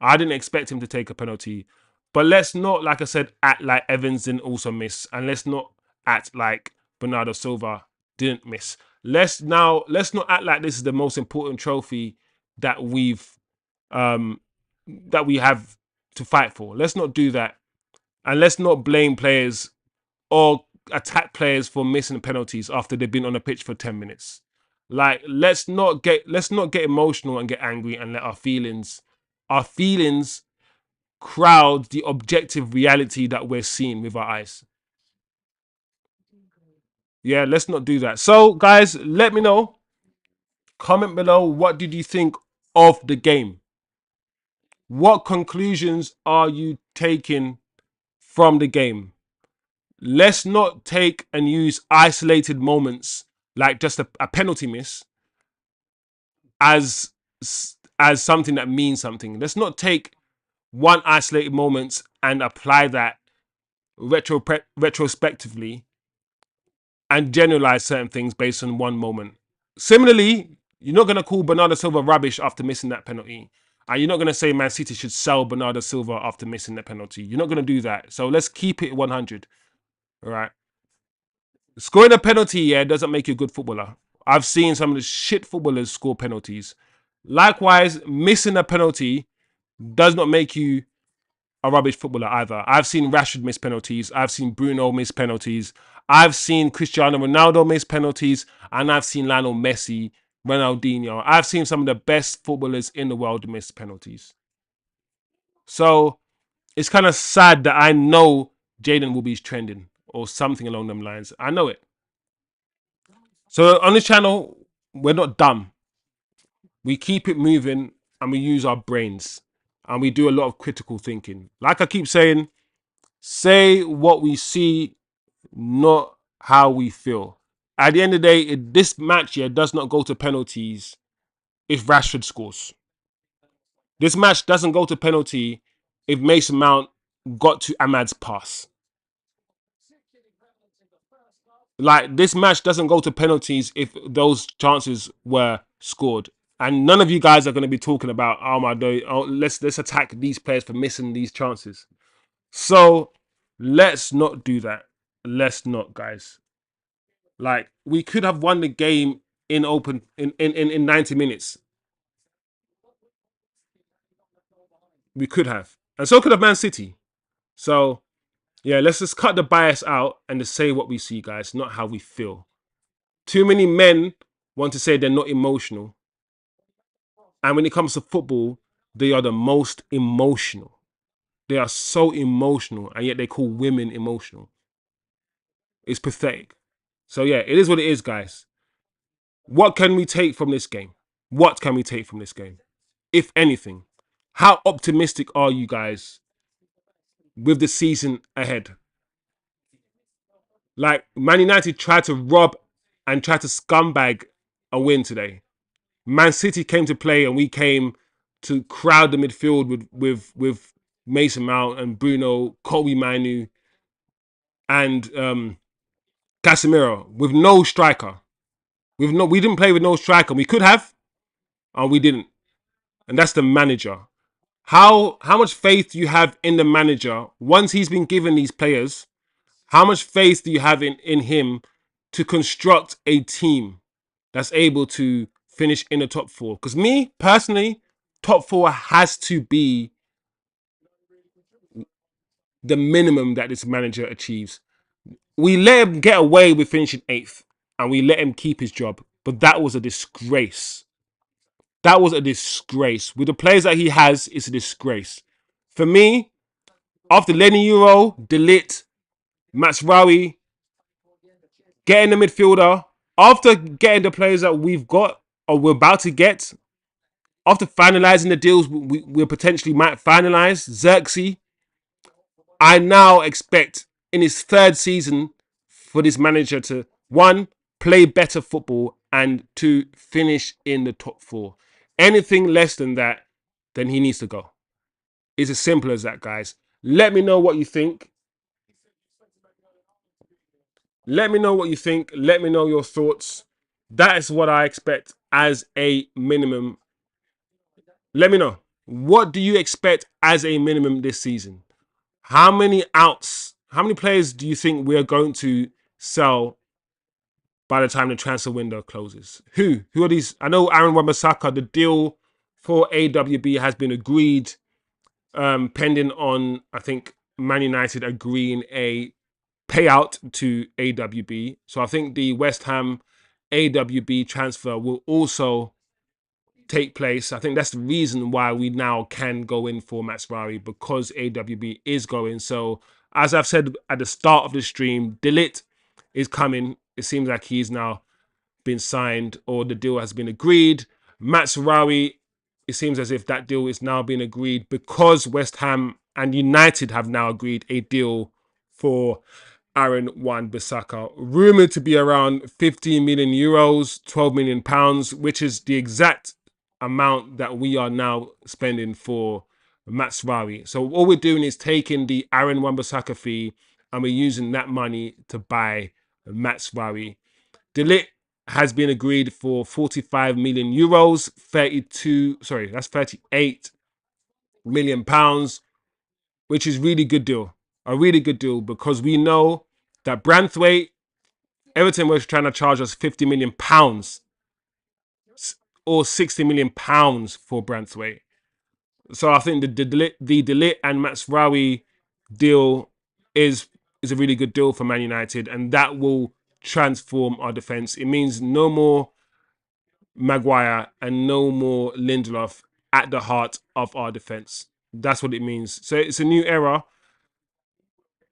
I didn't expect him to take a penalty. But let's not, like I said, act like Evans didn't also miss. And let's not act like Bernardo Silva didn't miss. Let's not act like this is the most important trophy that we have to fight for. Let's not do that. And let's not blame players or attack players for missing penalties after they've been on the pitch for 10 minutes. Like, let's not get emotional and get angry and let our feelings crowd the objective reality that we're seeing with our eyes. Yeah, let's not do that. So, guys, let me know. Comment below, what did you think of the game? What conclusions are you taking from the game? Let's not take and use isolated moments like just a penalty miss as something that means something. Let's not take one isolated moment and apply that retrospectively and generalize certain things based on one moment. Similarly, you're not going to call Bernardo Silva rubbish after missing that penalty. And you're not going to say Man City should sell Bernardo Silva after missing that penalty. You're not going to do that. So let's keep it 100. All right. Scoring a penalty, yeah, doesn't make you a good footballer. I've seen some of the shit footballers score penalties. Likewise, missing a penalty does not make you a rubbish footballer either. I've seen Rashford miss penalties. I've seen Bruno miss penalties. I've seen Cristiano Ronaldo miss penalties. And I've seen Lionel Messi, Ronaldinho. I've seen some of the best footballers in the world miss penalties. So it's kind of sad that I know Jaden will be trending or something along them lines. I know it. So on this channel, we're not dumb. We keep it moving and we use our brains. And we do a lot of critical thinking. Like I keep saying, say what we see, not how we feel. At the end of the day, this match here does not go to penalties if Rashford scores. This match doesn't go to penalty if Mason Mount got to Ahmad's pass. Like, this match doesn't go to penalties if those chances were scored. And none of you guys are going to be talking about, oh my God, oh, let's attack these players for missing these chances. So let's not do that. Let's not, guys. Like, we could have won the game in 90 minutes. We could have. And so could have Man City. So, yeah, let's just cut the bias out and just say what we see, guys, not how we feel. Too many men want to say they're not emotional. And when it comes to football, they are the most emotional. They are so emotional, and yet they call women emotional. It's pathetic. So, yeah, it is what it is, guys. What can we take from this game? What can we take from this game? If anything, how optimistic are you guys with the season ahead? Like, Man United tried to rob and tried to scumbag a win today. Man City came to play and we came to crowd the midfield with Mason Mount and Bruno, Kobe Manu, and CASEMIRO with no striker. We didn't play with no striker. We could have, and we didn't. And that's the manager. How much faith do you have in the manager once he's been given these players? How much faith do you have in him to construct a team that's able to finish in the top four? Because me, personally, top four has to be the minimum that this manager achieves. We let him get away with finishing 8th and we let him keep his job. But that was a disgrace. That was a disgrace. With the players that he has, it's a disgrace. For me, after Lenny Euro, Ligt Mazraoui, getting the midfielder, after getting the players that we've got or we're about to get, after finalising the deals we potentially might finalise, Zirkzee, I now expect in his 3rd season for this manager to, 1, play better football, and 2, finish in the top 4. Anything less than that, then he needs to go. It's as simple as that, guys. Let me know what you think. Let me know what you think. Let me know your thoughts. That is what I expect as a minimum. Let me know. What do you expect as a minimum this season? How many outs, how many players do you think we're going to sell by the time the transfer window closes? Who are these? I know Wan Bissaka, the deal for AWB has been agreed. pending on, I think, Man United agreeing a payout to AWB. So I think the West Ham AWB transfer will also take place. I think that's the reason why we now can go in for Mazraoui, because AWB is going. So as I've said at the start of the stream, Dalot is coming. It seems like he's now been signed, or the deal has been agreed. Mazraoui, it seems as if that deal is now being agreed because West Ham and United have now agreed a deal for Wan Bissaka, rumored to be around 15 million euros, 12 million pounds, which is the exact amount that we are now spending for Mazraoui. So all we're doing is taking the Wan Bissaka fee and we're using that money to buy Mazraoui. Ligt has been agreed for 45 million euros, 38 million pounds, which is really good deal. A really good deal, because we know that Branthwaite, Everton was trying to charge us 50 million pounds or 60 million pounds for Branthwaite. So I think the Dalot and Mazraoui deal is a really good deal for Man United, and that will transform our defense. It means no more Maguire and no more Lindelof at the heart of our defense. That's what it means. So it's a new era.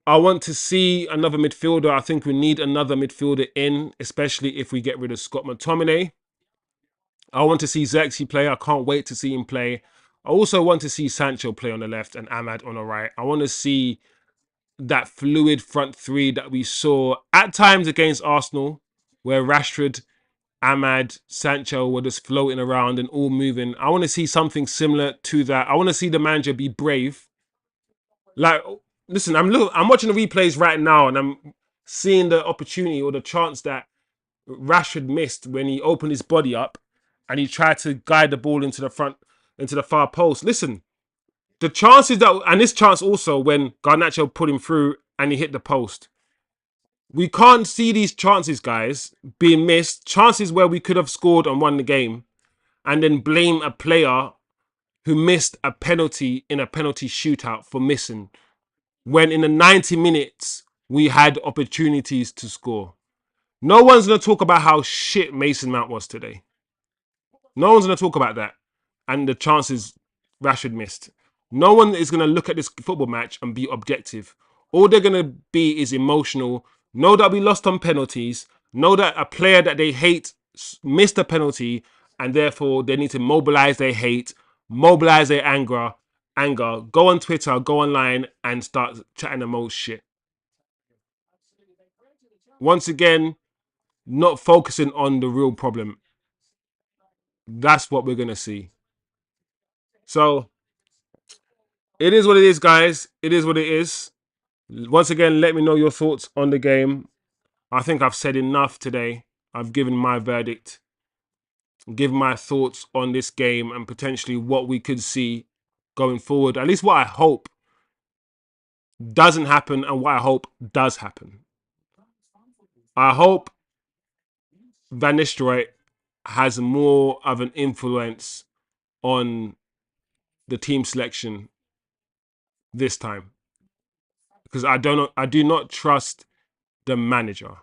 I want to see another midfielder. I think we need another midfielder in, especially if we get rid of Scott McTominay. I want to see zirkzee play. I can't wait to see him play. I also want to see Sancho play on the left and Ahmad on the right. I want to see that fluid front three that we saw at times against Arsenal, where Rashford, Ahmad, Sancho were just floating around and all moving. I want to see something similar to that. I want to see the manager be brave. Like, listen, I'm watching the replays right now, and I'm seeing the opportunity or the chance that Rashford missed when he opened his body up and he tried to guide the ball into the front, into the far post. Listen, the chances that, and this chance also when Garnacho put him through and he hit the post. We can't see these chances, guys, being missed. Chances where we could have scored and won the game, and then blame a player who missed a penalty in a penalty shootout for missing, when in the 90 minutes we had opportunities to score. No one's going to talk about how shit Mason Mount was today. No one's going to talk about that and the chances Rashford missed. No one is going to look at this football match and be objective. All they're going to be is emotional. Know that we lost on penalties. Know that a player that they hate missed a penalty, and therefore they need to mobilize their hate, mobilize their anger, go on Twitter, go online and start chatting the most shit. Once again, not focusing on the real problem. That's what we're going to see. So, it is what it is, guys. It is what it is. Once again, let me know your thoughts on the game. I think I've said enough today. I've given my verdict, given my thoughts on this game and potentially what we could see going forward. At least what I hope doesn't happen and what I hope does happen. I hope Van Nistelrooy has more of an influence on the team selection this time, because I do not trust the manager.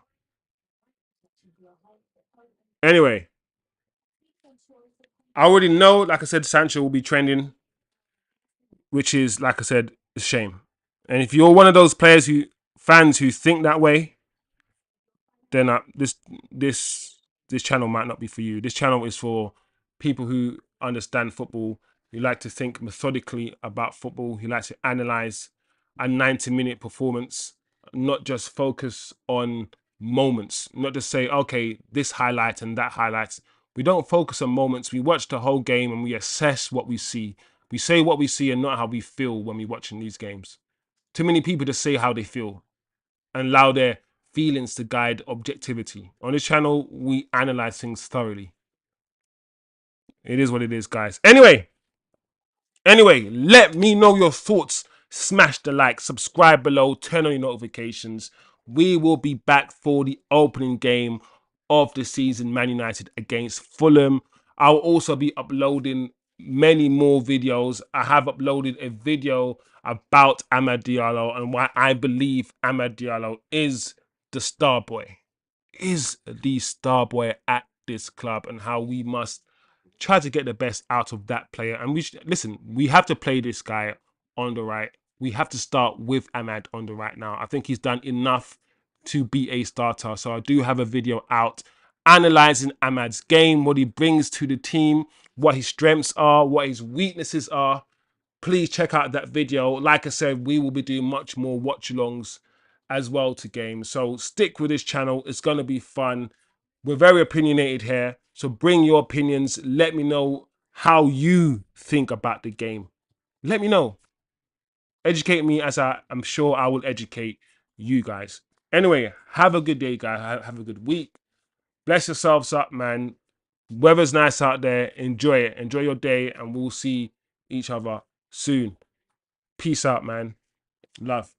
Anyway, I already know, like I said, Sancho will be trending, which is, like I said, a shame. And if you're one of those fans who think that way, then this channel might not be for you. This channel is for people who understand football, who like to think methodically about football, who like to analyze a 90-minute performance, not just focus on moments, not just say, okay, this highlight and that highlight. We don't focus on moments. We watch the whole game and we assess what we see. We say what we see and not how we feel when we're watching these games. Too many people just say how they feel and allow their feelings to guide objectivity. On this channel, we analyze things thoroughly. It is what it is, guys. Anyway, let me know your thoughts. Smash the like, subscribe below, turn on your notifications. We will be back for the opening game of the season, Man United against Fulham. I'll also be uploading many more videos. I have uploaded a video about Amad Diallo and why I believe Amad Diallo is the star boy, at this club, and how we must try to get the best out of that player. And listen, we have to play this guy on the right. We have to start with Amad on the right now. I think he's done enough to be a starter. So I do have a video out analysing Amad's game, what he brings to the team, what his strengths are, what his weaknesses are. Please check out that video. Like I said, we will be doing much more watch-alongs as well to games. So stick with this channel. It's going to be fun. We're very opinionated here. So bring your opinions. Let me know how you think about the game. Let me know. Educate me as I'm sure I will educate you guys. Anyway, have a good day, guys. Have a good week. Bless yourselves up, man. Weather's nice out there. Enjoy it. Enjoy your day, and we'll see each other soon. Peace out, man. Love.